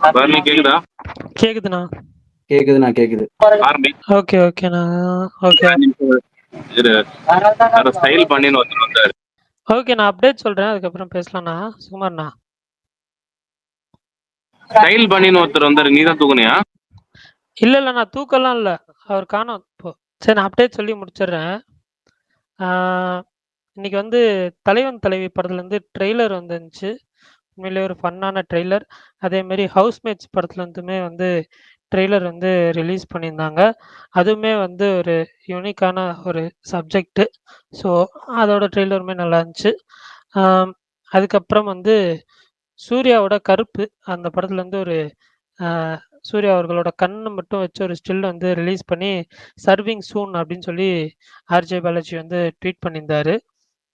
பரணி கேக்குதா? கேக்குதுண்ணா. கேக்குது. ஆரம்பி. ஓகே ஓகேண்ணா. ஓகே இரு. யாரோ ஸ்டைல் பண்ணின்னு ஒருத்தர் வந்தாரு. ஓகே, நான் அப்டேட் சொல்றேன், அதுக்கப்புறம் பேசலாம்ண்ணா. சுகுமார்ண்ணா. ஸ்டைல் பண்ணின்னு ஒருத்தர் வந்தாரு, நீ தான் தூக்குனியா? இல்ல நான் தூக்கலாம் இல்ல, அவர் காணோம் இப்போ. சரி, நான் அப்டேட் சொல்லி முடிச்சிடுறேன். இன்னைக்கு வந்து தலைவன் தலைவி படத்துலேருந்து ட்ரெய்லர் வந்துருந்துச்சு. உண்மையிலே ஒரு ஃபன்னான ட்ரெய்லர். அதேமாரி ஹவுஸ்மேட்ஸ் படத்துலேருந்துமே வந்து ட்ரெய்லர் வந்து ரிலீஸ் பண்ணியிருந்தாங்க. அதுவுமே வந்து ஒரு யூனிக்கான ஒரு சப்ஜெக்ட்டு. ஸோ அதோட ட்ரெய்லருமே நல்லா இருந்துச்சு. அதுக்கப்புறம் வந்து சூர்யாவோட கருப்பு அந்த படத்துலேருந்து ஒரு சூர்யா அவர்களோட கண்ணை மட்டும் வச்சு ஒரு ஸ்டில் வந்து ரிலீஸ் பண்ணி சர்விங் சூன் அப்படின்னு சொல்லி ஆர்ஜே பாலாஜி வந்து ட்வீட் பண்ணியிருந்தாரு.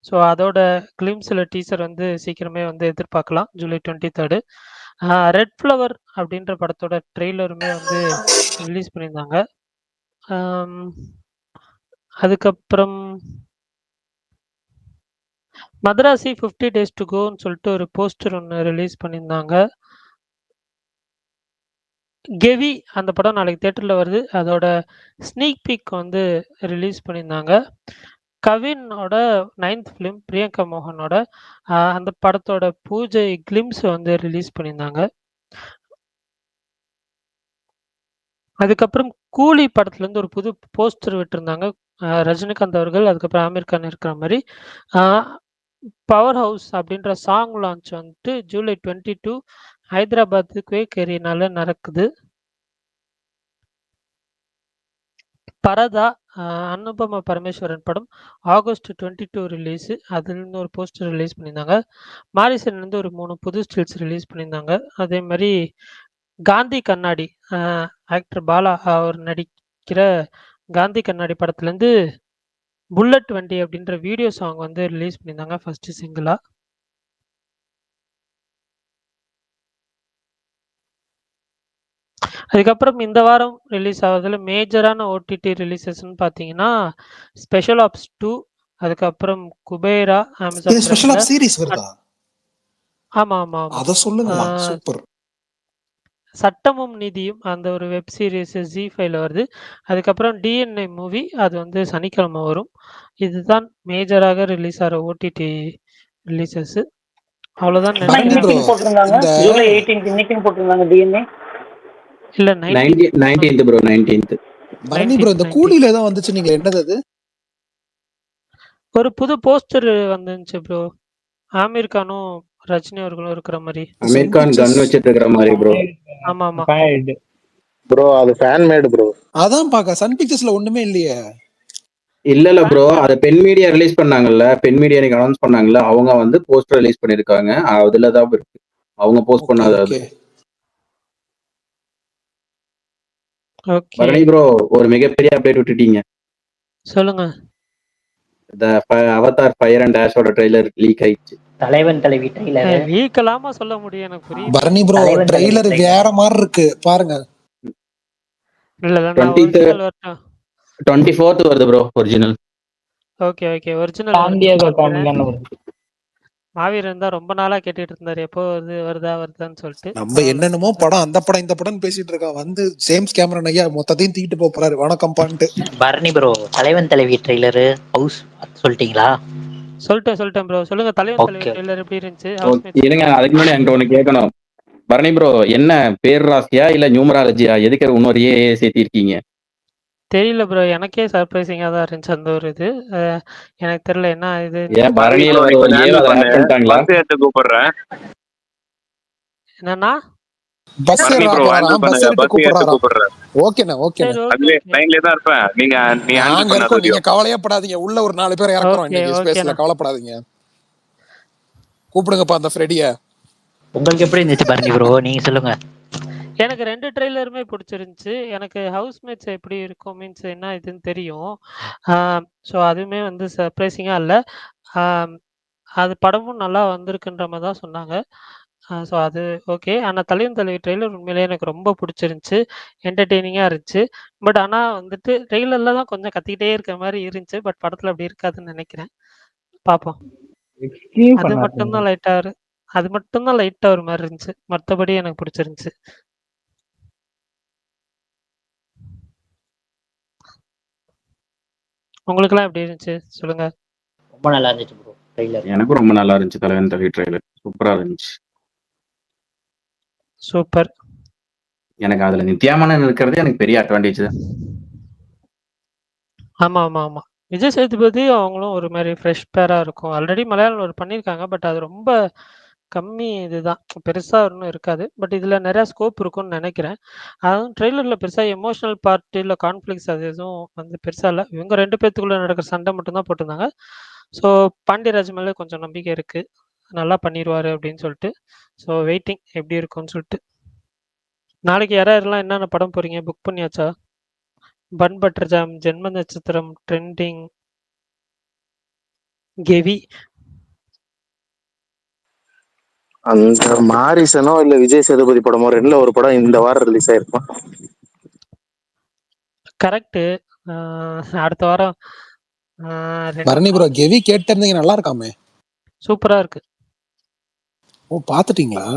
ஸோ அதோட கிளிம்ஸில் டீசர் வந்து சீக்கிரமே வந்து எதிர்பார்க்கலாம், ஜூலை 23. ரெட் ஃப்ளவர் அப்படின்ற படத்தோட ட்ரெய்லருமே வந்து ரிலீஸ் பண்ணியிருந்தாங்க. அதுக்கப்புறம் மதராசி 50 டேஸ் டு கோன்னு சொல்லிட்டு ஒரு போஸ்டர் ஒன்று ரிலீஸ் பண்ணியிருந்தாங்க. கெவி அந்த படம் நாளைக்கு தேட்டரில் வருது. அதோட ஸ்னீக் பீக் வந்து ரிலீஸ் பண்ணியிருந்தாங்க. கவினோட 9th ஃபிலிம் பிரியங்கா மோகனோட அந்த படத்தோட பூஜை கிளிம்ஸ் வந்து ரிலீஸ் பண்ணியிருந்தாங்க. அதுக்கப்புறம் கூலி படத்துலேருந்து ஒரு புது போஸ்டர் விட்டுருந்தாங்க. ரஜினிகாந்த் அவர்கள், அதுக்கப்புறம் ஆமீர் கான் இருக்கிற மாதிரி. பவர் ஹவுஸ் அப்படின்ற சாங் லான்ச் வந்துட்டு ஜூலை 22 ஹைதராபாத் குவேக் ஏரியானால நடக்குது. பரதா அனுபமா பரமேஸ்வரன் படம் ஆகஸ்ட் 22 ரிலீஸு. அதுலேருந்து ஒரு போஸ்டர் ரிலீஸ் பண்ணியிருந்தாங்க. மாரிசன்லேருந்து ஒரு 3 புது ஸ்டில்ஸ் ரிலீஸ் பண்ணியிருந்தாங்க. அதே மாதிரி காந்தி கண்ணாடி ஆக்டர் பாலா அவர் நடிக்கிற காந்தி கண்ணாடி படத்துலேருந்து புல்லட் வண்டி அப்படின்ற வீடியோ சாங் வந்து ரிலீஸ் பண்ணியிருந்தாங்க ஃபர்ஸ்ட் சிங்கிளா. அதுக்கப்புறம் இந்த வாரம் ரிலீஸ் ஆகுறதுல மேஜரான ஓடிடி ரிலீசஸ்ன்னு பார்த்தீங்கன்னா ஸ்பெஷல் ஆப்ஸ் 2, அதுக்கப்புறம் Kubera Amazon special app series வருதா? ஆமா ஆமா ஆமா, அத சொல்லுங்க. சூப்பர். சட்டமும் நீதியும் அந்த ஒரு வெப் சீரிஸ் ஜி5ல வருது. அதுக்கப்புறம் டிஎன்ஏ மூவி அது வந்து சனிக்கிழமை வரும். இதுதான் மேஜராக ரிலீஸ் ஆகிற ஓடிடி ரிலீசஸ். அவ்வளோதான் போட்டிருந்தாங்க. ஜூலை 18 இன்னைக்கும் போட்டிருந்தாங்க டிஎன்ஏ. இல்ல 19th bro, 19th. Bharani bro, இந்த கூலில தான் வந்துச்சு, நீங்க என்னது அது? ஒரு புது போஸ்டர் வந்துச்சு ப்ரோ, ஆமீர் கானும் ரஜினி அவர்களும் இருக்கிற மாதிரி. அமீர் கான் கன் வச்சிட்டு இருக்கிற மாதிரி ப்ரோ. ஆமா ஆமா ப்ரோ, அது ஃபேன் மேட் ப்ரோ. அதான் பாக்க சன் பிக்சர்ஸ்ல ஒண்ணுமே இல்லையே. இல்ல ப்ரோ, அது பென் மீடியா ரிலீஸ் பண்ணாங்கல்ல, பென் மீடியா நீங்க அனௌன்ஸ் பண்ணாங்கல்ல, அவங்க வந்து போஸ்டர் ரிலீஸ் பண்ணிருக்காங்க. அதுலதான் இருக்கு, அவங்க போஸ்ட் பண்ணாத. அது பரணி ப்ரோ, ஒரு மிகப்பெரிய அப்டேட் விட்டுட்டீங்க. சொல்லுங்க. அவதார் ஃபயர் அண்ட் ஆஷோட ட்ரெய்லர் லீக் ஆயிடுச்சு. தலைவன் தலைவி ட்ரெய்லர் லீக்கலாமா சொல்ல முடியும், எனக்கு புரியல. பரணி ப்ரோ, ட்ரெய்லர் வேற மாதிரி இருக்கு பாருங்க. இல்ல நான் ஒரிஜினல் வரட்டும். 24th வருது bro original. Okay okay, original மாவீரன் தான் ரொம்ப நாளா கேட்டுட்டு இருந்தாரு, எப்போ வருதான்னு சொல்லிட்டு. நம்ம என்னென்னமோ படம், அந்த படம் இந்த படம் பேசிட்டு இருக்கோம், வந்து ஜேம்ஸ் கேமரன் ஐயா மொத்தத்தையும் தூக்கிட்டு போறாரு. வணக்கம் பான்ட்டு. பரணி ப்ரோ, தலைவன் தலைவி ட்ரெய்லர் ஹவுஸ் சொல்லிட்டீங்களா? சொல்லிட்டேன் ப்ரோ. சொல்லுங்க, தலைவன் தலைவி ட்ரெய்லர் எப்படி இருந்துச்சு? இருங்க, அதுக்கு முன்னாடி என்கிட்ட ஒண்ணு கேட்கணும். பரணி ப்ரோ, என்ன பேர் ராசியா இல்ல நியூமராலஜியா? எதுக்கு இன்னொரு ஏ சேர்த்தி இருக்கீங்க? தெரியல ப்ரோ, எனக்கே சர்ப்ரைசிங்கா தான் இருந்துச்சு அந்த ஒரு இது. எனக்கு தெரியல என்ன இது. பரணியில ஒரு ஏவ ஆட் பண்ணிட்டாங்களா? கூப்பிடுறேன். என்னன்னா பஸ் கூப்பிடுறாராம். ஓகேண்ணா ஓகேண்ணா, லைன்லயே தான் இருப்பேன். நீங்க கவலையப்படாதீங்க, உள்ள ஒரு 4 பேர் இறக்குறோம் இன்னைக்கு ஸ்பேஸ்ல, கவலைப்படாதீங்க. கூப்பிடுங்கப்பா அந்த ஃப்ரெடிய. உங்களுக்கு எப்படி இருந்துச்சு பரணி ப்ரோ, நீங்க சொல்லுங்க. எனக்கு 2 ட்ரெய்லருமே பிடிச்சிருந்துச்சு. எனக்கு ஹவுஸ்மேட்ஸ் எப்படி இருக்கும் மீன்ஸ் என்ன இதுன்னு தெரியும். ஸோ அதுவுமே வந்து சர்ப்ரைசிங்காக இல்லை. அது படமும் நல்லா வந்திருக்குன்ற மாதிரி தான் சொன்னாங்க. ஸோ அது ஓகே. ஆனால் தலைவன் தலைவி ட்ரெய்லர் உண்மையிலேயே எனக்கு ரொம்ப பிடிச்சிருந்துச்சு, என்டர்டெய்னிங்காக இருந்துச்சு. பட் ஆனால் வந்துட்டு ட்ரெய்லரில் தான் கொஞ்சம் கத்திக்கிட்டே இருக்கிற மாதிரி இருந்துச்சு. பட் படத்தில் அப்படி இருக்காதுன்னு நினைக்கிறேன், பார்ப்போம். அது மட்டும்தான் லைட்டாக அது மட்டும் தான் லைட்டா ஒரு மாரி இருந்துச்சு. மத்தபடி எனக்கு பிடிச்சிருந்துச்சு. உங்களுக்கெல்லாம் எப்படி இருந்துச்சு? சொல்லுங்க. ரொம்ப நல்லா இருந்துச்சு ப்ரோ ட்ரெய்லர். எனக்கும் ரொம்ப நல்லா இருந்துச்சு தலைவன் தலைவி ட்ரெய்லர். சூப்பரா இருந்துச்சு. சூப்பர். எனக்கு அதுல நித்யா மேனன் இருக்கிறது எனக்கு பெரிய அட்வான்டேஜ் தான். ஆமா, ஆமா, ஆமா. விஜய் சேதுபதி அவங்களும் ஒரு மாரி ஃப்ரெஷ் பேரா இருக்கும். ஆல்ரெடி மலையாளம்ல ஒரு பண்ணியிருக்காங்க. பட் அது ரொம்ப கம்மி இதுதான். பெருசா ஒண்ணும் இருக்காது. பட் இதுல நெறைய ஸ்கோப் இருக்கும்னு நெனைக்கிறேன். அதுவும் ட்ரெய்லர்ல பெருசா எமோஷனல் பார்ட் இல்ல கான்ஃப்ளிக்ட்ஸ் அது எதுவும் வந்து பெருசா இல்ல. இவங்க 2 பேத்துக்குள்ள நடக்கிற சண்டை மட்டும் தான் போட்டிருந்தாங்க. ஸோ பாண்டியராஜ் மேல கொஞ்சம் நம்பிக்கை இருக்கு. நல்லா பண்ணிருவாரு அப்படின்னு சொல்லிட்டு. ஸோ வெயிட்டிங் எப்படி இருக்கும்னு சொல்லிட்டு. நாளைக்கு யார் யாரெல்லாம் என்னென்ன படம் போறீங்க? புக் பண்ணியாச்சா? பன் பட்டர் ஜாம், ஜென்ம நட்சத்திரம், ட்ரெண்டிங், கெவி. அந்த மாரிசனோ இல்ல விஜய் சேதுபதி படமோ ரெண்டுல ஒரு படம் இந்த வாரம் ரிலீஸ் ஆயிருக்கும். கரெக்ட்டு. அடுத்த வாரம் பரணி ப்ரோ கெவி கேட்டிருந்தீங்க, நல்லா இருக்காமே. சூப்பரா இருக்கு. ஓ பாத்துட்டீங்களா?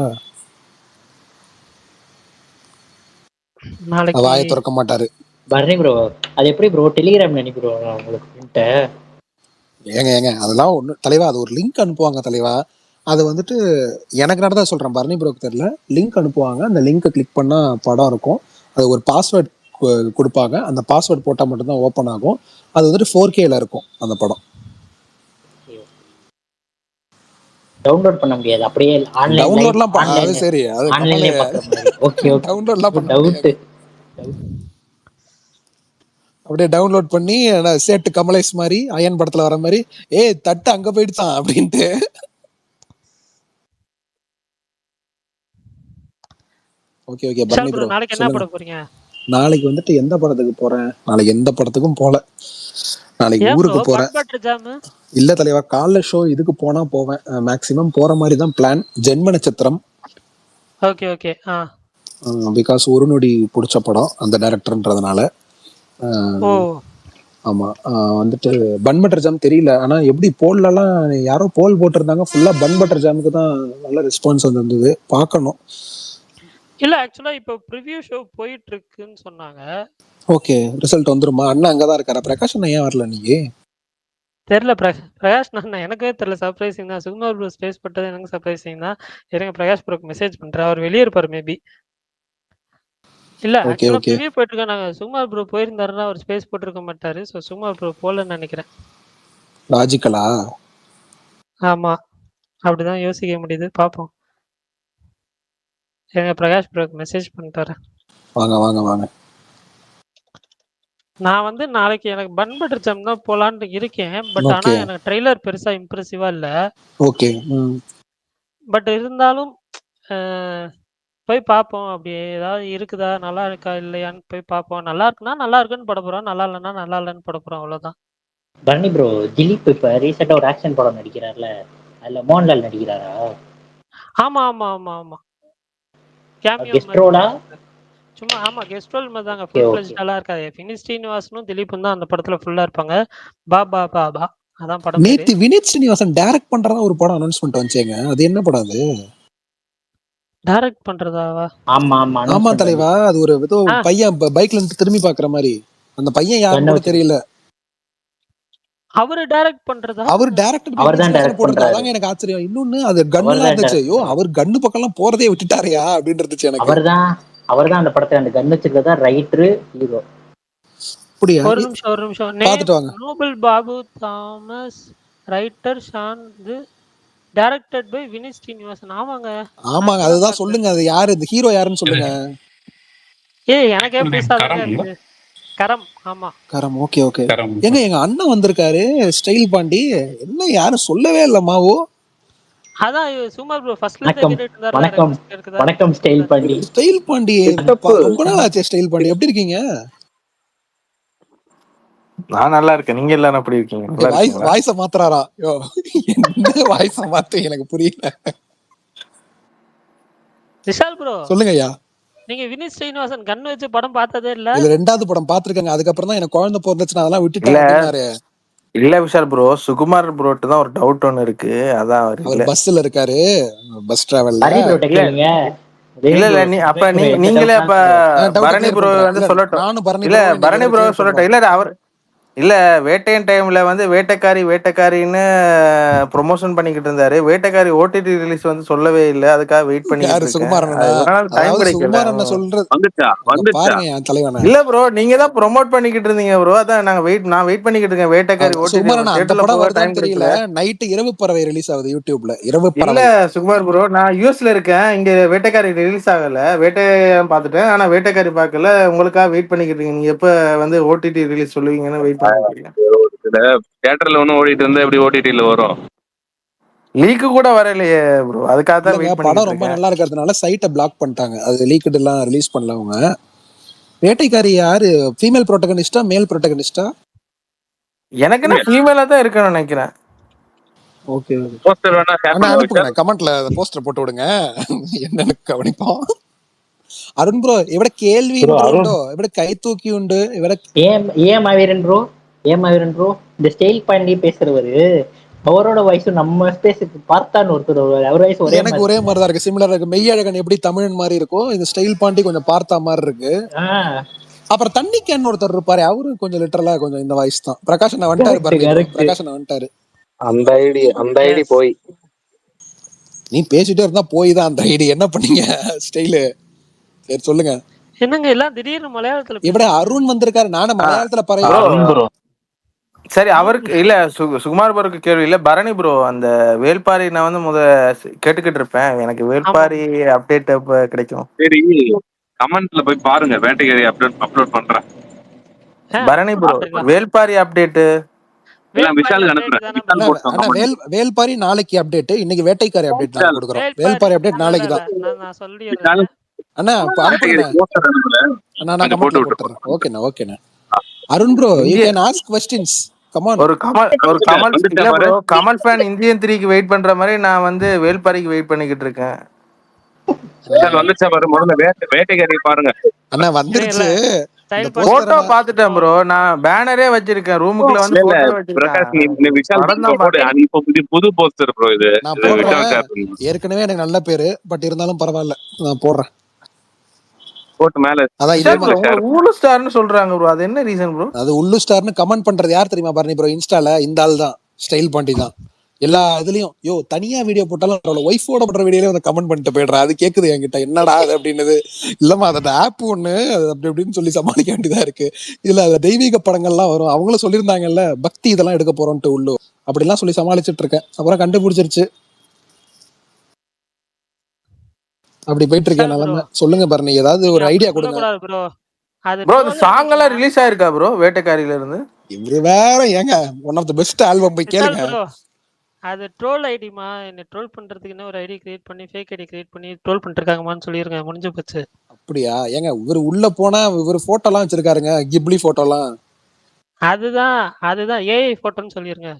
நாளைக்கு வாயை திறக்க மாட்டாரு. பரணி ப்ரோ அது எப்படி ப்ரோ டெலிகிராம்ல அனுப்பி ப்ரோ உங்களுக்கு பிரிண்ட்டை? ஏங்க அதெல்லாம் ஒண்ணு தலைவா. அது ஒரு லிங்க் அனுப்புவாங்க தலைவா. அது வந்துட்டு எனக்கு நடந்தா சொல்றேன், பரணி ப்ரோக்கு தெரியல. லிங்க் அனுப்புவாங்க, அந்த லிங்கை கிளிக் பண்ணா படம் இருக்கும். அது ஒரு பாஸ்வேர்ட் கொடுப்பாங்க, அந்த பாஸ்வேர்ட் போட்டா மட்டும்தான் ஓப்பன் ஆகும். அது வந்துட்டு 4Kல இருக்கும் அந்த படம். டவுன்லோட் பண்ண முடியாது, அப்படியே ஆன்லைன் லைவ் டவுன்லோட்லாம் அது ஆன்லைன் சரி, அது ஆன்லைன்லயே கமலே பார்க்குற மாதிரி. Okay okay. டவுன்லோட்லாம் பண்ண டவுட் முடியாது. அப்படியே டவுன்லோட் பண்ணி சேட்டு கமலேஷ் மாதிரி அயன் படத்துல வர மாதிரி, ஏய் தட்டு அங்க போயிடுச்சான் அப்படின்ட்டு. ஓகே ஓகே பரணி ப்ரோ நாளைக்கு என்ன சொல்லுங்க. படம் போறீங்க? நாளைக்கு வந்துட்டு எந்த படத்துக்கு போறேன்? நாளைக்கு எந்த படத்துக்கும் போல. நாளைக்கு ஏன் ஊருக்கு ப்ரோ போறேன். Bun butter jam? இல்ல தலைவா, காலைல ஷோ இதுக்கு போனா போவேன். மேக்சிமம் போற மாதிரி தான் பிளான். ஜென்ம நட்சத்திரம். Okay okay. பிகாஸ் ஒரு நொடி பிடிச்ச படம் அந்த டைரக்டர்ன்றதுனால. ஓ ஆமா. வந்துட்டு பன் பட்டர் ஜாம் தெரியல, ஆனா எப்படி போல்லாம் யாரோ போல் போட்டிருந்தாங்க, ஃபுல்லா பன் பட்டர் ஜாமுக்கு தான் நல்ல ரெஸ்பான்ஸ் வந்திருந்தது. பார்க்கணும். இல்ல ஆக்சுவலா இப்போ ப்ரிவ்யூ ஷோ போயிட்டு இருக்குன்னு சொன்னாங்க. ஓகே, ரிசல்ட் வந்துருமா? அண்ணா அங்கதான் இருக்காரா? பிரகாஷ் அண்ணா ஏன் வரல நீங்க? தெரியல பிரகாஷ் நான் எனக்கே தெரியல. சர்ப்ரைசிங் தான். சுகுமார் ப்ரோ ஸ்பேஸ் பட்டது எனக்கு சர்ப்ரைசிங் தான். இருங்க பிரகாஷ் ப்ரோக்கு மெசேஜ் பண்றேன். அவர் வெளியே இருப்பார் மேபி. இல்ல ஓகே ஆக்சுவலா ஓகே. ப்ரிவ்யூ போயிட்டு இருக்கோம். நாங்க சுகுமார் ப்ரோ போயிருந்தாருன்னா அவர் ஸ்பேஸ் போட்டிருக்க மாட்டாரு. ஸோ சுகுமார் ப்ரோ போலன்னு நினைக்கிறேன். லாஜிக்கலா? ஆமா, அப்படிதான் யோசிக்க முடியுது. பார்ப்போம். எங்க பிரகாஷ் ப்ரோக்கு மெசேஜ் பண்ணிட்டு வரேன். வாங்க வாங்க வாங்க. நான் வந்து நாளைக்கு எனக்கு பன் பட்டர் ஜாம் தான் போலான்னு இருக்கேன். பட் ஆனா ஓகே எனக்கு ட்ரெய்லர் பெருசா இம்ப்ரெசிவா இல்ல. ஓகே. பட் இருந்தாலும் போய் பார்ப்போம். அப்படி ஏதாவது இருக்குதா, நல்லா இருக்கா இல்லையான்னு போய் பார்ப்போம். நல்லா இருக்குன்னா நல்லா இருக்குன்னு போட போறோம். நல்லா இல்லைன்னா நல்லா இல்லைன்னு போட போறோம். அவ்வளவுதான். பரணி ப்ரோ திலீப் இப்ப ரீசெண்டா ஒரு ஆக்ஷன் படம் நடிக்கிறார்ல, அதுல மோகன்லால் நடிக்கிறாரா? ஆமா ஆமா ஆமா ஆமா. கேமியோ கெஸ்ட் மாதிரி ரோலா? தான். சும்மா ஆமா கெஸ்ட் ரோல் மாதிரி தாங்க. Okay full okay. ஃபிளெஜ்டாலாம் இருக்காது. வினித் ஸ்ரீனிவாசனும் திலீப்பும் தான் அந்த படத்துல ஃபுல்லா இருப்பாங்க. பா பா பா பா அதான் படம் பேரு. நேத்து வினித் ஸ்ரீனிவாசன் டைரக்ட் பண்றதா ஒரு படம் அனௌன்ஸ்மெண்ட் வந்துச்சேங்க, அது என்ன படம் அது? டைரக்ட் பண்றதாவா? ஆமா ஆமா ஆமா அனௌன்ஸ்மெண்ட் வந்து தலைவா, அது ஒரு ஏதோ ஆ பையன் பைக்ல இருந்து திரும்பி பாக்குற மாதிரி. அந்த பையன் யாருன்னு கண்ணை கூட வச்சு தெரியல. அவரு டைரக்ட் பண்றதா? அவர் டைரக்டர் பை அவர் வினித் தான் ஸ்ரீனிவாசன் டைரக்ட் போட்டிருந்தா பண்றாரு. அதாங்க எனக்கு ஆச்சரியம். இன்னொன்னு அது அவர் கன்னுலாம் தான் இருந்துச்சு. டைரக்ட் ஐயோ, பண்றாரு. அவர் கன்னு பக்கம்லாம் போறதே விட்டுட்டாருயா அப்படின்னு இருந்துச்சு எனக்கு. அவர் தான் அந்த படத்தை அந்த கன் வச்சிருக்கதா ரைட்டரு ஹீரோ. அப்படியா? ஒரு நிமிஷம். நேம் பாத்துட்டு வாங்க. Noble Babu Thomas, writer Shaan, directed by Vineeth Sreenivasan. ஆமாங்க, நான் ஆமாங்க, இப்பதான் அதுதான் பாக்குறேன். சொல்லுங்க. அது யாரு இந்த ஹீரோ யாருன்னு சொல்லுங்க. எனக்கே புதுசா தாங்க இருக்கு. கரம். ஆமா. கரம். Okay okay. ஏங்க எங்க அண்ணன் வந்திருக்காரு, ஸ்டைல் பாண்டி. என்ன யாரும் சொல்லவே இல்ல மாவோ. அதான் சுமார் ப்ரோ ஃபர்ஸ்ட்ல இருந்தே வணக்கம் கேட்டுட்டு இருந்தாருல, வணக்கம் ரெக்வெஸ்ட் இருக்குதா வணக்கம் ரெக்வெஸ்ட் ஸ்டைல் இருக்குதா. பாண்டி. ஸ்டைல் பாண்டி செட்டப்பு ரொம்ப நாள் ஆச்சு. ஸ்டைல் பாண்டி எப்படி இருக்கீங்க? நான் நல்லா இருக்கேன். நீங்க எல்லாரும் எப்படி இருக்கீங்க? நல்லா இருக்கீங்களா? வாய்ஸ மாத்துறாரா? யோ, என்ன வாய்ஸ மாத்து எனக்கு புரியல. விஷால் ப்ரோ, சொல்லுங்க ஐயா. நீங்க வினித் ஸ்ரீனிவாசன் கன் வச்சு படம் பார்த்ததே இல்ல? இல்ல, 2வது படம் பாத்துருக்கேங்க. அதுக்கப்புறம் தான் எனக்கு குழந்தை பிறந்துச்சு, நான் அதெல்லாம் இல்ல விட்டுட்டேன் அப்படின்னாரு. இல்ல விஷால் ப்ரோ, சுகுமார் ப்ரோட்டு தான் ஒரு டவுட் ஒன்னு இருக்கு. அதான் அவர் அவர் இல்ல. பஸ்ல இருக்காரு, பஸ் டிராவல்ல. பரணி ப்ரோட்ட இல்ல கேளுங்க. இல்ல இல்ல ரெயின் நீ ப்ரோ அப்ப ரெயின் ப்ரோ எந்த நீங்களே அப்ப டவுட்னாலும் டவுட் பரணி கிளியர் ப்ரோ பண்றேன். வந்து இல்ல சொல்லட்டும். நானும் பரணி இல்ல ப்ரோ இன்னைக்கு பரணி ப்ரோ கிளியர் சொல்லட்டும். பண்றோம். இல்ல அவர் இல்ல வேட்டையன் டைம்ல வந்து வேட்டைக்காரி வேட்டைக்காரின்னு ப்ரொமோஷன் பண்ணிக்கிட்டு இருந்தாரு. வேட்டைக்காரி ஓடிடி ரிலீஸ் வந்து சொல்லவே இல்லை. அதுக்காக வெயிட் பண்ணிக்கிட்டு யாரு இருக்கேன். சுகுமாரனா? அது இவ்வளவு நாள் டைம் அதாவது கிடைக்கல. சுகுமார் அண்ணன் சொல்றது வந்துச்சா இங்க வந்துச்சா பாருங்க என் தலைவனை. இல்ல ப்ரோ, நீங்க தான் ப்ரோமோட் பண்ணிக்கிட்டு இருந்தீங்க ப்ரோ. அதான் நான் வெயிட் பண்ணிக்கிட்டு இருக்கேன். வேட்டைக்காரி ஓடிடி சுகுமாரனா அந்த தியேட்டர்ல படம் போக வருதான்னு டைம் தெரியல. கிடைக்கல. நைட்டு இரவு பறவை ரிலீஸ் ஆகுது யூடியூப்ல. இரவு இல்ல பறவை. சுகுமார் ப்ரோ, நான் யூஎஸ்ல இருக்கேன். இங்க வேட்டைக்காரி ரிலீஸ் ஆகல. வேட்டையன் பார்த்துட்டேன், ஆனா வேட்டைக்காரி பார்க்கல. உங்களுக்காக வெயிட் பண்ணிக்கிட்டு இருக்கீங்க. நீங்க எப்ப வந்து ஓடிடி ரிலீஸ் சொல்லுவீங்கன்னு வெயிட் பண்ணிக்கிட்டு இருக்கேன். தியேட்டர்ல ஒன்றும் ஓடிட்டு இருந்தா எப்படி ஓடிடியில் வரும்? லீக்கு கூட வரலையே ப்ரோ, அதுக்காக தான் இல்லங்க வெயிட் படம் பண்ணிக்கிட்டு ரொம்ப இருக்கேன். நல்லா இருக்கிறதுனால சைட்டை பிளாக் பண்ணிட்டாங்க. அது லீக்கட் எல்லாம் ரிலீஸ் பண்ணல அவங்க. வேட்டைக்காரி யாரு, ஃபீமேல் ப்ரோட்டகனிஸ்டா மேல் ப்ரோட்டகனிஸ்டா? எனக்கு என்ன ஃபீமேலா தான் இருக்கணும்னு நினைக்கிறேன். ஓகே போஸ்டர் வேணா ஷேர் அண்ணா பண்ணுங்க அனுப்புங்க, விஷால். கமெண்ட்ல போஸ்டர் போட்டு விடுங்க. என்னன்னு கவனிப்போம். അരുൺ ബ്രോ ഇവിടെ കേൾവി ப்ரோ ഇൻട്രോ அருண் ഉണ്ടോ? ഇവിടെ കൈത്തൂക്കി ഉണ്ട് ഇവിടെ. ஏன் மாவீரன் ப்ரோ, ஏன் மாவீரன் ப்ரோ இந்த ஸ்டைல் பண்ணி பேசுறவரு, அவரோட வயசு நம்ம ஸ்பேஸுக்கு பார்த்தான்னு ஒருத்தர் வருவாரு. அவர் வயசு ஒரே எனக்கு மாதிரி ஒரே இருக்குமா? மாதிரி தான் இருக்கு, சிமிலரா இருக்கு. மெய்யழகன் எப்படி தமிழன் மாதிரி இருக்கும், இந்த ஸ்டைல் பாண்டி கொஞ்சம் பார்த்தா மாதிரி இருக்கு. ஆஹ் அப்புறம் தண்ணி கேன் ஒருத்தர் இருப்பாரு, அவரு கொஞ்சம் லிட்டரலா கொஞ்சம் இந்த வாய்ஸ் தான். பிரகாஷ் நான் வந்துட்டாரு correct Bharani bro, correct. Prakash நான் வந்துட்டாரு. அந்த ஐடி எஸ். போய் நீ பேசிட்டே இருந்தா போய் தான் அந்த ஐடி என்ன பண்ணீங்க ஸ்டைலு? சரி சொல்லுங்க. என்னங்க எல்லாம் திடீர்னு மலையாளத்துல ഇവിടെ பேசுறீங்க? அருண் வந்திருக்காரு, நானும் மலையாளத்துல ப்ரோ பறைய. சரி, அவருக்கு இல்ல சுகுமார் ப்ரோக்கு கேள்வி இல்ல. பரணி ப்ரோ, அந்த வேல்பாரி நான் வந்து கேட்டுக்கிட்டு இருப்பேன். எனக்கு ஆமா வேல்பாரி அப்டேட் எப்ப கிடைக்கும்? சரி, கமெண்ட்ல போய் பாருங்க, வேட்டைக்காரி அப்லோட் பண்றேன். பரணி ப்ரோ, பாத்துக்கலாம். வேல்பாரி அப்டேட் எல்லாம் வேல்பாரி விஷாலுக்கு அப்டேட் அனுப்புறேன். தானே ப்ரோ? விஷால் போட்டோம் அண்ணா கமெண்ட். வேல்பாரி நாளைக்கு அப்டேட், இன்னைக்கு வேட்டைக்காரி அப்டேட் நாங்க விஷால் கொடுக்குறோம். வேல்பாரி வேல்பாரி அப்டேட் இல்ல இல்ல நாளைக்கு இல்ல, தான். நான் விஷால் சொல்லிடுறேன். அண்ணா இப்ப வேட்டைக்காரி அனுப்புங்கண்ணா. போஸ்டர் அனுப்புறேன், அண்ணா நான் கொஞ்சம் போட்டு கமெண்ட்ல விட்டு போட்டுறேன். போட்டு. ஓகேண்ணா ஓகேண்ணா. அருண் ப்ரோ யூ இந்திய கேன் ஆஸ்க் கொஸ்டின்ஸ், கமான். ஒரு கமல் வந்துட்டா இல்ல பாரு. ப்ரோ, கமல் ஃபேன் இந்தியன் 3க்கு வெயிட் பண்ற மாதிரி நான் வந்து வேல்பாரிக்கு வெயிட் பண்ணிக்கிட்டு இருக்கேன். விஷால் வந்துச்சா பாரு. முதல்ல வேட்டைக்காரி பாருங்க. அண்ணா இல்ல வந்துருச்சு. இல்ல, இந்த ஸ்டைல் பண்ணி போஸ்டர் போட்டோ அண்ணா. பாத்துட்டேன் ப்ரோ. நான் பேனரே வச்சிருக்கேன், ரூமுக்குள்ள வந்து இல்ல இல்ல போட்டோ வச்சிருக்கேன். பிரகாஷ், நீ விஷால் படம் இப்ப தான் போடு. பார்த்தேன். அது இப்ப புது போஸ்டர் ப்ரோ. இது நான் இது போடுறேன். விஷால் ஷேர் பண்ணுங்க. ஏற்கனவே எனக்கு நல்ல பேரு, பட் இருந்தாலும் பரவாயில்ல, நான் போடுறேன். போட்டு மேல அதான் இதே விஷால் ப்ரோ, மாதிரி. உங்களை ஷேர். ஊழு ஸ்டார்னு சொல்றாங்க ப்ரோ, அது என்ன ரீசன் ப்ரோ? அது உள்ளு ஸ்டார்னு கமெண்ட் பண்றது யார் தெரியுமா பரணி ப்ரோ? இன்ஸ்டால இந்த ஆள் தான், ஸ்டைல் பாண்டி தான். எல்லா இதுலயும் யோ தனியா வீடியோ போட்டாலும் ஒய்ஃபோட பண்ற வீடியோல வந்து கமெண்ட் பண்ணிட்டு போயிடுறா. அது கேக்குது என்கிட்ட, என்னடா அது அப்படின்னது. இல்லம்மா அந்த ஆப் ஒண்ணு, அது அப்படி இப்படின்னு சொல்லி சமாளிக்க வேண்டியதா இருக்கு. இதுல அந்த தெய்வீக படங்கள்லாம் வரும், அவங்களும் சொல்லியிருந்தாங்கல்ல பக்தி இதெல்லாம் எடுக்க போறோம்ட்டு உள்ளு, அப்படிலாம் சொல்லி சமாளிச்சுட்டு இருக்கேன். அப்புறம் கண்டுபிடிச்சிருச்சு. அப்படி போயிட்டு இருக்கேன் விஷால் ப்ரோ, நிலைமை. சொல்லுங்க பரணி, ஏதாவது நீங்க ஒரு அப்படி ஐடியா கொடுங்க. சொல்லக்கூடாது ப்ரோ. அது ப்ரோ, அந்த ட்ரோல் சாங் ஐடிமா. எல்லாம் ரிலீஸ் ஆயிருக்கா ப்ரோ வேட்டைக்காரியில இருந்து? இவரு வேற ஏங்க, one of the best album போய் விஷால் கேளுங்க. ப்ரோ, அது ட்ரோல் ஐடிமா. என்ன ட்ரோல் பண்றதுக்கு இன்னும் ஒரு ஐடி கிரியேட் பண்ணி, ஃபேக் ஐடி கிரியேட் பண்ணி ட்ரோல் பண்ணிட்டு இருக்காங்கன்னு சொல்லிருங்க, முடிஞ்சு போச்சு. அப்படியா? ஏங்க இவர் உள்ள போனா இவர் போட்டோலாம் வச்சிருக்காருங்க, கிப்லி போட்டோலாம். அதுதான் அதுதான் ஏஐ போட்டோன்னு சொல்லிருங்க.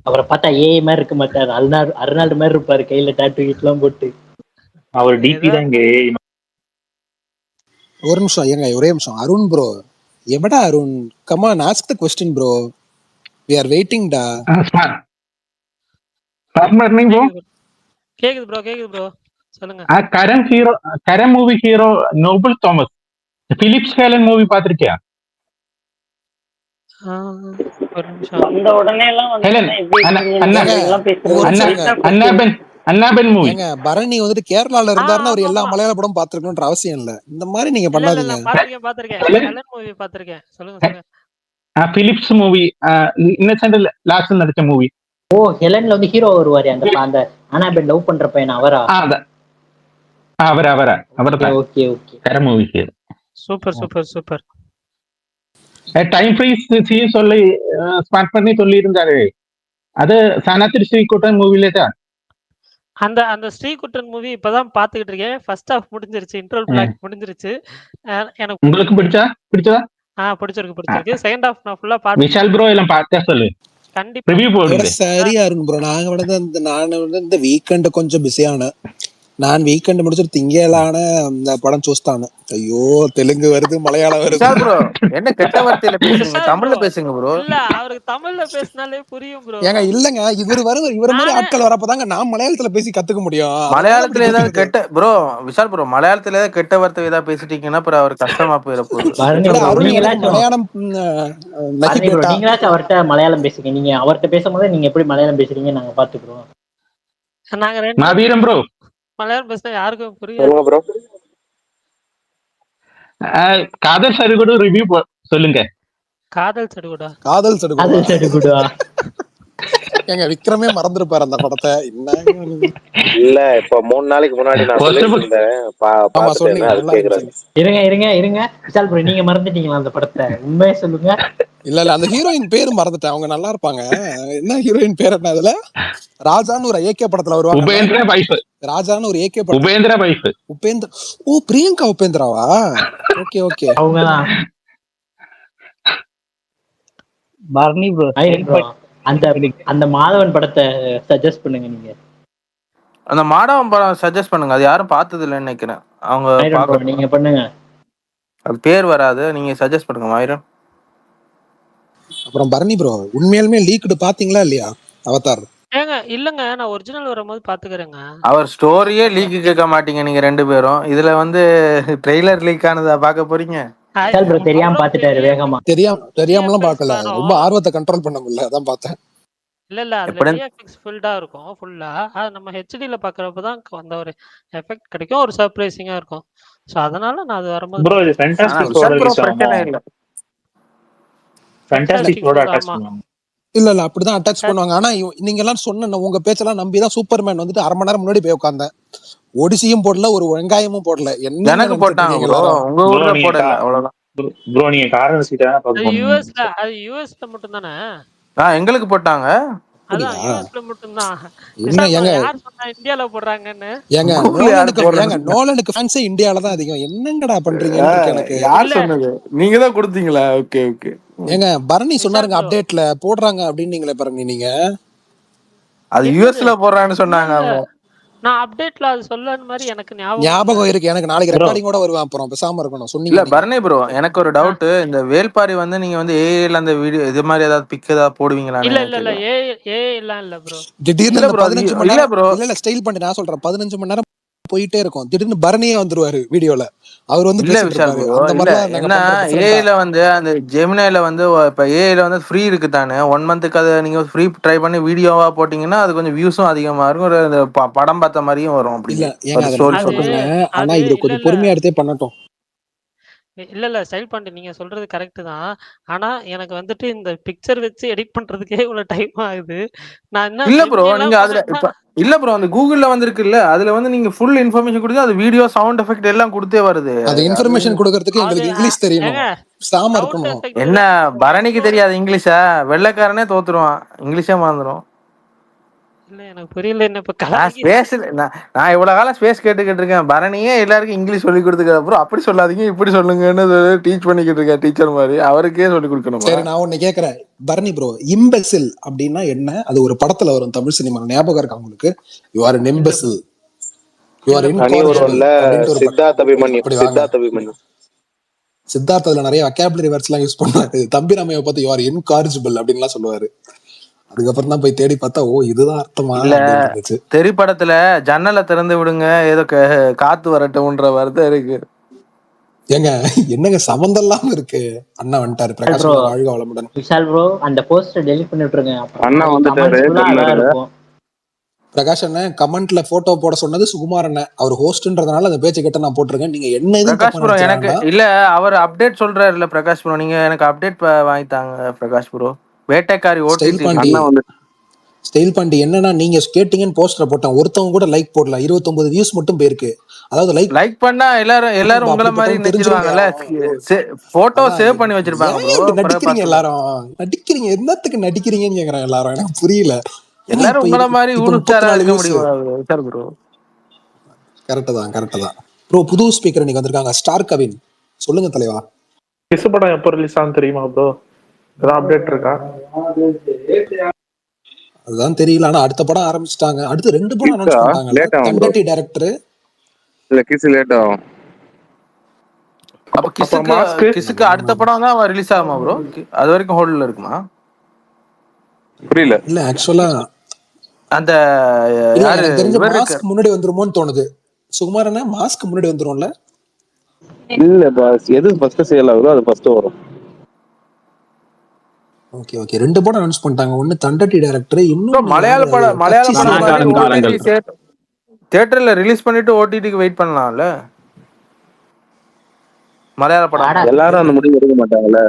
அவரை பார்த்தா ஏஐ மாதிரி இருக்க மாட்டாரு, அருணாடு மாதிரி இருப்பாரு, கையில டாட்டு எல்லாம் போட்டு. அவர் டிபி ஏதோ தான் இங்க AI. ஒரு நிமிஷம் ஏங்க, ஒரே நிமிஷம். அருண் ப்ரோ, எவடா Arun? Come on ask the question bro, we are waiting டா. Morning bro. கேக்குது ப்ரோ சொல்லுங்க. Karam movie hero Noble Thomas, Philips Helen movie பாத்திருக்கியா? ஒரு நிமிஷம். வந்த உடனே எல்லாம் ஹெலன் ஒரு நிமிஷம். அன்னாபென் மூவி. ஏங்க பரணி வந்துட்டு கேரளால இருந்தாருன்னா அவர் எல்லா மலையாள படம் பாத்துருக்கணும்ன்ற அவசியம் இல்ல. இந்த மாதிரி நீங்க இல்ல இல்ல இல்ல, பண்ணாதீங்க. பாத்திருக்கேன். ஹெலன் மூவி பாத்திருக்கேன். சொல்லுங்க. பிலிப்ஸ் மூவி, இன்னசென்ட் லாஸ்ட் நடிச்ச மூவி. ஓ, ஹெலன்ல வந்து ஹீரோ வருவாரு, அந்த அனாபெல் லவ் பண்ற பையன், அவரா? அவர்தான் okay okay. Karam movie hero. Super. Time freeze சொல்லி ஸ்மார்ட் பண்ணி சொல்லி இருந்தாரு. அது சனத்திரி ஸ்ரீகுட்டன் மூவில தான். அந்த ஸ்ரீகுட்டன் மூவி இப்பதான் பாத்துக்கிட்டு இருக்கேன். ஃபர்ஸ்ட் ஹாஃப் முடிஞ்சிருச்சு, இன்ட்ரோல் பிளாக் முடிஞ்சிருச்சு. எனக்கு உங்களுக்கு பிடிச்சதா? பிடிச்சிருக்கு. செகண்ட் ஹாஃப் நான் ஃபுல்லா பாத்து. விஷால் ப்ரோ எல்லாம் பார்த்தா சொல்லு, கண்டிப்பா ரிவ்யூ போடுங்க. சரி அருண் ப்ரோ, நான் வந்து இந்த வீக்கெண்ட் கொஞ்சம் பிஸியான, நான் வீக்கெண்ட் முடிச்சுட்டு திங்களான இந்த படம் చూస్తాను. ஐயோ தெலுங்கு வருது மலையாளம் வருது. விஷால் ப்ரோ என்ன கெட்ட வார்த்தையில பேசுறீங்க? விஷால் தமிழ்ல ப்ரோ பேசுங்க ப்ரோ. இல்ல அவருக்கு தமிழ்ல பேசினாலே புரியும் ப்ரோ. ஏங்க இல்லங்க இவர் வருவார், இவர மாதிரி நானே ஆட்கள் வரப்பதாங்க நான் மலையாளத்துல பேசி கத்துக்க முடியும். அதனால அப்படி மலையாளத்துல ஏதாவது பேசுறது. கெட்ட ப்ரோ விஷால் ப்ரோ மலையாளத்துல ஏதாவது கெட்ட வார்த்தை ஏதாவது பேசிட்டீங்கன்னா அப்புறம் அவர் கஷ்டமா போயிட போகுது. பரணி இல்ல ப்ரோ அருண் எனக்கு நீங்களாச்சும் மலையாளம் நகி பரணி ப்ரோ பேட்டா. நீங்களாச்சும் அவர்கிட்ட மலையாளம் பேசுங்க. நீங்க அவர்கிட்ட பேசும்போது நீங்க எப்படி மலையாளம் பேசுறீங்க நாங்க பாத்துக்கிறோம். நாங்க 2 பேரும் மாவீரன் ப்ரோ, மலையாளம் பேசினா யாருக்கும் புரியாது. சொல்லுங்க ப்ரோ. காதல் சருகுடு ரிவ்யூ சொல்லுங்க. காதல் சடுகுடா. காதல் சடுகுடா. அது சடுகுடா. ஏங்க விக்ரமே மறந்துருப்பாரு அந்த படத்தை. என்ன இல்ல இப்ப 3 நாளைக்கு முன்னாடி நான் First சொல்லிட்டு book. இருந்தேன். ஆமா பாத்துட்டேன் சொன்னீங்க, அது நல்லா கேக்குறாரு. இருந்துச்சு. இருங்க விஷால் ப்ரோ நீங்க மறந்துட்டீங்களா அந்த படத்தை? உண்மையை சொல்லுங்க. இல்ல அந்த ஹீரோயின் பேரு மறந்துட்டேன். அவங்க நல்லா இருப்பாங்க. என்ன ஹீரோயின் பேர் என்ன அதுல? ராஜான்னு ஒரு ஏகே படத்துல வருவாங்கல்ல. உபேந்திர வைஃப், ராஜான்னு ஒரு ஏகே படத்துல. உபேந்திர வைஃப். உபேந்திர. ஓ பிரியங்கா உபேந்திராவா? Okay okay. அவங்கதான் பரணி ப்ரோ ப்ரோ. அந்த அந்த மாதவன் படத்தை சஜஸ்ட் பண்ணுங்க நீங்க. அந்த மாடவன் படம் சஜஸ்ட் பண்ணுங்க. அது யாரும் பார்த்தது இல்லைன்னு நினைக்கிறேன். அவங்க ப்ரோ பார்க்க நீங்க பண்ணுங்க. அது பேர் வராது. நீங்க சஜஸ்ட் பண்ணுங்க மாயிரம். அப்புறம் பரணி ப்ரோ உண்மையாலுமே லீக்டு பாத்தீங்களா இல்லையா அவதார்? ஏங்க இல்லங்க நான் ஒரிஜினல் வரும்போது பாத்துக்கிறேங்க. அவர் ஸ்டோரியே லீக் கேட்க மாட்டீங்க நீங்க 2 பேரும். இதுல வந்து ட்ரெய்லர் லீக் ஆனதா பார்க்க போறீங்க. விஷால் ப்ரோ தெரியாம அவ்வளவு பாத்துட்டாரு பெரிய வேகமா. தெரியாமலாம் VFX பார்க்கல. வேணும். ரொம்ப ஆர்வத்தை கண்ட்ரோல் பண்ண முடியல, அதான் பார்த்தேன். இல்ல அதுல எப்படி VFX ஃபுல்டா இருக்கும் ஃபுல்லா. அது நம்ம ஹெச்டில பாக்குறப்ப தான் அந்த ஒரு எஃபெக்ட் கிடைக்கும். ஒரு சர்ப்ரைசிங்கா இருக்கும். சோ அதனால நான் அது வரும்போது ப்ரோ இது பாத்துக்கிறேன். ஆனா ஃபேண்டாஸ்டிக்ஸோட விஷால் ப்ரோ ரிலீஸ் ஆகுமோ? பிரச்சனை இல்லை. ஃபேண்டாஸ்டிக்ஸோட அட்டாச் ஆமா. பண்ணுவாங்க. இல்ல அப்படிதான் அட்டாச் பண்ணுவாங்க. ஆனா நீங்க எல்லாம் சொன்ன உங்க பேச்செல்லாம் நம்பிதான் சூப்பர்மேன் வந்துட்டு 1/2 மணி நேரம் முன்னாடி போய் உட்கார்ந்தேன். ஒடிசியும் போடல, ஒரு வெங்காயமும் போடல. என்ன எனக்கு நினைச்சிட்டு போட்டாங்க இருக்கீங்க ப்ரோ. எல்லாரும்? உங்க ப்ரோ ஊர்ல நீங்க போடல அவ்வளவுதான். ப்ரோ நீங்க காரணம் சீட்டா அது பார்க்க போனீங்க. யூஎஸ்ல மட்டும் தானே. எங்களுக்கு போட்டாங்க. அதான் அப்படியா? யூஎஸ்ல மட்டும் தான். என்ன விஷால் ப்ரோ ஏங்க யார் சொன்னா இந்தியால போடுறாங்கன்னு? ஏங்க கூகுள் யாரு நோலனுக்கு போடுறேன்னு நோலனுக்கு ஃபேன்ஸே இந்தியால தான் அதிகம். என்னங்கடா பண்றீங்கன்னு இருக்கு எனக்கு. யார் இல்ல சொன்னது? நீங்க தான் கொடுத்தீங்களா? Okay okay. ஏங்க பரணி விஷால் சொன்னாருங்க ப்ரோ அப்டேட்ல போடுறாங்க அப்படின்னு. நீங்களே பரணி நீங்க அது என்னது? யூஎஸ்ல போடுறான்னு இல்ல சொன்னாங்க இல்ல அவங்க. நான் அப்டேட்ல அது சொல்லன்னு மாதிரி எனக்கு ஞாபகம் இல்ல. ஞாபகம் இருக்கு எனக்கு. நாளைக்கு ப்ரோ ரெக்கார்டிங்கோட வருவேன். அப்புறம் பேசாம இருக்கணும் இல்ல சொன்னீங்க நீங்க. பரணி ப்ரோ எனக்கு ஒரு ஆ, டவுட். இந்த வேல்பாரி வந்து நீங்க வந்து ஏஐல அந்த வீடியோ இது மாதிரி ஏதாவது பிக் ஏதாவது போடுவீங்களான்னு இல்ல இல்ல கேக்குறேன். ஏ எல்லாம் இல்ல ப்ரோ. திடீர்னு இல்ல அந்த ப்ரோ அது 15 மணி இல்ல நேரம் ப்ரோ. இல்ல ஸ்டைல் பண்ணி நான் சொல்றேன் 15 மணி நேரம் போயிட்டே இருக்கும். திடீர்னு பரணியே வந்துருவாரு வீடியோல. அவர் வந்து இல்ல பேசிட்டு விஷால் இருப்பாரு. ப்ரோ அந்த இல்ல மாதிரிலாம் நாங்க என்ன பண்றோம் டிஃபரெண்டா. ஏஐல வந்து அந்த ஜெமினாயில வந்து இப்ப ஏஐல வந்து ஃப்ரீ இருக்கு தானே. 1 மந்த்துக்கு அதை நீங்க ஃப்ரீ ட்ரை பண்ணி வீடியோவா போட்டீங்கன்னா அது கொஞ்சம் வியூஸும் அதிகமா இருக்கும். ஒரு இந்த படம் பார்த்த மாதிரியும் வரும். இல்ல அப்படியே ஏங்க ஒரு அதை ஸ்டோரி நான் அது சொல்றேன். சொல்றேங்க. ஆனா அது இவரு இல்ல கொஞ்சம் இல்ல பொறுமையா எடுத்தே பண்ணட்டும். இல்ல ஸ்டைல் பண்ணிட்டு நீங்க சொல்றது கரெக்ட் தான். ஆனா எனக்கு வந்துட்டு இந்த பிக்சர் வச்சு எடிட் பண்றதுக்கே இவ்வளவு டைம் ஆகுது. நான் என்ன இல்ல ப்ரோ ஜெமினி நீங்க எல்லாம் அதுல பண்ணா இப்ப இல்ல ப்ரோ அந்த கூகுள்ல வந்திருக்குல்ல அதுல வந்து நீங்க ஃபுல் இன்ஃபர்மேஷன் கொடுத்து அது வீடியோ சவுண்ட் எஃபெக்ட் எல்லாம் கொடுத்தே வருது. அது அது இன்ஃபர்மேஷன் கொடுக்கறதுக்கு அது எங்களுக்கு இங்கிலீஷ் தெரியணும். ஏங்க சாம சவுண்ட் இருக்கணும். எஃபெக்ட் என்ன பரணிக்கு ஸ்டோரி தெரியாது இங்கிலீஷா? வெள்ளைக்காரனே தோத்துருவான். இங்கிலீஷே மறந்துடும். இல்ல எனக்கு புரியல என்ன இப்ப நான் கலாய்க்கிறீங்க. ஸ்பேஸ் நான் இவ்வளவு காலம் ஸ்பேஸ் கேட்டுக்கிட்டு இருக்கேன். பரணியே எல்லாருக்கும் இங்கிலீஷ் சொல்லி கொடுத்துக்க அப்புறம் அப்படி சொல்லாதீங்க இப்படி சொல்லுங்கன்னு டீச் பண்ணிக்கிட்டு இருக்கேன். டீச்சர் மாதிரி அவருக்கே சொல்லி கொடுக்கணுமா? சரி நான் ஒண்ணு கேக்குறேன் பரணி ப்ரோ. இம்பெசில் அப்படின்னா என்ன? அது ஒரு படத்துல வரும் தமிழ் சினிமா. ஞாபகம் இருக்கா உங்களுக்கு? யூ ஆர் இல்ல ப்ரோ இம்பெசில், யூ ஆர் இல்ல ப்ரோ தனி தெரியாது. இன்காரிஜிபிள் ஒருவன்ல அப்படின்ட்டு ஒரு படம். சித்தார்த் அபிமன்யு. அப்படி வாங்க. சித்தார்த் அபிமன்யு. சித்தார்த்ததுல நிறைய வொக்காபுலரி வேர்ட்ஸ் எல்லாம் யூஸ் பண்ணுவாரு. தம்பி ராமையை பார்த்து யூ ஆர் இன்காரிஜிபிள் அப்படின்லாம் சொல்லுவாரு. அதுக்கப்புறம் தான் போய் தேடி பார்த்தா ஓ இதுதான் அர்த்தமா இல்ல அப்படின்னு இருந்துச்சு. திரைப்படத்துல ஜன்னலை திறந்து விடுங்க ஏதோ காத்து வரட்டும்ன்ற வார்த்தை இருக்கு. ஏங்க என்னங்க சம்பந்தம் இருக்கு. அண்ணா வந்துட்டாரு. பிரகாஷ் ப்ரோ அண்ணா வாழ்க வளமுடன். விஷால் ப்ரோ அந்த போஸ்டர் டெலிட் பண்ணி விட்டுருங்க. அப்புறம் அண்ணா வந்துட்டாரு கமெண்ட்ஸ் ஃபுல்லா அதான் சொன்னாரு. இருக்கும். பிரகாஷ் அண்ணன் கமெண்ட்ல போட்டோ போட சொன்னது சுகுமார் அண்ணன். அவர் ஹோஸ்ட்ன்றதுனால அந்த பேச்சை கேட்ட நான் போட்டிருக்கேன். நீங்க என்ன எதுவும் பிரகாஷ் தப்பா ப்ரோ நினைச்சிட எனக்கு வேண்டாம். இல்ல அவர் அப்டேட் சொல்றாரு இல்ல பிரகாஷ் ப்ரோ. நீங்க எனக்கு அப்டேட் வாங்கித்தாங்க பிரகாஷ் ப்ரோ. வேட்டைக்காரி ஸ்டைல் ஓடிடி பாண்டி அண்ணா வந்து ஸ்டைல் பாண்டி என்னன்னா நீங்க கேட்டீங்கன்னு போஸ்டர் போட்டேன். ஒருத்தவங்க கூட லைக் போடல. 29 வியூஸ் மட்டும் போயிருக்கு. அதாவது லைக் லைக் பண்ணா எல்லாரும் உங்களை மாதிரி அப்படிப்பட்டவன் தெரிஞ்சிடும் இல்லையா? நினைச்சிருவாங்கல்ல. போட்டோ அதான் சேவ் பண்ணி வச்சிருப்பாங்க ஏன் ப்ரோ. இப்படி பிறகு நடிக்கிறீங்க பார்த்துக்கலாம். எல்லாரும்? நடிக்கிறீங்க என்னத்துக்கு நடிக்கிறீங்கன்னு கேக்குறேன் எல்லாரும். எனக்கு புரியல. ஏன்னா எல்லாரும் இப்ப உங்களை மாதிரி இப்ப ஊருச்சாரா 34 இருக்க வியூஸ். முடியும் சார் ப்ரோ. கரெக்ட் தான் ப்ரோ. புது ஸ்பீக்கர் இன்னைக்கு வந்திருக்காங்க. ஸ்டார் கவின் சொல்லுங்க தலைவா. கிசு படம் எப்போ ரிலீஸ் ஆகும் தெரியுமா ப்ரோ? ஏதாவது அப்டேட் இருக்கா? அதுதான் தெரியல. ஆனா அடுத்த படம் ஆரம்பிச்சிட்டாங்க. அடுத்து 2 படம் கிஸ்ஸா அனௌன்ஸ் பண்ணிட்டாங்கல்ல. லேட் ஆகும் ப்ரோ, தண்டட்டி டைரக்டர். இல்ல கிஸ் லேட் ஆகும். அப்ப அப்புறம் மாஸ்க்கு கிசுக்கு அடுத்த படம் தான் ரிலீஸ் ஆகுமா ப்ரோ? அது வரைக்கும் ஹோல்ட்ல இருக்குமா? புரியல. இல்ல ஆக்சுவலா அந்த இல்ல யாரு எனக்கு தெரிஞ்ச இவர் இருக்கு மாஸ்க் முன்னாடி வந்துருமோன்னு தோணுது. சுகுமாரனா மாஸ்க் முன்னாடி வந்துரும்ல. இல்ல பாஸ், எது ஃபர்ஸ்ட் சேல் ஆகுதோ அது ஃபர்ஸ்ட் வரும். ஓகே ஓகே 2 படம் அனௌன்ஸ் பண்ணிட்டாங்க. ஒன்னு தண்டட்டி டைரக்டர், ப்ரோ. இன்னொன்னு மலையாள யாரு அது? படம் கட்சி மாதிரி மன்னன் ஓடிடி காலங்கள். தியேட்டர்ல ரிலீஸ் பண்ணிட்டு ஓடிடிக்கு வெயிட் பண்ணலாம்ல. மலையாள படம் ஆடா எல்லாரும் அந்த முடிவு எடுக்க மாட்டாங்கல்ல.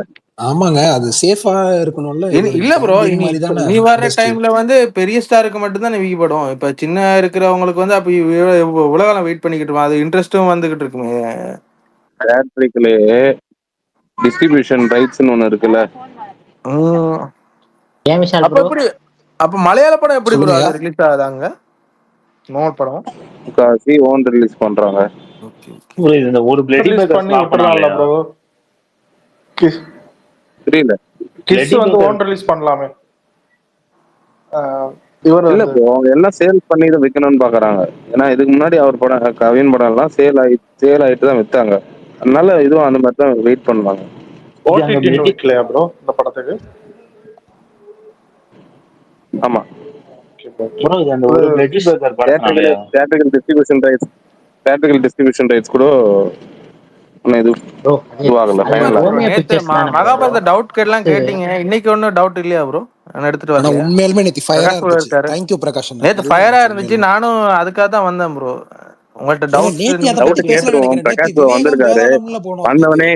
ஆமாங்க, அது சேஃபா இருக்கணும்ல. இது இல்ல ப்ரோ, கேம்பிளிங் இனி மாதிரி தானே நீ வர்ற இண்டஸ்ட்ரி. டைம்ல வந்து பெரிய ஸ்டாருக்கு மட்டும் தான் விற்கப்படும். இப்ப சின்ன இருக்கிறவங்களுக்கு வந்து அப்ப உலகம் வெயிட் பண்ணிக்கிட்டு இருக்கோம். அது இன்ட்ரெஸ்டும் வந்துகிட்டு இருக்குமே. தியேட்டரிக்கலே டிஸ்ட்ரிபியூஷன் ரைட்ஸ்னு ஒண்ணு இருக்குல்ல. ம். ஏன் விஷால் அப்ப ப்ரோ? எப்படி அப்ப மலையாள படம் எப்படி ப்ரோ சொல்லுங்கய்யா. அது ரிலீஸ் ஆகுதாங்க? நோட் படம். முக்காவாசி ஓன் ரிலீஸ் பண்றாங்க. Okay okay. புரியுது. இந்த ஒரு பிளடி ரிலீஸ் பேக்கர்ஸ் பண்ணி ஃபிளாப் விட்டுறலாம்ல பண்ணாங்களையா? ப்ரோ. கிஸ் புரியல. கிஸ் பிளடி வந்து பேக்கர் ஓன் ரிலீஸ் பண்ணலாமே. இவர் இல்ல வந்து ப்ரோ, அவங்க எல்லாம் சேல் பண்ணி தான் விற்கணும்னு பாக்குறாங்க. ஏன்னா இதுக்கு முன்னாடி அவர் படம் கவின் படம் எல்லாம் சேல் ஆயிட்டு தான் வித்தாங்க. அதனால இதுவும் அந்த மாதிரி தான் வெயிட் பண்ணுவாங்க. இது அந்த ஓடிடின்னு பிளடி வைக்கலையா ப்ரோ இந்த படத்துக்கு? ஆமா, ஓகே ஓகே. ப்ரோ, இது அந்த அது ஒரு பிளடி பேக்கர் படத்தினாலயா? தியேட்டரிக்கல் டிஸ்ட்ரிபியூஷன் ரைட்ஸ் கூட ஒன்றும் ப்ரோ அது இதுவாகல, அது ஃபைனல் ஆகல. ஹோமியா நேத்து பிக்சர்ஸ் தானே ப்ரோ? மகாபாரத டவுட் எல்லாம் ஃபர்ஸ்ட் கேட்டீங்க. இன்னைக்கு ஒன்னும் டவுட் இல்லையா ப்ரோ? நான் எடுத்துட்டு ஆனா வரலையா? உண்மையாலுமே நேத்து ஃபயரா பிரகாஷ் ப்ரோ இருந்துச்சு. இருக்காரு. தேங்க்யூ பிரகாஷ் அண்ணா. நேத்து நல்லா ஃபயரா இருந்துச்சு இருந்துச்சு. உண்மையாலுமே. நானும் அதுக்காக தான் வந்தேன் ப்ரோ. உங்கள்ட்ட டவுட் நேத்து அதை டவுட் பத்தி பேசலாம்னு கேட்டுருவோம். நினைக்கிறேன். நேத்து பிரகாஷ் ப்ரோ விவேகம் வந்திருக்காரு. வேதாளம்ல போனோம் நேத்து. வந்தவனே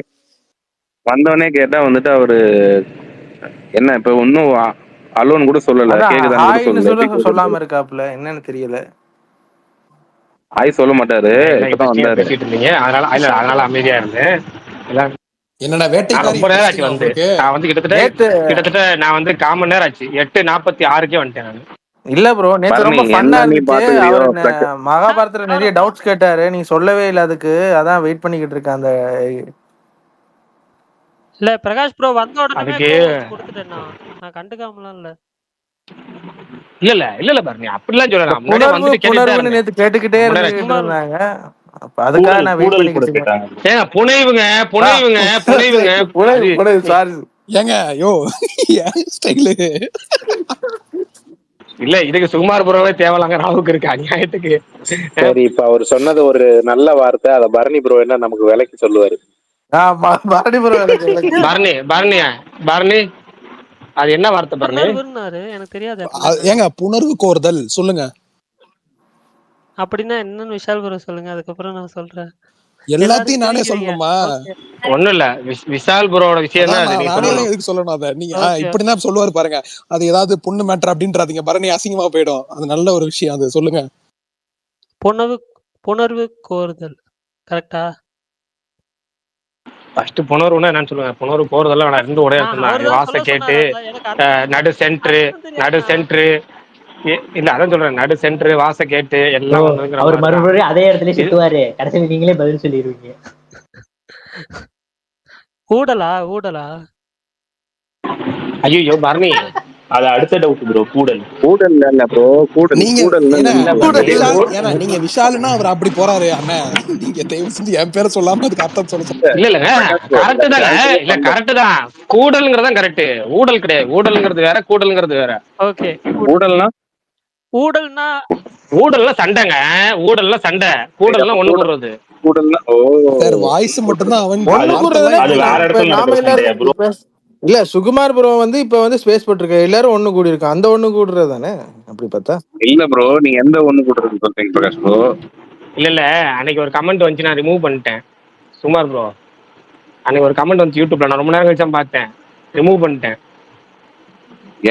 வந்தவனே கேட்டா வந்துட்டு அவரு என்ன இப்ப இன்னும் அலோன் கூட சொல்லல, அதான் கேக்குதான்னு கூட ஹாய்ன்னு சொல்லல. எப்படி கேக்குறது? சொல்லாம இருக்காப்புல. என்னன்னு தெரியல. ஆய் சொல்ல மாட்டாரு, என்ன இப்பதான் பற்றியா வந்தாரு. பேசிட்டு இருந்தீங்க? அதனால அமைதியா இருந்தேன். எல்லாம் என்னடா நான் வேட்டைக்காரி ரொம்ப நேரம் ஆச்சு பிடிச்சிட்டீங்களா வந்து. உங்களுக்கு? நான் வந்து நேத்து கிட்டத்தட்ட நான் வந்து 1/4 மணி நேரம் ஆச்சு. 8:46 வந்துட்டேன் நான். இல்ல ப்ரோ, நேத்து பரணி ரொம்ப ஃபன்னா என்ன நீ இருந்துச்சு. பாத்துக்கிறியோ அவர் மகாபாரதத்துல நிறைய டவுட்ஸ் கேட்டாரு. நீங்க சொல்லவே இல்லை அதுக்கு. அதான் வெயிட் பண்ணிக்கிட்டு இருக்கேன். அந்த இல்ல பிரகாஷ் ப்ரோ வந்த உடனே அதுக்கு கோவம் வந்து கொடுத்துட்டேன் நான் கண்டுக்காமலாம் இல்ல. இல்ல பரணி, அப்படிலாம் சொல்ல. இந்த நான் முன்னாடியே வந்துட்டு கேட்டுட்டு தான் புணர்வுன்னு இருந்தேன். நேத்து கேட்டுக்கிட்டே ரொம்ப நேரம் ஆச்சு. இருந்துகிட்டு சுகுமார் இருந்தாங்க. அப்ப அதுக்காக நான் வெயிட் கூடல் கூட பண்ணிக்கிட்டு இருக்கேன். கேட்டாங்க. ஏங்க புனைவுங்க புனைவு சாரி. ஏங்க யோ ஏன் ஸ்டைலு? இல்ல, இதுக்கு சுகுமார் புறவே தேவலாங்க ராவுக்கு இருக்கு அநியாயத்துக்கு. சரி, இப்ப அவர் சொன்னது ஒரு நல்ல வார்த்தை. அத பரணி ப்ரோ என்ன நமக்கு விலைக்கு சொல்லுவாரு. மறுபடி பரணி அது என்ன வார்த்தை பரணி? புணர்வுன்னாரு, எனக்கு தெரியாது அப்படின்னா ஏங்க புணர்வு கோருதல் சொல்லுங்க. அப்படின்னா என்னன்னு விஷால் ப்ரோ சொல்லுங்க, அதுக்கப்புறம் நான் சொல்றேன். எல்லாத்தையும் நானே சொல்லணுமா? ஒண்ணும் இல்ல, விஷால் ப்ரோட விஷயம் தான் அதான் அது. நீங்க நானே சொல்லணும். எதுக்கு சொல்லணும் அதை? நீங்க இப்படிதான் சொல்லுவாரு பாருங்க. அது ஏதாவது பொண்ணு மேட்டர் அப்படின்றாதீங்க. பரணி அசிங்கமா போயிடும். அது நல்ல ஒரு விஷயம். அது சொல்லுங்க. புணர்வு கோருதல் கரெக்டா? ஃபர்ஸ்ட் புணர்வுன்னா என்னன்னு சொல்லுங்க. புணர்வு போறதெல்லாம் வேணாம். ரெண்டு உடைய சொன்னாங்க. வாச கேட்டு நடு சென்ட்ரு இல்ல, அதான் சொல்றேன். நடு சென்ட்ரு வாச கேட்டு எல்லாம் ஒண்ணுங்கிற அவர் மாதிரி தான். மறுபடியும் அதே இடத்துல சுத்துவாரு. கடைசியில் நீங்களே பதில் சொல்லிடுவீங்க. ஊடலா ஐயோ பரணி, அது அடுத்த டவுட் ப்ரோ. கூடல் இல்ல ப்ரோ, நீங்க நீங்க விஷாலுன்னா அவர் அப்படி போறாரு அண்ணா. நீங்க தயவு செஞ்சு என் பேரை சொல்லாம அதுக்கு அர்த்தம் சொல்ல. இல்லங்க, கரெக்ட் தாங்க. இல்ல கரெக்ட் தான். கூடல்ங்கிறதான் கரெக்ட். ஊடல் கிடையாது. ஊடல்ங்கிறது வேற, கூடல்ங்கிறது வேற. ஓகே. ஊடல்னா சண்டைங்க. ஊடல்னா சண்டை, கூடல்னா ஒண்ணு போடுறது. சார் வாய்ஸ் மட்டும் தான் அவன் அது வேற இடத்துல நடக்கிற சண்டையா ப்ரோ? இல்ல சுகுமார் ப்ரோ வந்து இப்ப வந்து ஸ்பேஸ் போட்டிருக்க எல்லாரும் ஒண்ணு கூடி இருக்கு. அந்த ஒண்ணு கூடுறது தானே அப்படி பார்த்தா? இல்ல ப்ரோ, நீங்க எந்த ஒண்ணு கூடுறது சொல்றீங்க பிரகாஷ் ப்ரோ? இல்ல அன்னைக்கு ஒரு கமெண்ட் வந்துச்சு, நான் ரிமூவ் பண்ணிட்டேன். சுகுமார் ப்ரோ அன்னைக்கு ஒரு கமெண்ட் வந்து யூடியூப்ல, நான் ரொம்ப நேரம் கழிச்சு பார்த்தேன், ரிமூவ் பண்ணிட்டேன்.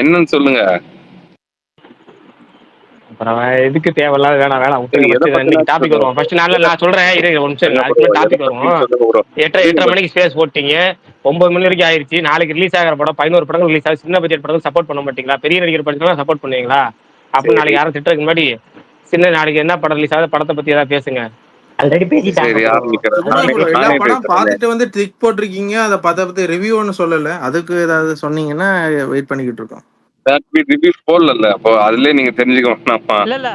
என்னன்னு சொல்லுங்க. அப்புறம் எதுக்கு தேவையில்லாத வேணாம் இன்னைக்கு டாபிக் வருவோம். ஃபர்ஸ்ட் நான் சொல்றேன், ஒரு நிமிஷம் டாபிக் வருவோம். 8:30 மணிக்கு ஸ்பேஸ் போட்டீங்க, 9 மணி வரைக்கும் ஆயிருச்சு. நாளைக்கு ரிலீஸ் ஆகிற படம் 11 படங்கள் ரிலீஸ் ஆகுது. சின்ன பட்ஜெட் படங்கள் சப்போர்ட் பண்ண மாட்டீங்களா? பெரிய நடிகர் படத்துல சப்போர்ட் பண்ணுவீங்களா? அப்படின்னு நாளைக்கு யாரும் திட்டறதுக்கு முன்னாடி நாளைக்கு என்ன படம் ரிலீஸ் ஆகுது, படத்தை பத்தி ஏதாவது பேசுங்க. ஆல்ரெடி பேசிட்டாங்க. எல்லா படம் பார்த்துட்டு வந்து டிக் போட்டிருக்கீங்க. அதை பத்தி ரிவ்யூ ஒன்னு சொல்லல. அதுக்கு ஏதாவது சொன்னீங்கன்னா வெயிட் பண்ணிக்கிட்டு இருக்கோம். ரிவ்யூ போடல, அப்போ அதுலயே நீங்க தெரிஞ்சுக்கணும். இல்ல இல்ல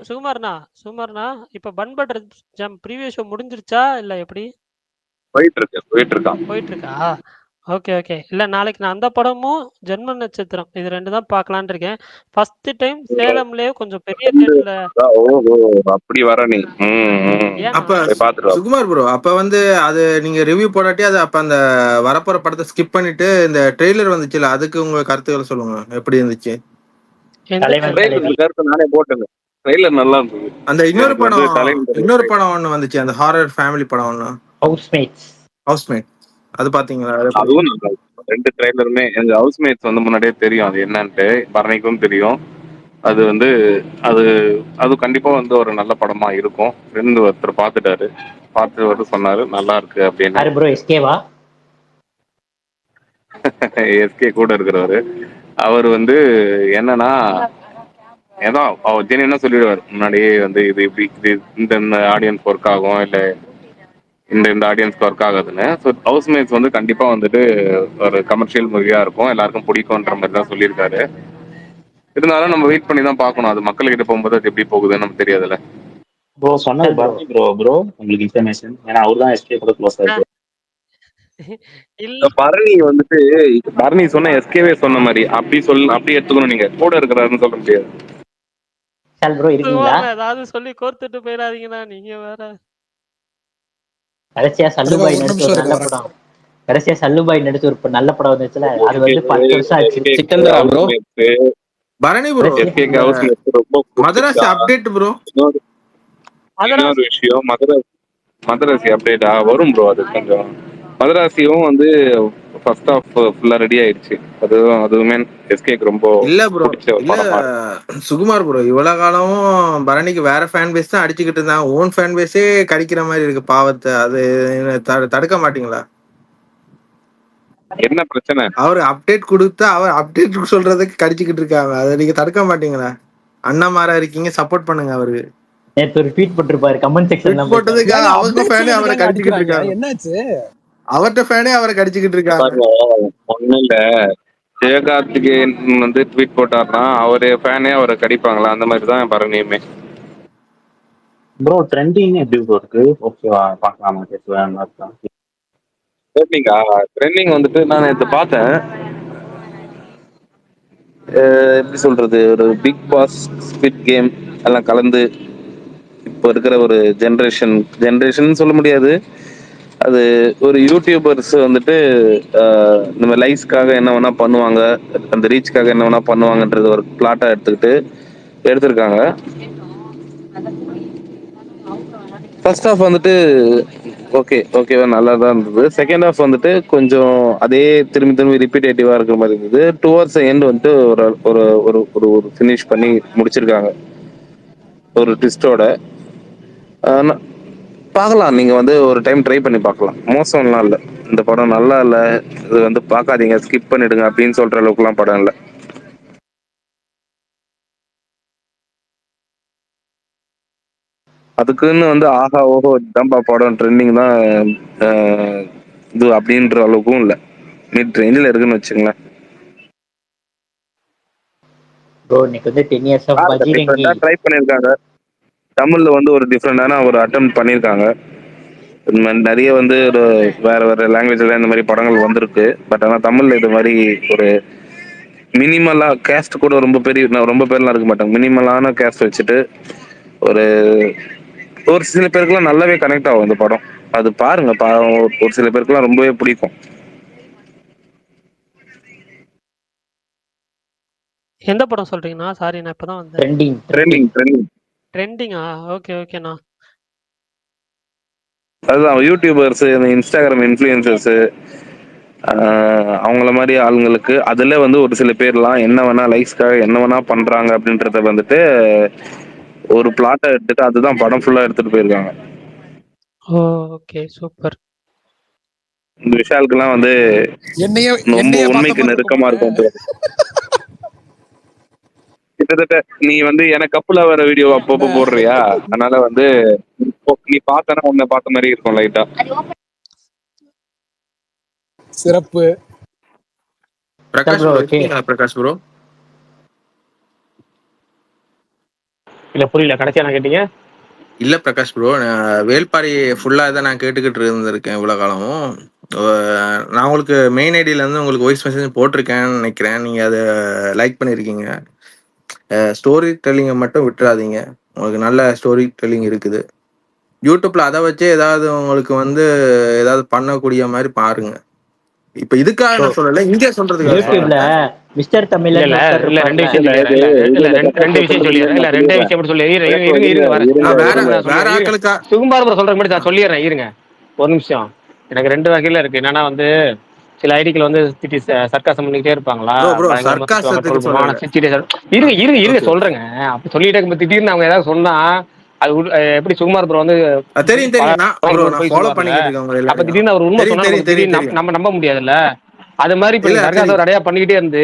சுகுமார்ண்ணா இப்ப bun butter jam previous show முடிஞ்சிருச்சா இல்ல எப்படி போயிட்டு இருக்கான். போயிட்டு இருக்கா? Okay okay. இல்ல நாளைக்கு நான் அந்த படமும் ஜென்ம நட்சத்திரம் இது 2 தான் பார்க்கலான்னு இருக்கேன். ஃபர்ஸ்ட் டைம் சேலம்லயே கொஞ்சம் பெரிய தியேட்டர்ல. ஓஹோ, அப்படி வர நீ. அப்ப போய் பாத்துட்டு வா. சுகுமார் ப்ரோ, அப்ப வந்து அது நீங்க ரிவ்யூ போடாட்டி அது அப்ப அந்த வரப்போற படத்தை ஸ்கிப் பண்ணிட்டு இந்த ட்ரெய்லர் வந்துச்சுல, அதுக்கு உங்க கருத்துக்களை சொல்லுங்க. எப்படி இருந்துச்சு? எந்த தலைவன் trailer? தலைவி கருத்து நானே போட்டேங்க. ட்ரெய்லர் நல்லா இருந்தது. அந்த இன்னொரு எனக்கு வந்து படம் ஒண்ணு வந்துச்சு, அந்த ஹாரர் ஃபேமிலி படம் ஒண்ணு, ஹவுஸ்மேட்ஸ். ஹவுஸ்மேட். அது பாத்தீங்களா? அதுவும் நல்லா இருக்கு. 2 ட்ரெய்லருமே எனக்கு ஹவுஸ்மேட்ஸ் வந்து முன்னாடியே தெரியும் அது என்னன்ட்டு. பரணிக்கும் தெரியும். அது வந்து அது அது கண்டிப்பா வந்து ஒரு நல்ல படமா இருக்கும். ஃப்ரெண்டு ஒருத்தர் பார்த்துட்டாரு. பார்த்து வந்து சொன்னாரு நல்லா இருக்கு அப்படின்னு. யாரு ப்ரோ, எஸ்கேவா? எஸ்கே கூட இருக்கிறவரு. அவர் வந்து என்னன்னா ஏதோ அவர் ஜெனியனா சொல்லிடுவார் முன்னாடியே வந்து இது இப்படி இது இந்த ஆடியன்ஸ் ஒர்க் ஆகும், இல்லை இந்த ஆடியன்ஸ்க்கு ஒர்க் ஆகுதுன்னு. ஸோ ஹவுஸ்மேட்ஸ் வந்து கண்டிப்பா வந்துட்டு ஒரு கமர்ஷியல் மூவியா இருக்கும், எல்லாருக்கும் பிடிக்கும்ன்ற மாதிரி தான் சொல்லியிருக்காரு. இருந்தாலும் நம்ம வெயிட் பண்ணி தான் பார்க்கணும். அது மக்கள்கிட்ட போகும்போது அது எப்படி போகுதுன்னு நமக்கு தெரியாதுல்ல. ப்ரோ சொன்னது பரணி ப்ரோ உங்களுக்கு இன்ஃபர்மேஷன். ஏன்னா அவர் தான் எஸ்கே கூட க்ளோஸ் ஆயிருக்கு. இல்ல பரணி வந்துட்டு பரணி சொன்ன எஸ்கேவே சொன்ன மாதிரி அப்படி எடுத்துக்கணும். நீங்க கூட இருக்கிறாருன்னு சொல்ல முடியாது. சால் ப்ரோ இருக்கீங்களா? சுகுமார்ண்ணா ஏதாவது சொல்லி கோர்த்துட்டு போயிடாதீங்கண்ணா, நீங்க வேற. கடைசியா தலைவா சல்லுபாய் ஒரு நடிச்ச நிமிஷம் ஒரு இருங்க, நல்ல வரேன். படம். கடைசியா சல்லுபாய் நடிச்ச ஒரு நல்ல படம் வந்துச்சுல, அது வந்து 10 வருஷம் ஆச்சு. சிக்கந்தரா ப்ரோ? பரணி ப்ரோ, எஸ்கேக்கு ஹவுஸ்மேட்ஸ் ரொம்ப மதராசி அப்டேட் ப்ரோ. இன்னொரு விஷயம், மதராசி அப்டேட்டா வரும் ப்ரோ. அது கொஞ்சம் மதராசியும் வந்து ஃபர்ஸ்ட் ஆஃப் ஃபுல்லா ரெடி ஆயிடுச்சு. அதுவுமே எஸ்கேக்கு ரொம்ப இல்ல ப்ரோ, பிடிச்ச ஒரு இல்ல படமா இருக்கு. சுகுமார் ப்ரோ, இவ்வளவு காலமும் பரணிக்கு வேற ஃபேன் பேஸ் தான் அடிச்சுக்கிட்டு இருந்தாங்க, ஓன் ஃபேன் பேஸே கடிக்கிற மாதிரி இருக்கு பாவத்தை. அது தடுக்க மாட்டீங்களா? என்ன பிரச்சனை? அவர் அப்டேட் கொடுத்து அவர் அப்டேட் சொல்றதுக்கு கடிச்சுக்கிட்டு இருக்காங்க, அதை நீங்க தடுக்க மாட்டீங்களா? அண்ணா மாரா இருக்கீங்க, சப்போர்ட் பண்ணுங்க அவருக்கு. நேத்து ஒரு ட்வீட் போட்டிருப்பாரு கமெண்ட் செக்ஷன்ல போட்டதுக்காக ஏங்க, அவங்க update ஃபேனே அவரை சொல்லிட்டுதாங்க கடிச்சுக்கிட்டு அடிக்கிறாங்க. இருக்காங்க. என்னாச்சு? அவர்கிட்ட ஃபேனே அவரை கடிச்சுக்கிட்டு இருக்காங்க. பாருங்க, ஒண்ணும் இல்ல, சிவகார்த்திகேயன் வந்து ட்வீட் போட்டாருன்னா அவரு ஃபேனே அவரை கடிப்பாங்களா? அந்த மாதிரி தான் பரணியுமே. ப்ரோ ட்ரெண்டிங் எப்படி ப்ரோ இருக்கு? ஓகேவா, பார்க்கலாமா? கேட்கலாம். ட்ரெண்டிங் வந்துட்டு நான் நேற்று பார்த்தேன். எப்படி சொல்றது, ஒரு பிக் பாஸ், ஸ்குவிட் கேம் எல்லாம் கலந்து இப்போ இருக்கிற ஒரு ஜென்ரேஷன் சொல்ல முடியாது. அது ஒரு யூடியூபர்ஸ் வந்துட்டு நம்ம லைக்ஸ்க்காக என்ன வேணா பண்ணுவாங்க, அந்த ரீச்க்காக என்ன வேணா பண்ணுவாங்கன்றது ஒரு பிளாட்டா எடுத்திருக்காங்க. ஃபர்ஸ்ட் ஹாஃப் வந்துட்டு ஓகேவா நல்லா தான் இருந்தது. செகண்ட் ஹாஃப் வந்துட்டு கொஞ்சம் அதே திரும்பி ரிப்பீட்டேட்டிவா இருக்கிற மாதிரி இருந்தது. டுவர்ட்ஸ் எண்ட் வந்துட்டு ஒரு ஒரு ஒரு ஒரு ஒரு ஃபினிஷ் பண்ணி முடிச்சிருக்காங்க ஒரு ட்விஸ்டோட. பார்க்கலாம், நீங்க வந்து ஒரு டைம் ட்ரை பண்ணி பார்க்கலாம். மோசம்லாம் இல்லை, இந்த படம் நல்லா இல்லை, இது வந்து பார்க்காதீங்க, ஸ்கிப் பண்ணிடுங்க அப்படின்னு சொல்ற அளவுக்குலாம் படம் இல்லை. அதுக்குன்னு வந்து ஆஹா ஓஹோ இதான்பா படம் ட்ரெண்டிங் தான் இது அப்படின்ற அளவுக்கும் இல்லை, மிட் ரேஞ்சில் இருக்குன்னு வச்சுங்களேன். ப்ரோ இன்னைக்கு வந்து 10 years ஆஃப் பஜ்ரங்கி. ட்ரை பண்ணியிருக்காங்க, தமிழ்ல வந்து ஒரு டிஃப்ரெண்டான ஒரு அட்டெம்ப்ட் பண்ணியிருக்காங்க. இந்த மாதிரி நிறைய வந்து ஒரு வேற லாங்குவேஜ்ல இந்த மாதிரி படங்கள் வந்திருக்கு. பட் ஆனால் தமிழ்ல இது மாதிரி ஒரு மினிமலா கேஸ்ட் கூட ரொம்ப பேர்லாம் இருக்க மாட்டாங்க, மினிமலான கேஸ்ட் வச்சுட்டு ஒரு சில பேருக்குலாம் நல்லாவே கனெக்ட் ஆகும் இந்த படம். அது பாருங்க, ஒரு சில பேருக்குலாம் ரொம்பவே பிடிக்கும். எந்த படம் சொல்றீங்கண்ணா? சாரி, நான் இப்பதான் வந்தேன். ட்ரெண்டிங். ட்ரெண்டிங்கா? ஓகே ஓகேண்ணா. அதுதான் யூடியூபர்ஸ், இந்த இன்ஸ்டாகிராம் இன்ஃப்ளூயன்சர்ஸ், அவங்கள மாதிரி ஆளுங்களுக்கு அதுல வந்து ஒரு சில பேர்லாம் என்ன வேணா லைக்ஸ்க்காக என்ன வேணா பண்றாங்க அப்படின்றத வந்துட்டு ஒரு பிளாட்டை எடுத்துட்டு அதுதான் படம் ஃபுல்லா எடுத்துட்டு போயிருக்காங்க. Okay super. இந்த விஷாலுக்குலாம் வந்து ரொம்ப உண்மைக்கு நெருக்கமா இருக்கும். கிட்டத்தட்ட நீ வந்து எனக்கு கப்புல வர வீடியோ அப்பப்போ போடுறியா, அதனால வந்து நீ பார்த்தனா உன்னை பார்த்த மாதிரி இருக்கும் லைட்டா. சிறப்பு. பிரகாஷ் ப்ரோ, இல்ல புரியல, கடைசியா என்ன கேட்டீங்க? இல்ல பிரகாஷ் ப்ரோ, வேல்பாரி ஃபுல்லா தான் நான் கேட்டுக்கிட்டு இருந்திருக்கேன் இவ்வளவு காலமும். நான் உங்களுக்கு மெயின் ஐடியில இருந்து உங்களுக்கு வாய்ஸ் மெசேஜ் போட்டிருக்கேன்னு நினைக்கிறேன். நீங்க அதை லைக் பண்ணிருக்கீங்க. ஸ்டோரி டெல்லிங்கை மட்டும் விட்டுறாதீங்க. உங்களுக்கு நல்ல ஸ்டோரி டெல்லிங் இருக்குது யூடியூப்ல. அதை வச்சே ஏதாவது உங்களுக்கு வந்து ஏதாவது பண்ணக்கூடிய மாதிரி பாருங்க. இப்ப இதுக்காக நான் சொல்லல, இங்கே சொல்றதுக்காக யூடியூப்ல சொல்றேன். மிஸ்டர் இல்ல தமிழன் இல்ல ஒருத்தர் இல்ல ரெண்டு இருப்பார்ல. விஷயம் சொல்லிடுறேன். இல்ல ரெண்டு விஷயம் சொல்லிடுறேன். இல்ல ரெண்டே விஷயம் மட்டும் சொல்லி இருங்க வரேன். நான் வேற நான் வேற சொல்லிடுறேன். ஆட்களுக்கா சுகுமார் ப்ரோ சொல்றேன் மட்டும் நான் சொல்லிடுறேன். இருங்க ஒரு நிமிஷம். எனக்கு ரெண்டு வகையில இருக்கு. என்னன்னா வந்து சில ஐடிக்கள் வந்து திட்டி சர்க்காசம் பண்ணிக்கிட்டே இருப்பாங்களா, ப்ரோ பயங்கரமா திட்டுவாங்க, சர்க்காசத்துக்கு ட்ரோல் பண்ணுவாங்க. சொல்லல. ஆனா சிரிச்சிட்டே இருங்க ஓகே சொல்றேங்க. அப்படி சொல்லிட்டே இருக்கும்போது திடீர்னு அவங்க ஏதாவது சொன்னா அது எப்படி சுகுமார் ப்ரோ வந்து தெரியும் பல தெரியும். ப்ரோ நான் போய் ஃபாலோ சொல்லுவார்ல. பண்ணிக்கிட்டு இருக்கேன் உங்க அப்ப எல்லாரையும். திடீர்னு அவர் உண்மை தெரியும் சொன்னா தெரியும் நமக்கு தெரியும் திடீர்னு தெரியும். நம்ம நம்ப முடியாதுல்ல. அது மாதிரி இப்ப இல்ல நீங்க சர்க்காசம் தெரியும். நிறைய பண்ணிக்கிட்டே இருந்து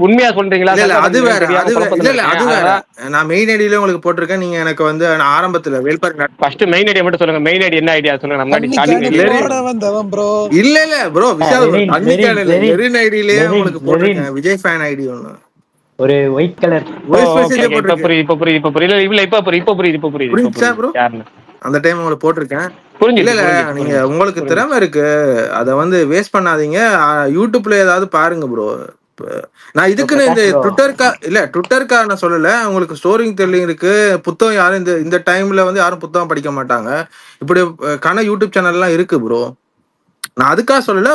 உண்மையா சொல்றீங்களா இல்ல இல்ல அது வேற, தெரியாம அது இல்ல குழப்பத்துல இல்ல இருக்கேன். அது வேற. அதனால நான் மெயின் ஐடியில உங்களுக்கு போட்டிருக்கேன். நீங்க எனக்கு வந்து நான் ஆரம்பத்துல வேல்பாரி ஃபர்ஸ்ட் மெயின் ஐடியா மட்டும் சொல்லுங்க. மெயின் ஐடி என்ன ஐடியா சொல்லுங்க. நம்ம முன்னாடி ஸ்டார்டிங் தண்ணிக்கான ஐடியா லெரின். பாட வந்தவன் ப்ரோ. இல்ல இல்ல ப்ரோ விஷால் ப்ரோ, லெரின் லெரின் தண்ணிக்கான இல்ல, லெரின் லெரின் ஐடியிலேயே லெரின் உங்களுக்கு லெரின் போட்டிருக்கேன். விஜய் ஃபேன் ஐடி ஒண்ணு ஒரு ஒயிட் கலர். வாய்ஸ் ஓகே மெசேஜே ஓகே. இப்ப போட்டிருக்கேன். புரியுது இப்ப புரியுது இப்ப புரியுது. இல்ல இப்ப புரிஞ்சுச்சா புரியுது ப்ரோ? யாருன்னு அந்த டைம் உங்களுக்கு போட்டிருக்கேன். இல்ல புரிஞ்சிச்சு இல்ல, புரிஞ்சிச்சு நீங்க புரிஞ்சிச்சு உங்களுக்கு புரிஞ்சிச்சு. திறமை இருக்கு, அதை வந்து வேஸ்ட் பண்ணாதீங்க. யூடியூப்ல ஏதாவது பாருங்க ப்ரோ. நான் இதுக்குன்னு இந்த பிரகாஷ் ப்ரோ, ட்விட்டருக்கா நான் சொல்லல. உங்களுக்கு ஸ்டோரிங் டெல்லிங் இருக்கு. புத்தகம் யாரும் இந்த இந்த டைம்ல வந்து யாரும் புத்தகம் படிக்க மாட்டாங்க. இப்படி யூடியூப் சேனல்லாம் இருக்கு ப்ரோ. நான் அதுக்காக சொல்லல.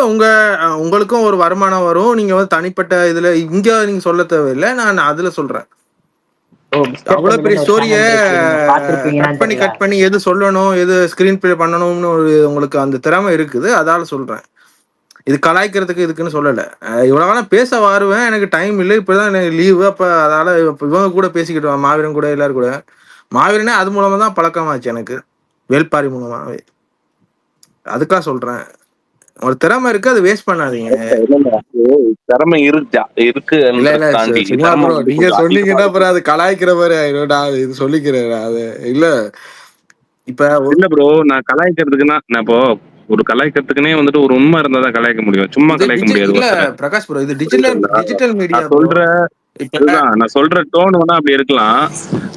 உங்களுக்கும் ஒரு வருமானம் வரும். நீங்க வந்து தனிப்பட்ட இதுல இங்க நீங்க சொல்ல தேவையில்லை. நான் அதுல சொல்றேன். மிஸ்டர் அவ்வளவு பெரிய தமிழன் ஒரு ஸ்டோரிய சேனல் இருக்கு, நீங்க பாத்துருப்பீங்களான்னு தெரியல. கட் பண்ணி எது சொல்லணும் எது ஸ்கிரீன் பிளே பண்ணணும்னு உங்களுக்கு அந்த திறமை இருக்குது. அதால சொல்றேன். இது கலாய்க்கிறதுக்கு இதுக்குன்னு சொல்லல. இவ்வளவு காலம் பேச வருவேன், எனக்கு டைம் இல்லை. இப்பதான் எனக்கு லீவு. அப்ப அதால இவங்க கூட பேசிக்கிட்டு மாவீரன் கூட எல்லாரும் கூட. மாவீரனே அது மூலமா தான் பழக்கமாச்சு எனக்கு, வேல்பாரி மூலமாவே. அதுக்காக சொல்றேன். ஒரு திறமை இருக்கு, அது வேஸ்ட் பண்ணாதீங்க. திறமை இல்ல இல்ல இருக்குன்றத தாண்டி சும்மா திறமை ப்ரோ, வந்து நீங்க கொஞ்சம் அதிகமா சொன்னீங்கன்னா இருக்கு. அப்புறம் அது கலாய்க்கிற மாதிரி ஆயிடும். நான் இது சொல்லிக்கிறேன். அது இல்ல இப்ப இல்ல ப்ரோ, நான் கலாய்க்கிறதுக்குன்னா நான் இப்போ ஒரு கலாய்க்கிறதுக்குனே வந்துட்டு ஒரு உண்மை இருந்தா தான் கலாய்க்க முடியும். சும்மா இது கலாய்க்க முடியாது இல்ல ஒருத்தரை. பிரகாஷ் ப்ரோ, இது புரியுதுங்களா? டிஜிட்டல் மீடியா நான் ப்ரோ. சொல்ற இப்ப அதுதான் நான் சொல்ற டோன் வேணா அப்படி இருக்கலாம்.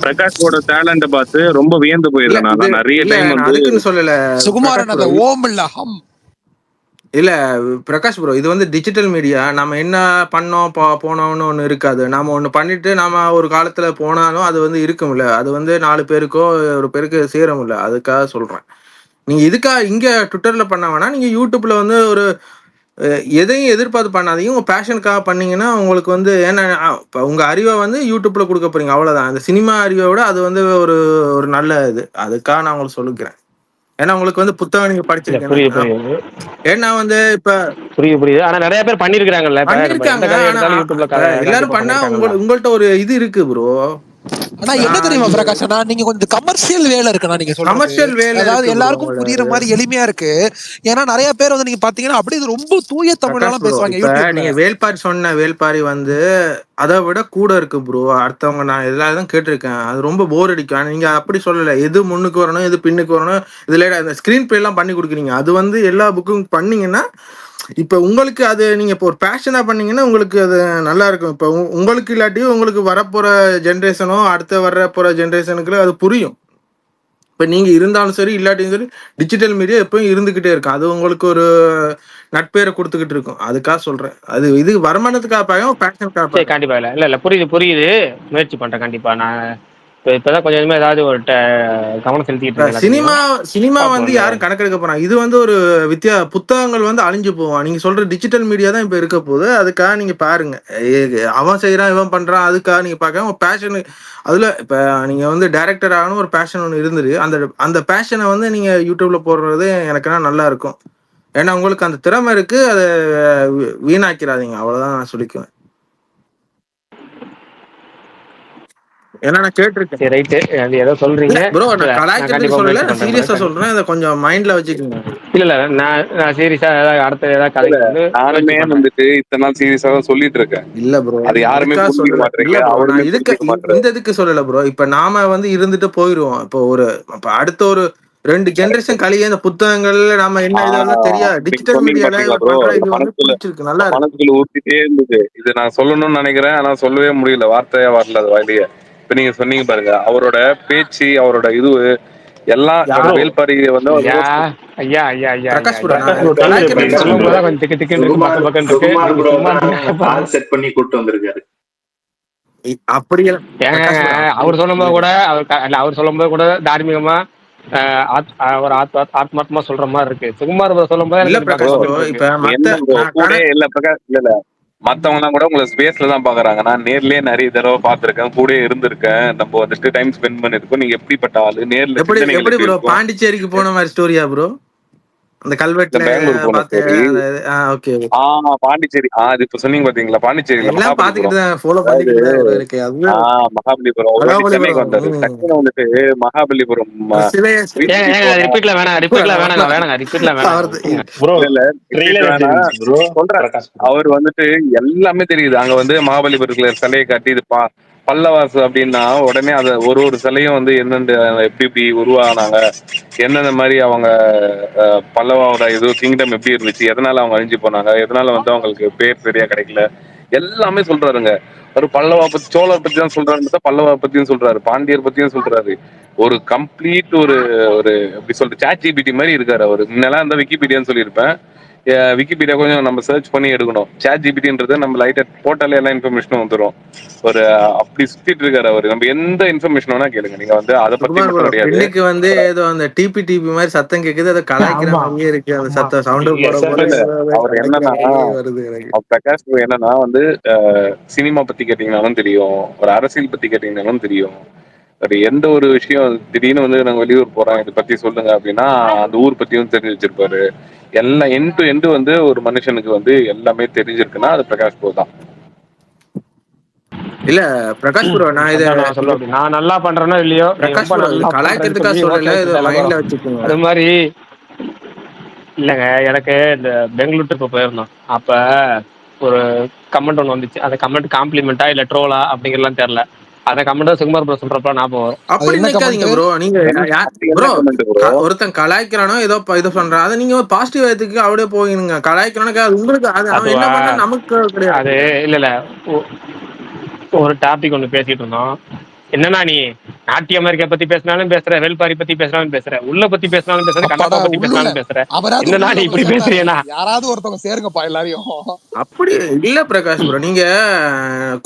பிரகாஷோட டேலண்ட பார்த்து ரொம்ப வியந்து இல்ல போயிருக்கேன். இது நான் நிறைய இல்ல டைம் நான் வந்து அதுக்குன்னு சொல்லல பிரகாஷ் சுகுமாரன் ப்ரோ. அந்த ஓம் இல்ல ஹம். இல்ல பிரகாஷ் ப்ரோ, இது வந்து டிஜிட்டல் மீடியா. நம்ம என்ன பண்ணோம் போனோம்னு ஒண்ணு இருக்காது. நாம ஒண்ணு பண்ணிட்டு நாம ஒரு காலத்துல போனாலும் அது வந்து இருக்கும்ல. அது வந்து 4 பேருக்கோ ஒரு பேருக்கு சேரும்ல. அதுக்காக சொல்றேன். நீங்க இதுக்காக இங்க ட்விட்டர்ல பண்ண வேணா, நீங்க யூடியூப்ல வந்து ஒரு எதையும் எதிர்பார்த்து பண்ணாதீங்க. உங்க பேஷனுக்காக பண்ணீங்கன்னா உங்களுக்கு வந்து ஏன்னா இப்போ உங்க அறிவை வந்து யூடியூப்ல கொடுக்க போறீங்க, அவ்வளவுதான். அந்த சினிமா அறிவை விட அது வந்து ஒரு ஒரு நல்ல இது. அதுக்காக நான் உங்களுக்கு சொல்லிக்கிறேன். ஏன்னா உங்களுக்கு வந்து புத்தகம் நீங்க இல்ல படிச்சிருக்கேன். புரியுது ஏன்னா வந்து இப்ப புரியுது. ஆனா நிறைய பேர் பண்ணிருக்காங்கல்ல. இப்ப நம்ம எந்த பண்ணிருக்காங்க. கதையை ஆனா எடுத்தாலும் யூடியூப்ல இப்ப எல்லாரும் காட்டி பண்ணா பண்ணிருக்காங்கல்ல. உங்கள்ட்ட ஒரு இது இருக்கு ப்ரோ. ஆனா என்ன தெரியுமா பிரகாஷ் அண்ணா, நீங்க கொஞ்சம் கமர்ஷியல் வேலை இருக்குண்ணா நீங்க சொல்றது. கமர்ஷியல் வேலை அதாவது இருக்கு ப்ரோ எல்லாருக்கும் புரியுற உங்களுக்கு. மாதிரி எளிமையா இருக்கு. ஏன்னா நிறைய பேர் வந்து நீங்க பாத்தீங்கன்னா அப்படியே இது ரொம்ப தூய பிரகாஷ் தமிழ்லாம் ப்ரோ, பேசுவாங்க இப்ப யூடியூப்ல. நீங்க வேல்பாரி வந்து அதை விட கூட இருக்கு ப்ரோ. அடுத்தவங்க நான் எல்லாரும் கேட்டிருக்கேன். அது ரொம்ப போர் அடிக்கும். ஆனா நீங்க அப்படி சொல்லல. எது முன்னுக்கு வரணும் எது பின்னுக்கு வரணும், இதுல இந்த ஸ்கிரீன் பிளே எல்லாம் பண்ணி கொடுக்குறீங்க. அது வந்து எல்லா புக்கும் பண்ணீங்கன்னா இப்ப உங்களுக்கு அது நீங்க இப்போ ஒரு பேஷனா பண்ணீங்கன்னா உங்களுக்கு அது நல்லா இருக்கும். இப்ப உங்களுக்கு இல்லாட்டியும் உங்களுக்கு வரப்போற ஜென்ரேஷனோ அடுத்த வரப்போற ஜென்ரேஷனுக்கு அது புரியும். இப்ப நீங்க இருந்தாலும் சரி இல்லாட்டியும் சரி, டிஜிட்டல் மீடியா எப்பவும் இருந்துகிட்டே இருக்கும். அது உங்களுக்கு ஒரு நட்பேரை கொடுத்துக்கிட்டு இருக்கும். அதுக்காக சொல்றேன். அது இது வருமானத்துக்காக பார்க்காம பேஷனுக்காக சரி பாருங்க. கண்டிப்பா. இல்ல புரியுது. முயற்சி பண்றேன் கண்டிப்பா. நான் இப்பதான் கொஞ்சம் கொஞ்சமா ஏதாவது ஒரு கவனம் செலுத்திட்டு இருக்கேன் சினிமா எல்லாத்தையும். சினிமா வந்து பாப்போம்ல. யாரும் கணக்கெடுக்க போறாங்க. இது வந்து ஒரு புத்தகங்கள் வந்து அழிஞ்சு போவான். நீங்க சொல்ற டிஜிட்டல் மீடியா தான் இப்ப இருக்க போகுது. அதுக்காக நீங்க பாருங்க. அவன் செய்யறான் இவன் பண்றான் அதுக்காக நீங்க பார்க்காம பேஷன். அதுல இப்ப நீங்க வந்து டைரக்டர் ஆகணும் ஒரு பேஷன் ஒன்று இருந்துரு. அந்த அந்த பேஷனை வந்து நீங்க யூடியூப்ல போடுறது எனக்குன்னா நல்லா இருக்கும். ஏன்னா உங்களுக்கு அந்த திறமை இருக்கு. அதை வீணாக்கிறாதீங்க, அவ்வளவுதான் நான் சொல்லிக்குவேன். ஏன்னா நான் கேட்டிருக்கேன். சரி ரைட்டு. அது ஏதோ சொல்றீங்க. இல்ல ப்ரோ, இல்ல நான் நான் கலாய்க்கிறதுக்கு கண்டிப்பா சொல்லல, முயற்சி நான் பண்றேன் சீரியஸா சொல்றேன். அதை கொஞ்சம் மைண்ட்ல வச்சுக்கோங்க. இல்ல நான் சீரியஸா அடுத்த ஏதாவது இல்ல கதைக்கு வந்து முயற்சி நானுமே பண்றேன். வந்துட்டு இத்தனை நாள் சீரியஸா தான் சொல்லிட்டு இருக்கேன். இல்ல ப்ரோ, அது யாருமே அதுக்காக புரிஞ்சுக்க சொல்லல. இல்ல மாட்டீங்க, ப்ரோ, அவருமே நான் புரிஞ்சுக்க மாட்டாரு. இந்த இதுக்கு சொல்லல ப்ரோ. இப்ப நாம வந்து இருந்துட்டு போயிருவோம். இப்போ இப்ப அடுத்த ஒரு 2 ஜெனரேஷன் கழிய இந்த புத்தகங்கள்ல நாம என்ன இதெல்லாம் தெரியாது. நீங்க டிஜிட்டல் சொன்னீங்க மீடியால பாத்தீங்களா இவர் ப்ரோ, பண்ற என் இது வந்து மனசுல பிடிச்சிருக்கு, நல்லா இருக்கு. மனசுக்குள்ள ஊத்திட்டே இருந்தது. இது நான் சொல்லணும்னு நினைக்கிறேன், ஆனா சொல்லவே முடியல, வார்த்தையா வரல அது வாயிலேயே. இப்ப நீங்க சொன்னீங்க பாருங்க, அவரோட பேச்சு, அவரோட இது எல்லாம் யார் ப்ரோ வேல்பாரி வந்து ஐயா ஐயா ஐயா ஐயா ஐயா பிரகாஷ் ப்ரோ ஐயா பிரகாஷ் நான் ப்ரோ நீங்க சொல்லுங்க கலாய்க்கிறதுக்கு ப்ளீஸ் சொல்லும் சொல்லல. போதுதான் கொஞ்சம் திக்கு திக்குன்னு இருக்கு, பக்க பக்கன்னு இருக்கு. சுகுமார் நீங்க ப்ரோ சும்மா தான் இருந்தீங்க. கால் செட் பண்ணி கூட்டு வந்திருக்காரு. அப்படி ஏங்க பிரகாஷ் ப்ரோ அப்படி அவர் சொல்லும் போது கூட அவர் சொல்லும் போது கூட தார்மீகமா ஒரு ஆத்மார்த்தமா சொல்ற மாதிரி இருக்கு. சுகுமார் சொல்லும் போது இல்ல எனக்கு கொஞ்சம் பக்க பிரகாஷ் ப்ரோ பக்கன்னு இருக்கு. இப்ப என்ன மத்த ப்ரோ நான் கூட இல்ல பிரகாஷ் இல்ல மத்தவங்க கூட உங்களை ஸ்பேஸ்ல தான் பாக்குறாங்க. நான் நேர்லயே நிறைய தடவை பார்த்திருக்கேன், கூட இருந்திருக்கேன். நம்ம வந்துட்டு டைம் ஸ்பெண்ட் பண்ணிருக்கோம். நீங்க எப்படிப்பட்ட ஆளு, நேர்ல எப்படி சிந்தனைகள் எப்படி எப்படி ப்ரோ இருக்கும்? பாண்டிச்சேரிக்கு போன மாதிரி ஸ்டோரியா ப்ரோ? அந்த இந்த கல்வெட்டுல பெங்களூர் போன பார்த்து ஸ்டோரி. அந்த ஓகே பாண்டிச்சேரி. அது இப்ப சொன்னீங்க பாத்தீங்களா, பாண்டிச்சேரியில எல்லாம் மகாபலிபுரம். பாத்துக்கிட்டு தான் ஃபாலோ அதாவது பண்ணிக்கிட்டு தான் ப்ரோ இருக்கு. அது மகாபலிபுரம் ஒரு வாட்டி சென்னைக்கு மகாபலிபுரம் வந்தாரு. டக்குனு வந்துட்டு மகாபலிபுரம் சிலைய ஏங்க வீட்டுக்கு ஏங்க போனா ரிப்பீட்ல வேணாங்க ரிப்பீட்ல வேணாங்க அவரது ப்ரோ இல்ல ட்ரெய்லர் எப்படி வேணா இருந்துச்சு ப்ரோ? சொல்றேன். பிரகாஷ் ப்ரோ அவர் வந்துட்டு எல்லாமே தெரியுது. அங்க வந்து மகாபலிபுரத்துல சிலையை காட்டி இது பல்லவாசு அப்படின்னா உடனே அது ஒரு சிலையும் வந்து எந்தெந்த எப்படி எப்படி உருவானாங்க, என்னென்ன மாதிரி அவங்க பல்லவாவோட இது கிங்டம் எப்படி இருந்துச்சு, எதனால அவங்க அழிஞ்சு போனாங்க, எதனால வந்து அவங்களுக்கு பேர் சரியா கிடைக்கல, எல்லாமே சொல்றாருங்க. ஒரு பல்லவா பத்தி சோழர் பத்தி தான் சொல்றாரு, பல்லவா பத்தியும் சொல்றாரு, பாண்டியர் பத்தியும் சொல்றாரு. ஒரு கம்ப்ளீட் ஒரு ஒரு எப்படி சொல்றது சாட் ஜிபிடி மாதிரி இருக்காரு அவரு. முன்னெல்லாம் இருந்தா விக்கிபீடியான்னு சொல்லியிருப்பேன். விக்கிபீடியா கொஞ்சம் நம்ம சர்ச் பண்ணி எடுக்கணும். சாட் ஜிபிடின்றது நம்ம லைட்டா போட்டாலே எல்லா இன்ஃபர்மேஷனும் வந்துடும். ஒரு அப்படி சுத்திட்டு இருக்காரு அவரு. நம்ம எந்த இன்ஃபர்மேஷன் வேணா கேளுங்க. நீங்க வந்து அதை பத்தி சுகுமார் மட்டும் ப்ரோ கிடையாது. பின்னுக்கு வந்து ஏதோ அந்த டிபி மாதிரி சத்தம் கேக்குது. அதை கலாய்க்கிற ஆமா மாதிரியே இருக்கு. அந்த ஆமா சத்தம் சவுண்டு போட போட இல்ல எஸ்எஃப்எஸ் ஏதோ அவர் கலாய்க்கிற என்னன்னா, மாதிரியே வருது எனக்கு. பிரகாஷ் என்னன்னா வந்து சினிமா பத்தி கேட்டீங்கன்னாலும் தெரியும், ஒரு அரசியல் பத்தி கேட்டீங்கன்னாலும் தெரியும். ஒரு எந்த ஒரு விஷயம் திடீர்னு வந்து நாங்க வெளியூர் போறோம் இதை பத்தி சொல்லுங்க அப்படின்னா அந்த ஊர் பத்தியும் தெரிஞ்சு வச்சிருப்பாரு. எல்லாம் எண்ட் டு எண்டு வந்து ஒரு மனுஷனுக்கு வந்து எல்லாமே தெரிஞ்சிருக்குன்னா அது பிரகாஷ் ப்ரோ தான். இல்ல பிரகாஷ் ப்ரோ நான் இதை அதான் நான் சொல்ல அப்படி நான் நல்லா பண்றேனோ இல்லையோ, நீ பிரகாஷ் ரொம்ப ப்ரோ இது நல்லா பண்றேன்னு கலாய்க்கிறதுக்காக சொல்லி ஓட்டு சொல்லல, இதை வச்சுட்டால மைண்ட்ல போறோம். வச்சுக்கோங்க. அது மாதிரி இல்லைங்க, எனக்கு இந்த பெங்களூர் ட்ரிப்பு போயிருந்தோம். அப்ப ஒரு கமெண்ட் ஒன்று வந்துச்சு. அந்த கமெண்ட் காம்ப்ளிமெண்டா இல்ல ட்ரோலா அப்படிங்கிறலாம் தெரியல. அந்த கமெண்ட் சுகுமார் ப்ரோ சொல்றப்ப ஞாபகம் வரும். அது அப்படி என்ன நினைக்காதீங்க கமெண்ட்? ப்ரோ. நீங்க அப்படி என்ன ப்ரோ கமெண்ட் ப்ரோ? ஒருத்தன் கலாய்க்கிறானோ ஏதோ இதை பண்றான், அதை நீங்க பாசிட்டிவ் எடுத்துக்கு அப்படியே போயிடுங்க. கலாய்க்கிறானோ அது உங்களுக்கு அது அவன் என்ன அதுவா பண்ணா நமக்கு கிடையாது. அது இல்ல ஒ- ஒரு டாபிக் ஒன்று பேசிட்டு இருந்தோம். என்னன்னா நீ நாட்டிய அமெரிக்கா பத்தி பேசினாலும் பேசுற, வேல்பாரி பத்தி பேசினாலும் பேசுற, உள்ள பத்தி பேசினாலும் பேசுற, அப்பாடா கண்ணப்பா பத்தி உள்ளுல பேசினாலும் பேசுற. அவராது என்னன்னா உள்ளுல நீ ஒருத்தர் இப்படி சேர்த்தாரு. பேசுறீனா? யாராவது ஒருத்தவங்க சேருங்கப்பா எல்லாரையும். அப்படி இல்ல பிரகாஷ் ப்ரோ. நீங்க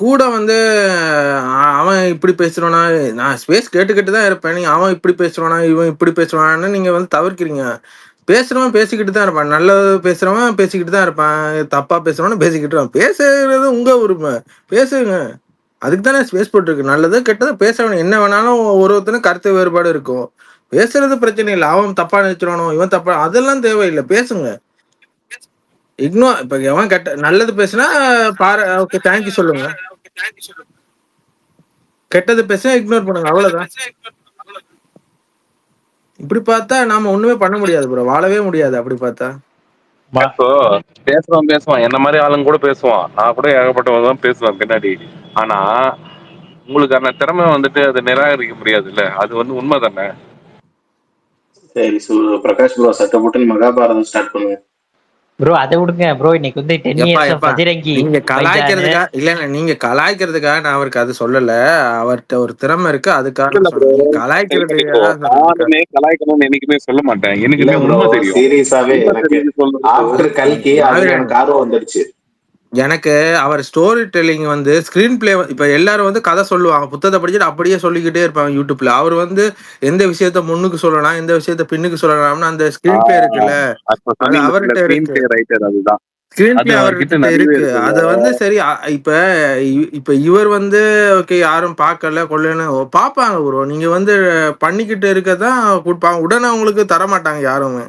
கூட வந்து அவன் இப்படி பேசுறானா, நான் ஸ்பேஸ் கேட்டுக்கிட்டு தான் இருப்பேன். நீங்க அவன் இப்படி பேசுறானா இவன் இப்படி பேசுறான்னு நீங்க வந்து தவிர்க்கிறீங்க. பேசுறவன் பேசிக்கிட்டு தான் இருப்பான், நல்லது பேசுறவன் பேசிக்கிட்டு தான் இருப்பான், தப்பா பேசுறவனும் பேசிக்கிட்டு இருப்பான். பேசுறது உங்க உரிமை, பேசுங்க. அதுக்கு தானே ஸ்பேஸ் போட்டுருக்கு. நல்லது கெட்டது பேச வேணும். என்ன வேணாலும் ஒருத்தனும் கருத்து வேறுபாடு இருக்கும். பேசுறது பிரச்சனை இல்லை. அவன் தப்பா நினைச்சிடனோ இவன் தப்பா, அதெல்லாம் தேவையில்லை. பேசுங்க. இக்னோர். இப்ப எவன் கெட்ட நல்லது பேசுனா பாரு, ஓகே தேங்க்யூ சொல்லுங்க. கெட்டது பேச இக்னோர் பண்ணுங்க, அவ்வளவுதான். இப்படி பார்த்தா நாம ஒண்ணுமே பண்ண முடியாது ப்ரோ, வாழவே முடியாது அப்படி பார்த்தா. இப்போ பேசுவான் என்ன மாதிரி ஆளுங்க கூட பேசுவான். நான் கூட ஏகப்பட்டவங்க தான் பேசுவேன் பின்னாடி. ஆனா உங்களுக்கான திறமை வந்துட்டு அதை நிராகரிக்க முடியாது இல்ல, அது வந்து உண்மை தானே. சரி பிரகாஷ் ப்ரோ சட்டை போட்டு மகாபாரதம் ஸ்டார்ட் பண்ணுங்க. ப்ரோ அதை விடுங்க ப்ரோ. இன்னைக்கு வந்து 10 எப்பா இயர்ஸ் ஆஃப் எப்பா பஜரங்கி நீங்க பைஜானு. கலாய்க்கிறதுக்கா இல்ல நீங்க கலாய்க்கிறதுக்காக நான் அவருக்கு அது சொல்லல. அவர்கிட்ட ஒரு திறமை இருக்கு, அதுக்காக இல்ல நான் ப்ரோ, சொன்னேன். நீங்க இப்போ கலாய்க்கிறதுக்காக சொல்றதுக்கா. நானுமே கலாய்க்கணும்னு என்னைக்குமே சொல்ல மாட்டேன். இல்ல எனக்குமே ப்ரோ உண்மை தெரியும். சீரியஸாவே உண்மை எனக்கு தெரிஞ்சு சொல்றது. ஆஃப்டர் கல்கி அதுல மாவீரன், எனக்கு ஆர்வம் வந்துடுச்சு. எனக்கு அவர் ஸ்டோரி டெல்லிங் வந்து ஸ்கிரீன் பிளே. இப்ப எல்லாரும் வந்து கதை சொல்லுவாங்க, புத்தகத்தை படிச்சுட்டு அப்படியே சொல்லிக்கிட்டே இருப்பாங்க யூடியூப்ல. அவர் வந்து எந்த விஷயத்த முன்னுக்கு சொல்லலாம், எந்த விஷயத்த பின்னுக்கு சொல்லலாம்னு அந்த ஸ்கிரீன் பிளே இருக்குல்ல, அப்ப அது சொன்னீங்க அவர்கிட்ட ஸ்கிரீன் இருக்கு. பிளே ரைட்டர், அதுதான். ஸ்கிரீன் அது பிளே அவர்கிட்ட அவர்கிட்ட நிறையவே இருக்கு. இருக்குங்க. அத வந்து சரி இப்ப இப்ப இவர் வந்து ஓகே யாரும் பார்க்கல கொள்ளன்னு பார்ப்பாங்க ப்ரோ. நீங்க வந்து பண்ணிக்கிட்டு இருக்கதான் கொடுப்பாங்க, உடனே உங்களுக்கு தர மாட்டாங்க யாருமே.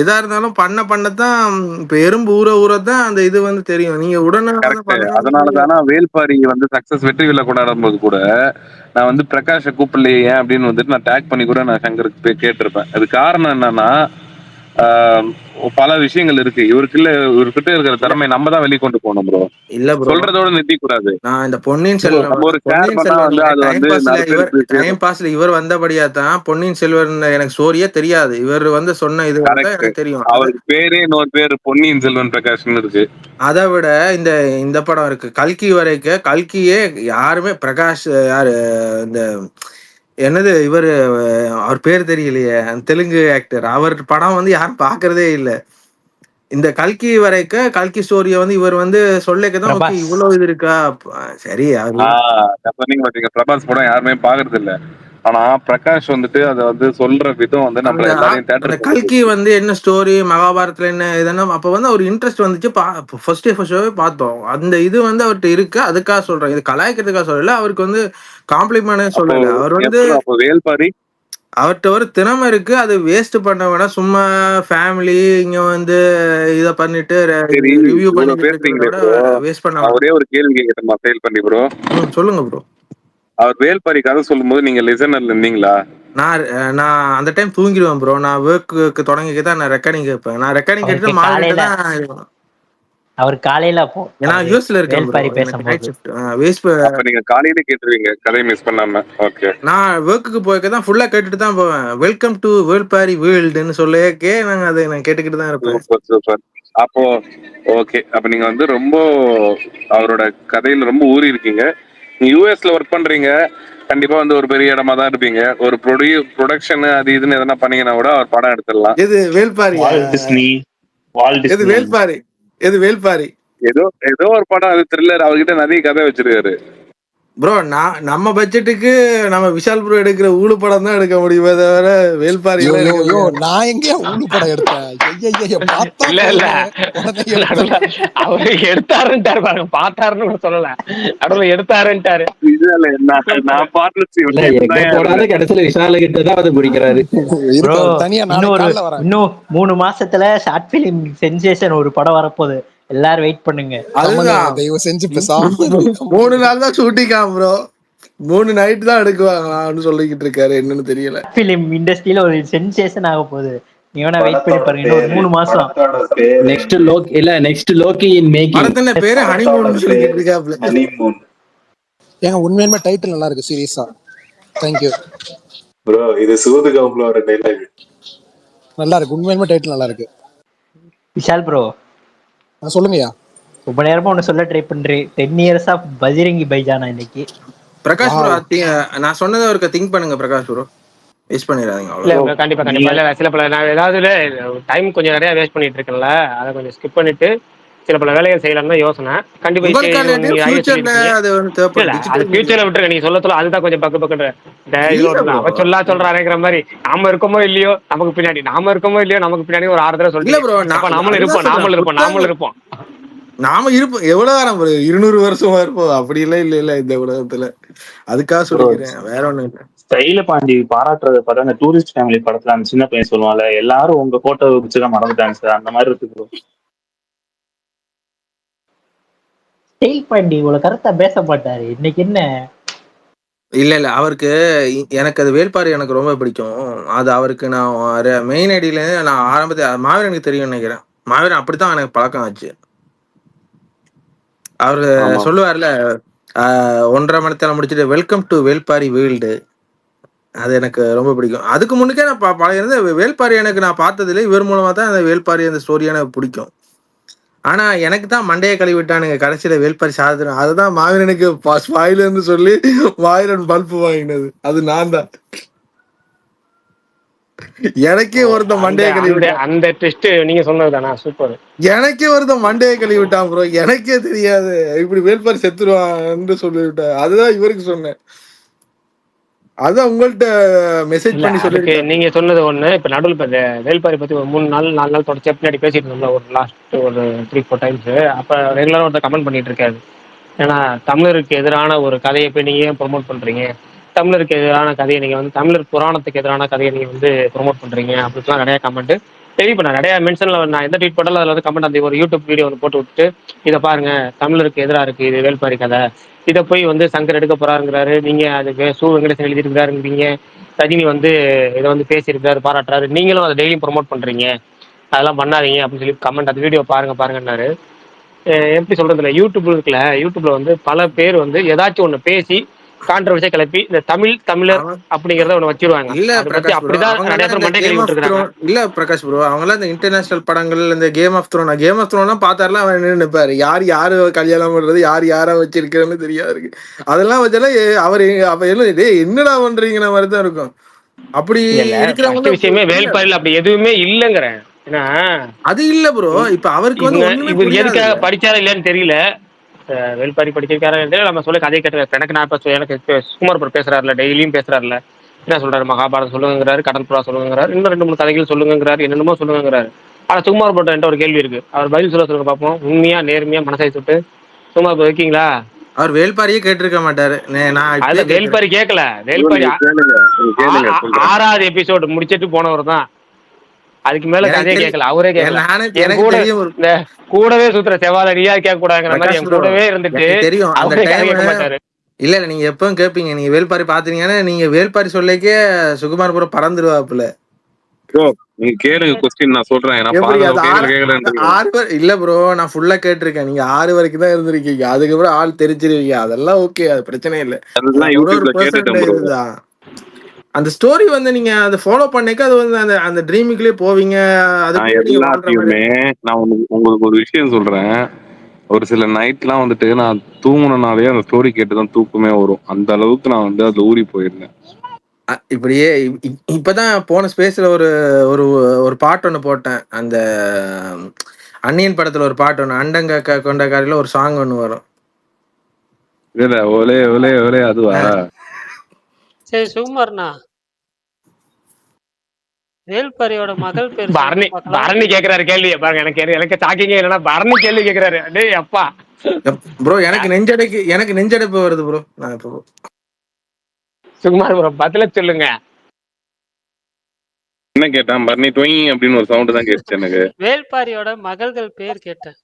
எதா இருந்தாலும் பண்ணத்தான். இப்ப எறும்பு ஊற ஊறதான் அந்த இது வந்து தெரியும். நீங்க உடனே கரெக்ட். பண்ணுங்க. அதனால தானே வேல்பாரி வந்து சக்சஸ் வெற்றி விழா கொண்டாடும் போது கூட நான் வந்து பிரகாஷை கூப்பிடலையே ஏன் அப்படின்னு வந்துட்டு நான் டேக் பண்ணி கூட நான் சங்கருக்கு போய் கேட்டிருப்பேன். அது காரணம் என்னன்னா பல விஷயங்கள் இருக்கு. இவர்கிட்ட இருக்கிற இல்ல திறமை நம்ம தான் வெளிய கொண்டு போகணும் ப்ரோ. இல்ல ப்ரோ. சொல்றதோட நிறுத்திக்க கூடாது. நான் இந்த பொன்னியின் ப்ரோ நம்ம ஒரு ஷேர் பொன்னியின் பண்ணா வந்து செல்வன்ல அது வந்து 4 பேருக்கு சேரும். டைம் பாஸ்ல இவர் வந்தபடியா தான் பொன்னியின் செல்வன் எனக்கு ஸ்டோரியே தெரியாது. இவர் வந்து சொன்ன இது தான் கரெக்ட். எனக்கு தெரியும். அவருக்கு பேரே இன்னொரு பேரு பொன்னியின் செல்வன் பிரகாஷ்னு இருக்கு. அதை விட இந்த இந்த படம் இருக்கு கல்கி வரைக்கும். கல்கியே யாருமே பிரகாஷ் யாரு இந்த என்னது இவர் அவர் பேர் தெரியலையே அந்த தெலுங்கு ஆக்டர். அவர் படம் வந்து யாரும் பாக்குறதே இல்லை. இந்த கல்கி வரைக்கும் கல்கி ஸ்டோரிய வந்து இவர் வந்து சொல்லதான் ஓகே பிரபாஸ் இவ்வளவு இது இருக்கா சரி நீங்க பாத்தீங்க பிரபாஸ் படம் யாருமே பாக்குறது இல்ல. ஆனா பிரகாஷ் வந்துட்டு அத வந்து சொல்ற விதம் வந்து அந்த நம்மள எல்லாரையும் அந்த தேட்டர் கல்கி வந்து என்ன ஸ்டோரி மகாபாரதத்துல என்ன இதுன்னா அப்ப வந்து ஒரு இன்ட்ரெஸ்ட் வந்துச்சு. ஃபர்ஸ்ட் ஷோவே பார்த்தோம். அந்த இது வந்து அவர்கிட்ட இருக்கு. அதுக்காக சொல்றேன். இது கலாய்க்கிறதுக்காக சொல்லல. அவருக்கு வந்து காம்ப்ளிமெண்டே சொல்லல. அவர் வந்து அப்போ வேல்பாரி அவர்கிட்ட ஒரு திறமை இருக்கு. அது வேஸ்ட் பண்ண வேணாம். சும்மா ஃபேமிலி இங்க வந்து இத பண்ணிட்டு சரி ரிவ்யூ இவ்வளவு பண்ணிட்டு பேசுறீங்களே இருக்கிறத ப்ரோ, விட வேஸ்ட் பண்ண நான் வேணாம். ஒரே ஒரு கேள்வி கேட்கட்டுமா செயல் பண்ணி ப்ரோ? சொல்லுங்க ப்ரோ. அவர் வேல்பாரி கதை சொல்லும்போது நீங்க லிசனர்ல இருந்தீங்களா? நான் அந்த டைம் தூங்கிடுவேன் ப்ரோ. நான் ஒர்க்கு தொடங்கி தான் நான் ரெக்கார்டிங் கேட்பேன். நான் ரெக்கார்டிங் அவருக்கு கேட்டுட்டு மாவு கிட்ட காலையில தான். அவர் காலையில அப்போ நான் அவரு யூஎஸ்ல இருக்கேன் ப்ரோ. வேல்பாரி எனக்கு பேசும்போது நைட் ஷிஃப்ட். வேஸ்ட் அப்ப நீங்க காலையில கேட்டுருவீங்க கதையை மிஸ் பண்ணாம. ஓகே. நான் ஒர்க்குக்கு போய்க்க தான் ஃபுல்லா கேட்டுட்டு தான் போவேன். வெல்கம் டு வேல்பாரி வேர்ல்டுன்னு சொல்லக்கே நான் கேட்டுக்கிட்டு தான் இருப்பேன். Super super. அப்போ ஓகே. அப்ப நீங்க வந்து ரொம்ப அவரோட கதையில ரொம்ப ஊறி இருக்கீங்க. நீங்க யூஎஸ்ல ஒர்க் பண்றீங்க. கண்டிப்பா வந்து ஒரு பெரிய இடமா தான் இருப்பீங்க. ஒரு ப்ரொடக்ஷன் அது இதுன்னு எதனா பண்ணீங்கன்னா கூட அவர் படம் எடுத்துடலாம். எது வேல்பாரி? எது வேல்பாரி? எது வேல்பாரி? ஏதோ ஏதோ ஒரு படம் அது த்ரில்லர். அவர்கிட்ட நிறைய கதை வச்சிருக்காரு ப்ரோ. நம்ம பட்ஜெட்டுக்கு நம்ம விஷால் ப்ரோ எடுக்கிற ஊழு படம் தான் எடுக்க முடியுமே தவிர வேல்பாரி எல்லாம் எடுக்க முடியாது. நான் எங்கேயா ஊழு படம் எடுத்தேன்? இல்ல இல்ல அவரு எடுத்தாருன்ட்டாரு பாருங்க. பார்த்தாருன்னு கூட சொல்லல. நடுவில் எடுத்தாருன்ட்டாரு. நான் கடைசியில விஷால கிட்ட தான் அதை பிடிக்கிறாரு. இன்னும் 3 மாசத்துல ஷார்ட் பிலிம் சென்சேஷன் ஒரு படம் வரப்போகுது. எல்லாரும் வெயிட் பண்ணுங்க. அதுதான் தயவு செஞ்சு 3 நாள் தான் ஷூட்டிங்கா ப்ரோ. 3 நைட் தான் எடுக்குவாங்களான்னு சொல்லிக்கிட்டு இருக்காரு. என்னன்னு தெரியல. பிலிம் இண்டஸ்ட்ரியில ஒரு சென்சேஷன் ஆக போகுது. நீ வேணா வெயிட் பண்ணி பாருங்க. இன்னும் 3 மாசம். Next Loki in making. படத்துல பேரு ஹனிமூன் சொல்லிக்கிட்டு இருக்காப்ல. ஏங்க உண்மையுமே டைட்டில் நல்லா இருக்கு சீரியஸா. Thank you bro. இது சூதுகாப்ல ஒரு டைலாக். நல்லா இருக்கு. உண்மையுமே டைட்டில் நல்லா இருக்கு. விஷால் ப்ரோ சொல்லுங்கய்யா. ரொம்ப நேரமா ஒண்ணு சொல்ல ட்ரை பண்றேன். 10 years ஆஃப் பஜ்ரங்கி பைஜானா இன்னைக்கு. பிரகாஷ் ப்ரோ நான் சொன்னதை அவருக்கு திங்க் பண்ணுங்க பிரகாஷ் ப்ரோ. வேஸ்ட் பண்ணிடாதீங்க. இல்ல கண்டிப்பா இல்ல சில பல நான் ஏதாவது டைம் கொஞ்சம் நிறைய வேஸ்ட் பண்ணிட்டு இருக்கேன்ல, அதை கொஞ்சம் ஸ்கிப் பண்ணிட்டு சில பல வேலைகள் செய்யலாம் தான் யோசனை. கண்டிப்பா ஃபியூச்சர்ல விட்டுருங்க. நீங்க சொல்ல அதுதான் கொஞ்சம் பக்கு பக்குன்ற அவ சொல்றாருங்கிற மாதிரி. நாம இருக்கோமோ இல்லையோ நமக்கு பின்னாடி, நாம இருக்கோமோ இல்லையோ நமக்கு பின்னாடி ஒரு 6 தடவை சொல்லிட்டு நாமளும் இருப்போம். நாம இருப்போம். எவ்வளவு நேரம் 200 வருஷமா இருப்போம். அப்படி எல்லாம் இல்ல இந்த உலகத்துல. அதுக்காக சொல்லிக்கிறேன், வேற ஒண்ணும் இல்ல. ஸ்டைல பாண்டி பாராட்டுறது பார்த்தா அந்த டூரிஸ்ட் ஃபேமிலி படத்துல அந்த சின்ன பையன் சொல்லுவாங்கல்ல, எல்லாரும் உங்க போட்டோ வச்சுதான் மறந்துட்டாங்க சார், அந்த மாதிரி இருக்கு ப்ரோ. ஸ்டைல் பாண்டி இவ்வளவு கரெக்டா பேச மாட்டாரு. இன்னைக்கு என்ன இல்ல அவருக்கு எனக்கு அது வேல்பாரி எனக்கு ரொம்ப பிடிக்கும். அது அவருக்கு நான் மெயின் ஐடியில நான் ஆரம்பத்தில் மாவீரன் எனக்கு தெரியும் நினைக்கிறேன். மாவீரன் அப்படித்தான் எனக்கு பழக்கம் ஆச்சு. அவரு சொல்லுவார்ல 1.5 மணி நேரம் முடிச்சுட்டு வெல்கம் டு வேல்பாரி வேர்ல்டு. அது எனக்கு ரொம்ப பிடிக்கும். அதுக்கு முன்னுக்கே நான் பழைய வேல்பாரி எனக்கு நான் பார்த்ததில்லை. இவர் மூலமா தான் அந்த வேல்பாரி அந்த ஸ்டோரி எனக்கு பிடிக்கும். ஆனா எனக்கு தான் மண்டையை கழுவி விட்டானுங்க கடைசியில வேல்பாரி சாதிரும். அதுதான் மாவீரனுக்கு ஸ்பாயிலர்னு சொல்லி மாவீரன் பல்பு வாங்கினது அது நான் தான். எனக்கே ஒருத்த மண்டையை கழுவி அந்த டெஸ்ட் நீங்க சொன்னதுதானா? சூப்பர். எனக்கே ஒருத்த மண்டையை கழுவி விட்டான் ப்ரோ. எனக்கே தெரியாது இப்படி வேல்பாரி செத்துருவான்னு சொல்லிவிட்டேன். அதுதான் இவருக்கு சொன்னேன். அதான் உங்கள்கிட்ட மெசேஜ் பண்ணி சொல்லி நீங்க சொன்னது ஒண்ணு. இப்ப நடுவில் இப்ப வேல்பாரி பத்தி ஒரு 3 நாள் 4 நாள் தொடர்ச்சி பின்னாடி பேசிட்டு இருந்தோம்ல, ஒரு லாஸ்ட் ஒரு 3-4 டைம்ஸ். அப்ப ரெகுலரா ஒருத்தர் கமெண்ட் பண்ணிட்டு இருக்காரு. ஏன்னா தமிழருக்கு எதிரான ஒரு கதையை போய் நீங்க ஏன் ப்ரொமோட் பண்றீங்க, தமிழருக்கு எதிரான கதையை நீங்க வந்து தமிழர் புராணத்துக்கு எதிரான கதையை நீங்க வந்து ப்ரொமோட் பண்றீங்க அப்படிலாம் நிறைய கமெண்ட் தெரிய பண்ண நிறைய மென்ஷன்ல. நான் எந்த ட்வீட் பண்ணாலும் அதில் வந்து கமெண்ட் அந்த ஒரு யூடியூப் வீடியோ வந்து போட்டு விட்டுட்டு இதை பாருங்க தமிழருக்கு எதிராக இருக்கு இது வேல்பாரி கதை, இதை போய் வந்து சங்கர் எடுக்க போறாருங்கிறாரு, நீங்க அதுக்கு சு வெங்கடேசன் எழுதிருக்காருங்கிறீங்க, ரஜினி வந்து இதை வந்து பேசியிருக்காரு பாராட்டுறாரு, நீங்களும் அதை டெய்லியும் ப்ரொமோட் பண்றீங்க, அதெல்லாம் பண்ணாதீங்க அப்படின்னு சொல்லி கமெண்ட் அந்த வீடியோ பாருங்கன்னாரு. எப்படி சொல்றதுல யூடியூப்ல இருக்குல்ல, யூடியூப்ல வந்து பல பேர் வந்து ஏதாச்சும் ஒண்ணு பேசி கான்ட்ரவர்சியா கிளப்பி இந்த தமிழர் அவன் அப்படிங்கறத ஒண்ணு வச்சிருவாங்க. இல்ல அதை பத்தி பிரகாஷ் ப்ரோ, அப்படிதான் நிறைய அவங்கெல்லாம் பேர் இந்த மண்டை கழுவி கேம் ஆஃப் விட்டுருக்காங்க. த்ரோன் இல்ல பிரகாஷ் ப்ரோ, அவங்கெல்லாம் இந்த இன்டர்நேஷனல் படங்கள் இந்த கேம் ஆஃப் த்ரோன்லாம் பார்த்தாருலாம் அவன் நின்று நிற்பாரு. யாரு கல்யாணம் பண்றது, யாரா வச்சிருக்கிறன்னு தெரியாது இருக்கு. அதெல்லாம் வச்சாலும் அவரு அப்ப என்ன டேய் என்னடா பண்றீங்கிற மாதிரி தான் இருக்கும். அப்படி இல்ல இருக்கிறவங்க ஃபர்ஸ்ட் விஷயமே வேல்பாரியில் அப்படி எதுவுமே இல்லைங்கிறேன். ஏன்னா அது இல்ல ப்ரோ, இப்ப அவருக்கு வந்து ஒண்ணுமே இவர் புரியாது. எதுக்காக படிச்சாரா இல்லையான்னு தெரியல. வேல்பாரி படிச்சிருக்காரா தெரியல. நம்ம சொல்ல கதையை கேட்டு எனக்கு நான் இப்ப எனக்கு சுகுமார் ப்ரோ பேசுறாருல, டெய்லியும் பேசுறாருல, என்ன சொல்றாரு, மகாபாரதம் சொல்லுங்கிறாரு, கடல் புறா சொல்லுங்கிறாரு, இன்னும் 2 3 கதைகள் சொல்லுங்கிறாரு, என்னென்னமோ சொல்லுங்கிறாரு. ஆனா சுகுமார் ப்ரோ என்கிட்ட ஒரு கேள்வி இருக்கு, அவர் பதில் சொல்லுங்க பார்ப்போம். உண்மையா நேர்மையா மனசை சுட்டு சுகுமார் ப்ரோ இருக்கீங்களா? அவர் வேல்பாரியே கேட்டிருக்க மாட்டாரு. நான் அது வேல்பாரி கேட்கல, வேல்பாரி கேளுங்க சொல்றேன். 6வது எபிசோடு முடிச்சிட்டு போனவர் தான். அதுக்கு மேல கதையே கேட்கல, அவரே கேட்கல. என் கூட இந்த கூடவே சுத்துற செவ்வாதடியா கேட்க கூடாதுங்கிற மாதிரி என் கூடவே இருந்துட்டு தெரியும் அந்த அவரே கதை டைம். கேட்க மாட்டாரு. இல்ல நீங்க எப்பவும் கேட்பீங்க, நீங்க வேல்பாரி பாத்தீங்கன்னா நீங்க வேல்பாரி சொல்லிக்கே சுகுமார் ப்ரோ பறந்துருவாப்புல. ப்ரோ நீங்க கேளுங்க கொஸ்டின், நான் சொல்றேன். நான் எப்படி அது கேட்கலன்னு 6 இல்ல ப்ரோ, நான் ஃபுல்லா கேட்டிருக்கேன். நீங்க 6 வரைக்கும் தான் இருந்திருக்கீங்க, அதுக்கப்புறம் ஆள் தெரிச்சிருவீங்க. அதெல்லாம் ஓகே, அது பிரச்சனை இல்லை. அதெல்லாம் ஒரு யூடியூப்ல கேட்டுட்டேன் ப்ரோ. இதுதான் அந்த ஸ்டோரி வந்து நீங்க அதை ஃபாலோ பண்ணிக்க அது வந்து அந்த அந்த ட்ரீமுக்குள்ளே போவீங்க. நான் எல்லாத்தையுமே நான் உங்களுக்கு ஒரு விஷயம் சொல்றேன். ஒரு சில நைட்லாம் வந்துட்டு நான் தூங்குனனாலே அந்த ஸ்டோரி கேட்டுதான் தூக்கமே வரும். அந்த அளவுக்கு நான் வந்து அதுல ஊறி போயிருந்தேன். இப்படியே இப்பதான் போன ஸ்பேஸ்ல ஒரு ஒரு ஒரு பாட்டு ஒண்ணு போட்டேன். அந்த அன்னியன் படத்துல ஒரு பாட்டு ஒண்ணு, அண்டங்க கொண்டக்காரில ஒரு சாங் ஒண்ணு வரும். இல்ல ஒலே ஒலே ஒலே அதுவா? சரி சுகுமார்ண்ணா, வேல்பாரியோட மகள் பேர் பரணி கேக்குறாரு கேள்வி பாருங்க. எனக்கு ஷாக்கிங்கே என்னன்னா பரணி கேள்வி கேக்குறாரு. டேய் அப்பா ப்ரோ, எனக்கு நெஞ்சடைப்பு வருது ப்ரோ. நான் இப்போ சுகுமார் ப்ரோ பதில சொல்லுங்க. என்ன கேட்டான்? பர்னி டொய் அப்படின்னு ஒரு சவுண்ட் தான் கேட்டுச்சு எனக்கு. வேல்பாரியோட மகள்கள் பேர் கேட்டேன்.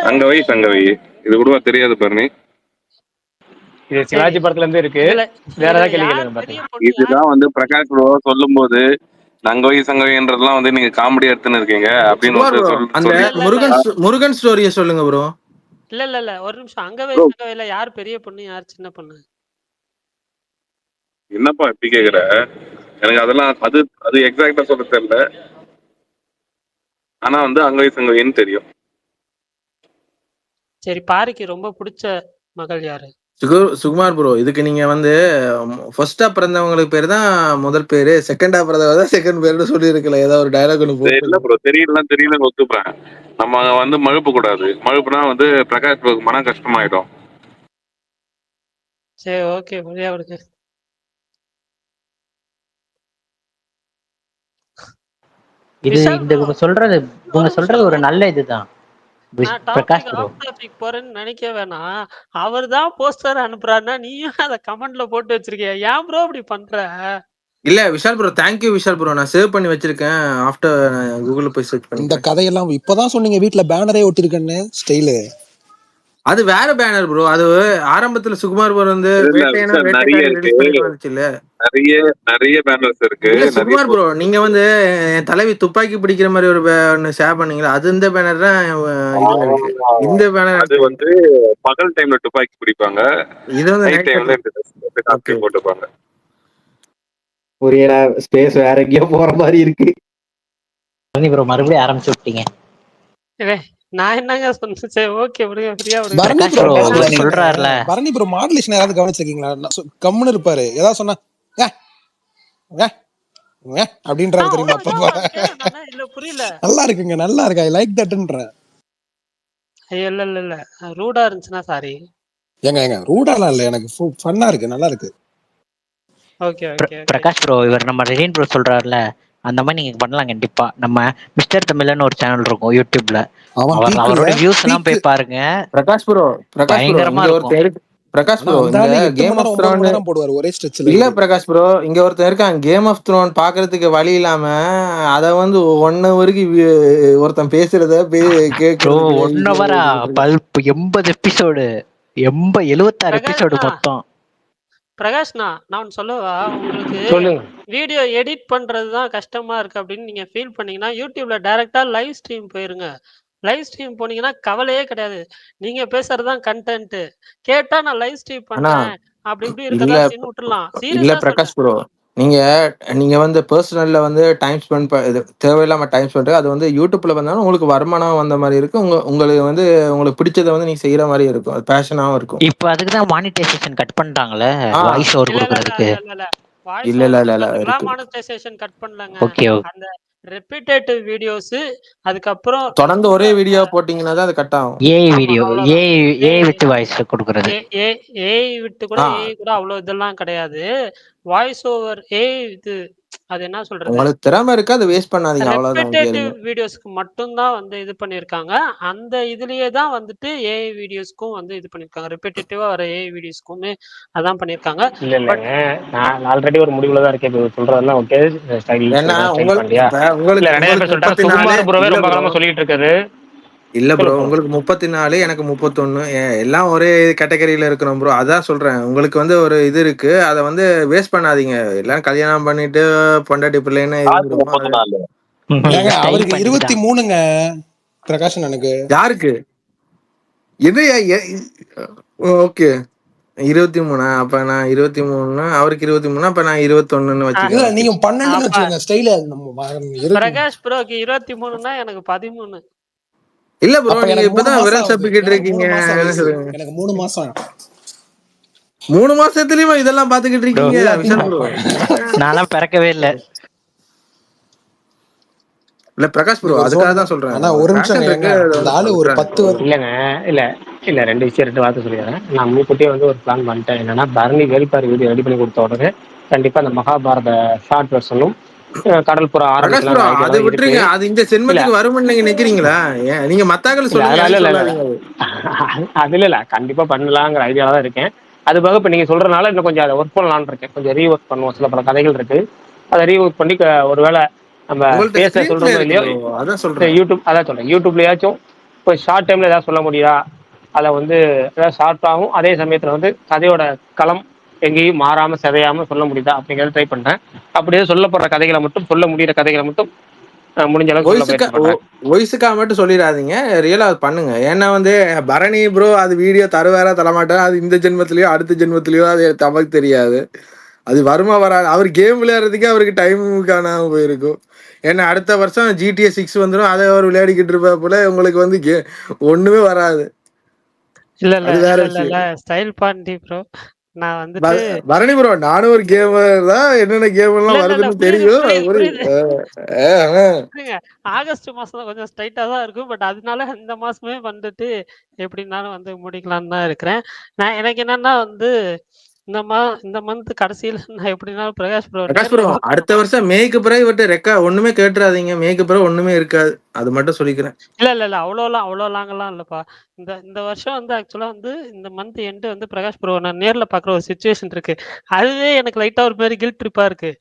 சங்கவை இது கூட தெரியாது பர்னி. இது சிவாஜி படத்துல இருந்து இருக்கு. வேற ஏதாவது கேள்வி கேளுங்க. இதுதான் வந்து பிரகாஷ் ப்ரோ சொல்லும் போது சங்கவைன்றதெல்லாம் வந்து நீங்க காமெடி எடுத்துன்னு இருக்கீங்க அப்படின்னு அந்த முருகன் ஸ்டோரியை சொல்லுங்க ப்ரோ. இல்ல ஒரு நிமிஷம். சங்கவையில யார் பெரிய பொண்ணு, யார் சின்ன பொண்ணு? என்னப்பா எப்படி கேக்குற? எனக்கு அதெல்லாம் அது எக்ஸாக்டா சொல்ல தெரியல. ஆனா வந்து சங்கவைன்னு தெரியும். சரி, பாரிக்கு ரொம்ப பிடிச்ச மகள் யாரு? சுகுமார் ப்ரோ, இதுக்கு நீங்க வந்து ஃபர்ஸ்டா பிறந்தவங்களுக்கு பேர் தான் முதல் பேரு, செகண்டா பிறந்தவங்க தான் செகண்ட் பேருன்னு சொல்லி இருக்கல. ஏதாவது ஒரு டயலாக் ஒன்று போட்டு. இல்ல ப்ரோ, தெரியலன்னு ஒத்துப்பேன். நம்ம வந்து மழுப்பு கூடாது. மழுப்புனா வந்து பிரகாஷ் ப்ரோக்கு மன கஷ்டமாயிடும். சரி ஓகே, முடியா விடுங்க. இது இவங்க சொல்றது ஒரு நல்ல இதுதான். பிரகாஷ் ப்ரோ போறேன்னு நினைக்க வேணாம். அவர் தான் போஸ்டர் அனுப்புறாருன்னா நீயும் அதை கமெண்ட்ல போட்டு வச்சிருக்கிய. ஏன் ப்ரோ இப்படி பண்ற? இல்ல Vishal bro, thank you Vishal bro, நான் சேவ் பண்ணி வச்சிருக்கேன். ஆஃப்டர் கூகுள்ல போய் சர்ச் பண்ணி. இந்த கதையெல்லாம் இப்பதான் சொன்னீங்க, வீட்டுல பேனரே ஒட்டிருக்கேன்னு ஸ்டைலு. அது வேற பேனர் ப்ரோ. அது ஆரம்பத்துல சுகுமார் ப்ரோ வந்து நிறைய பேனர்ஸ் இருக்கு. சுகுமார் ப்ரோ, நீங்க வந்து தலைவி துப்பாக்கி பிடிக்கிற மாதிரி ஒரு ஒன்னு ஷேர் பண்ணீங்களா, அது இந்த பேனர் தான். இந்த பேனர் அது வந்து பகல் டைம்ல துப்பாக்கி பிடிப்பாங்க, இது வந்து நைட் டைம்ல போட்டுப்பாங்க. புரியல, ஸ்பேஸ் வேற எங்கேயோ போற மாதிரி இருக்கு. ப்ரோ மறுபடியும் ஆரம்பிச்சு விட்டீங்க. நான் என்னங்க சொன்னேன்? சரி ஓகே, ஃப்ரீயா சொல்றாருல. பரணி ப்ரோ மாடுலேஷன் யாராவது கவனிச்சிருக்கீங்களா? கம்முன்னு இருப்பாரு, ஏதாவது சொன்னா அப்படின்றாரு தெரியுமா? இல்ல புரியல. நல்லா இருக்குங்க, நல்லா இருக்கு, ஐ லைக் தட்ன்றேன். இல்ல ரூடா இருந்துச்சுன்னா சாரி. ஏங்க ரூடாலாம் இல்ல, எனக்கு ஃபன்னா இருக்கு, நல்லா இருக்கு. பிரகாஷ் ப்ரோ, இவர் நம்ம ரெடின் ப்ரோ சொல்றாருல, அந்த மாதிரி நீங்க பண்ணலாம் கண்டிப்பா. நம்ம மிஸ்டர் தமிழ்னு ஒரு சேனல் இருக்கும் யூடியூப்ல, அவரோட வியூஸ் எல்லாம் போய் பாருங்க. பிரகாஷ் ப்ரோ, பயங்கரமா இருக்கும். Prakash bro, game of throne போடுவார் ஒரே ஸ்ட்ரெச்ல. இல்ல பிரகாஷ் ப்ரோ, இங்க ஒருத்தர் இருக்கான், கேம் ஆஃப் த்ரோன் பாக்குறதுக்கு வழி இல்லாம அத வந்து 1 ஹவருக்கு ஒருத்தன் பேசுறத கேக்குறோம். 1 ஹவரா? 80 எபிசோடு, 76 எபிசோடு மொத்தம். பிரகாஷ்ண்ணா, நான் ஒண்ணு சொல்லவா? உங்களுக்கு சொல்லுங்க. வீடியோ எடிட் பண்றது தான் கஷ்டமா இருக்கு அப்படின்னு நீங்க ஃபீல் பண்ணீங்கன்னா, YouTubeல டைரக்ட்டா லைவ் ஸ்ட்ரீம் போயிருங்க. லைவ் ஸ்ட்ரீம் போனீங்கன்னா கவலையே கிடையாது. நீங்க பேசுறது தான் கன்டென்ட். கேட்டா நான் லைவ் ஸ்ட்ரீம் ஆனா பண்றேன். அப்படி இப்படி இல்ல இருக்கதா செய்யுன்னு விட்டுறலாம். இல்ல சீரியஸா பிரகாஷ் சொல்றேன். ப்ரோ, நீங்க நீங்க வந்து பர்சனல்ல வந்து டைம் ஸ்பெண்ட் இது தேவையில்லாம டைம் ஸ்பெண்ட் அது வந்து யூடியூப்ல வந்தாலும் உங்களுக்கு வருமானம் வந்த மாதிரி இருக்கும். உங்களுக்கு வந்து உங்களுக்கு பிடிச்சதை வந்து நீங்க செய்யற மாதிரி இருக்கும். அது பேஷனாவும் இருக்கும். இப்ப அதுக்கு தான் மானிட்டைசேஷன் கட் பண்ணிட்டாங்கல்ல, ஆ வாய்ஸ் ஓவர் இல்ல, இல்ல, இல்ல, குடுக்குறதுக்கு. இல்ல, இல்ல, இல்ல. வாய்ஸ் இல்ல ஓவர் இல்ல இல்ல இல்ல குடுக்கறதுக்குலாம் இருக்கு. மானிட்டைசேஷன் கட் பண்ணலங்க. Okay, okay. அந்த ரிப்பீட்டேட்டிவ் வீடியோஸ் அதுக்கப்புறம் தொடர்ந்து ரொம்ப ஒரே வீடியோ போட்டீங்கன்னா தான் அது கட் ஆகும். ஏஐ ஆமா வீடியோ, அவ்வளோதான். ஏஐ ஏஐ வித் வாய்ஸ் குடுக்குறது. ஏ ஏ ஏஐ விட்டு கூட ஆ ஏஐ கூட அவ்வளோ இதெல்லாம் கிடையாது. வாய்ஸ் ஓவர் ஏஐ இது அது என்ன சொல்றது? உங்களுக்கு திறமை இருக்கு, அதை வேஸ்ட் பண்ணாதீங்க அவ்வளவுதான் ரெப்பிட்டேட்டிவ் கேளுங்க. வீடியோஸ்க்கு மட்டும் தான் வந்து இது பண்ணியிருக்காங்க. அந்த இதுலயே தான் வந்துட்டு ஏஐ வீடியோஸ்க்கும் வந்து இது பண்ணியிருக்காங்க. ரெப்பிட்டேட்டிவா வர ஏஐ வீடியோஸ்க்குமே அதான் பண்ணியிருக்காங்க. இல்ல பட் இல்லைங்க. நான் ஆல்ரெடி ஒரு முடிவுல தான் இருக்கேன். இப்ப சொல்றதெல்லாம் ஓகே. ஸ்டைல் ஏன்னா ஸ்டைல் பாண்டியா. இப்ப இல்ல உங்களுக்கு நிறைய பேர் உங்களுக்கு சொல்லிட்டாங்க. 34 சுகுமார் ப்ரோவே இல்ல ரொம்ப ப்ரோ காலமா சொல்லிட்டு இருக்காரு. இல்ல ப்ரோ, சொல்லுங்க சொல்லுங்க. உங்களுக்கு 34 எனக்கு 31 எல்லாம் ஒரே கேட்டகரியில இருக்கிறோம் ப்ரோ. அதான் சொல்றேன், உங்களுக்கு வந்து ஒரு இது இருக்கு, அதை வந்து வேஸ்ட் பண்ணாதீங்க. எல்லாம் கல்யாணம் பண்ணிட்டு பொண்டாட்டி பிள்ளைன்னு யாருக்கு இருக்கிறோமோ அது 34? ஏங்க ஸ்டைல் அவருக்கு பண்ணி தான். 23ங்க பிரகாஷ் அண்ணனுக்கு. யாருக்கு என்ன ஓகே 23 அப்ப நான் 23 அவருக்கு 23 அப்ப நான் 21 அ இல்ல வச்சுக்கேன். ஓகே நீங்க 12ன்னு அப்ப வச்சுக்கோங்க. ஸ்டைல நம்ம இருக்கு. பிரகாஷ் ப்ரோக்கு 23ன்னா எனக்கு 13. இல்ல ப்ரோ, அப்ப நீங்க எனக்கு 3 இப்பதான் மாசம் விரல் ஆகுது. சப்பிக்கிட்டு எனக்கு இருக்கீங்க. 3 மாசம் என்ன வயசு. சொல்றீங்க? எனக்கு 3 மாசம். 3 மாசத்துலயுமா இதெல்லாம் பாத்துக்கிட்டு ப்ரோ, இருக்கீங்க எல்லாத்தையும் விஷால் ப்ரோ? நான்லாம் பிறக்கவே இல்ல. இல்ல பிரகாஷ் ப்ரோ, இவர் அதுக்காக சொல்ற தான் சொல்றேன், ஆனா ஒரு ஒரு நிமிஷங்க பேஷன் ஏங்க, இருக்கு, அதை இந்த வந்து ஆளு ஒரு விட்டுறாங்க. 10 இல்லைங்க. இல்ல இல்ல 2 விஷயம் 2 வார்த்தை சொல்லிடுறேன். நான் முன்கூட்டியே வந்து ஒரு பிளான் பண்ணிட்டேன். என்னன்னா பரணி வேல்பாரி வீடியோ ரெடி பண்ணி கொடுத்த உடனே கண்டிப்பா அந்த மகாபாரத ஷார்ட் வெர்ஷனும் கடல்புற பிரகாஷ் ப்ரோ, ஆரம்பிக்கலாங்கிற அது ஐடியாலாம் இருக்கு. விட்டுருங்க, அது இந்த இல்ல சென்மத்துக்கு வரும்னு நீங்க நிக்கிறீங்களா? ஏன் நீங்க மத்தாக்கள் இல்ல சொல்லுங்க, அதனால எனக்கு இல்ல இல்ல இல்ல சொல்லாதீங்க. அது இல்ல இல்ல கண்டிப்பா பண்ணலாங்கிற ஐடியால தான் இருக்கேன். அது போக இப்ப நீங்க சொல்றதுனால இன்னும் கொஞ்சம் அதை ஒர்க் பண்ணலாம்னு இருக்கேன். கொஞ்சம் ரீஒர்க் பண்ணுவோம். சில பல கதைகள் இருக்கு. அதை ரீஒர்க் பண்ணி ஒருவேளை நம்ம உங்கள்ட்ட பேச ஸ்கிரீன் பிளே சொல்றோமோ இருக்கு இல்லையோ, ப்ரோ, அதான் சொல்றேன். யூடியூப் அதான் சொல்றேன். யூடியூப்லயாச்சும் இப்போ ஷார்ட் டைம்ல ஏதாவது சொல்ல முடியுதா, அதை வந்து ஏதாவது ஷார்ட்டாகவும் அதே சமயத்துல வந்து கதையோட களம் எங்கேயும் மாறாம சிதையாம சொல்ல முடியுதா அப்படிங்கிறத ட்ரை பண்றேன். அப்படியே சொல்லப்படுற கதைகளை மட்டும் சொல்ல முடியிற கதைகளை மட்டும் முடிஞ்ச அளவுக்கு சொல்ல வாய்ஸுக்கா முயற்சி பண்றேன். வாய்ஸுக்கா மட்டும் சொல்லிடாதீங்க, ரியலா பண்ணுங்க. ஏன்னா வந்து பரணி ப்ரோ அது வீடியோ தருவாரா தரமாட்டாரா, அது இந்த ஜென்மத்திலயோ அடுத்த ஜென்மத்திலயோ அது நமக்கு தெரியாது. அது வருமா வராது. அவர் கேம் விளையாடுறதுக்கே அவருக்கு டைம் காணாம போயிருக்கும். ஏன்னா அடுத்த வருஷம் GTA 6 வந்துடும், அதை அவர் விளையாடிக்கிட்டு இருப்பா போல. உங்களுக்கு வந்து ஒண்ணுமே வராது. இல்ல, இல்ல, அது வேற இல்ல, இல்ல, விஷயம். இல்ல. Style Pandi bro. நான் வந்துட்டு பரணி ப்ரோ, நானும் ஒரு கேமர் தான், என்னென்ன கேம் இல்ல, எல்லாம் இல்ல, இல்ல. வருதுன்னு புரியுது, தெரியும். அது புரியுது, ஒரு புரியுது. அஹ், அஹ். புரியுதுங்க. ஆகஸ்ட் மாசம் கொஞ்சம் ஸ்ட்ரைட்டா தான் இருக்கும். பட் அதனால இந்த மாசமே வந்துட்டு எப்படின்னாலும் வந்து முடிக்கலான்னு தான் இருக்கிறேன். எனக்கு என்னன்னா வந்து இந்த மா இந்த மந்த் கடைசியில நான் எப்படினாலும் பிரகாஷ் ப்ரோ பிரகாஷ் நேர்ல ப்ரோ, அடுத்த வருஷம் மேய்க்கு பிறகு இவர்கிட்ட ஒண்ணுமே கேட்டுறாதீங்க. மேய்க்கு பிறகு ஒண்ணுமே இருக்காது, அது மட்டும் சொல்லிக்கிறேன். இல்ல, இல்ல, இல்ல. அவ்வளோ லாங்கலாம் இல்லப்பா. இந்த இந்த வருஷம் வந்து ஆக்சுவலா வந்து இந்த மந்த் எண்ட் வந்து பிரகாஷ் ப்ரோவ நான் நேர்ல பார்க்குற ஒரு சிச்சுவேஷன் இருக்கு. அதுவே எனக்கு லைட்டா ஒரு மாரி கில்ட் ட்ரிப்பா இருக்கு.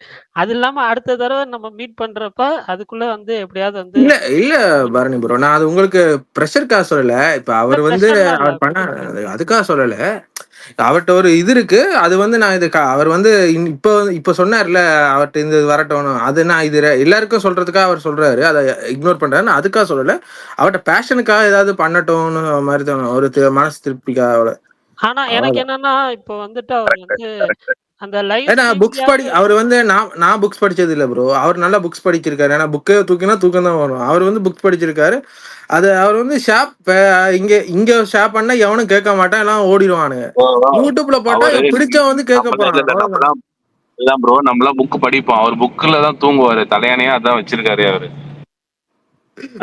அது இல்லாம அடுத்த தடவ நம்ம மீட் பண்றப்ப அதுக்குள்ள வந்து எப்படியாவது வந்து இல்ல இல்ல பரணி ப்ரோ, நான் அது உங்களுக்கு ப்ரெஷருக்காக சொல்லல. இப்ப இல்ல அவர் வந்து பிரஷர்லாம் இல்ல. அவர் பண்ண புரியுது, புரியுது. அதுக்காக சொல்லல. அவர்ட்ட ஒரு இது இருக்கு, அது வந்து நான் இது அவர் வந்து இப்போ இப்போ சொன்னார்ல, அவர்ட்ட இந்த இது வரட்டும், அது நான் இது எல்லாருக்கும் சொல்றதுக்காக அவர் சொல்றாரு, அதை இக்னோர் பண்றாரு. நான் அதுக்காக சொல்லல, அவர்ட்ட பேஷனுக்காக ஏதாவது பண்ணட்டும்னு மாதிரி தோணும், ஒரு மனசு திருப்திக்காக ஆனா எனக்கு அவ்வளவுதான். என்னன்னா, இப்போ வந்துட்டு அவர் வந்து அந்த லைவ் ஏன்னா புக்ஸ் படி ஸ்ட்ரீம்லயாவது அவர் வந்து நான் புக்ஸ் படிச்சது இல்ல ப்ரோ. அவர் நல்லா புக்ஸ் படிச்சிருக்காரு. ஏன்னா புக்கை தூக்கினா தூக்கம் தான் வரும். அவர் வந்து புக்ஸ் படிச்சிருக்காரு. அது அவர் வந்து இங்க இங்க ஷேர் பண்ணா எவனும் கேட்க மாட்டான், எல்லாம் ஓடிடுவானுங்க. யூடியூப்ல போட்டா அவரு பிடிச்சவன் வந்து கேட்க நம்மள போறான், இல்ல அவ்வளவுதான். நம்மளாம் இதான் ப்ரோ, நம்மளாம் புக் படிப்போம். அவர் புக்ல தான் தூங்குவாரு, தலையானையா அதான் வச்சிருக்காரு அவரு.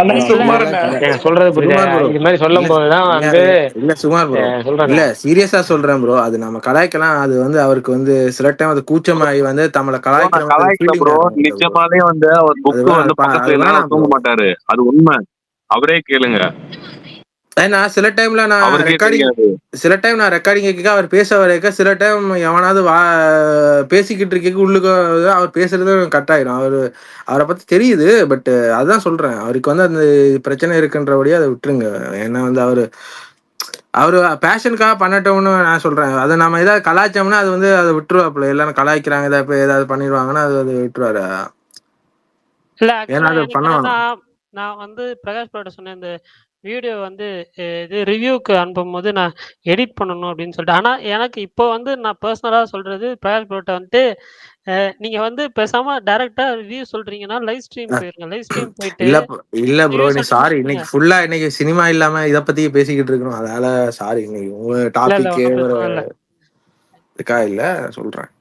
அண்ணா இல்ல அப்படி சுகுமார் எல்லாம் அண்ணா. கிடையாது சொல்றது புரியுதா? சுகுமார் ப்ரோ. இது மாதிரி இல்ல சொல்லும் போதுதான் இல்ல வந்து இல்ல இல்ல சுகுமார் ப்ரோ, இல்ல சொல்றேங்க. சீரியஸா சொல்றேன் ப்ரோ. அது நம்ம கலாய்க்கலாம், அது வந்து அவருக்கு வந்து சில டைம் அது கூச்சமாயி வந்து நம்மளை ப்ரோ கலாய்க்கிற நான் மாதிரி கலாய்க்கல ஃபீலிங் ப்ரோ, ஆகும் அவர்ட்ட ப்ரோ. நிஜமாலே வந்து அவர் புக்கு வந்து அது பக்கத்துல இல்லைன்னா வேணாம் ப்ரோ. தூங்க மாட்டாரு. அது உண்மை, அவரே கேளுங்க, ஏன்னா சில டைம்ல நான் அவருக்கே ரெக்கார்டிங் தெரியாது. கேட்க அவர் பேச வரைக்க சில டைம் எவனாவது பேசிக்கிட்டு இருக்க உள்ளுக்கு அவர் பேசுறது கட் ஆயிடும். அவரை பத்தி தெரியுது, பட் அதான் சொல்றேன், அவருக்கு வந்து அந்த பிரச்சனை இருக்குன்றபடியே அதை விட்டுருங்க. ஏன்னா வந்து அவரு பேஷனுக்காக பண்ணட்டோம்னு நான் சொல்றேன். அதை நம்ம ஏதாவது கலாய்ச்சோம்னா அது வந்து அதை விட்டுருவாப்புல. எல்லாரும் கலாய்க்கிறாங்க, ஏதாவது பண்ணிடுவாங்கன்னா அது அது விட்டுருவாரு. இல்ல ஏன்னா ஆக்சுவலா அது எனக்கு பண்ண என்னன்னா, வேணாம். நான் வந்து பிரகாஷ் ப்ரோட்ட சொன்னேன். இந்த வீடியோ வந்து இது ரிவ்யூக்கு அனுப்பும்போது நான் எடிட் பண்ணணும் அப்படின்னு சொல்லிட்டு. ஆனா எனக்கு இப்போ வந்து நான் பர்சனலா சொல்றது பிரகாஷ் ப்ரோட்ட வந்துட்டு, நீங்க வந்து பேசாம டைரக்ட்டா ரிவ்யூ சொல்றீங்கன்னா லைவ் ஸ்ட்ரீம் போயிருங்க. லைவ் ஸ்ட்ரீம் போயிட்டு இல்ல இல்ல ப்ரோ, ரிவ்யூ நீ சொல்லிட்டு சாரி, முடிச்சுருங்க. இன்னைக்கு ஃபுல்லா இன்னைக்கு சினிமா இல்லாம இத பத்தியே பேசிக்கிட்டு இருக்கணும். அதனால சாரி, இன்னைக்கு உங்க இல்ல டாபிக்கே ஒண்ணும் ஒரு பிரச்சனை இல்ல. இதுக்கா இல்ல சொல்றேன்.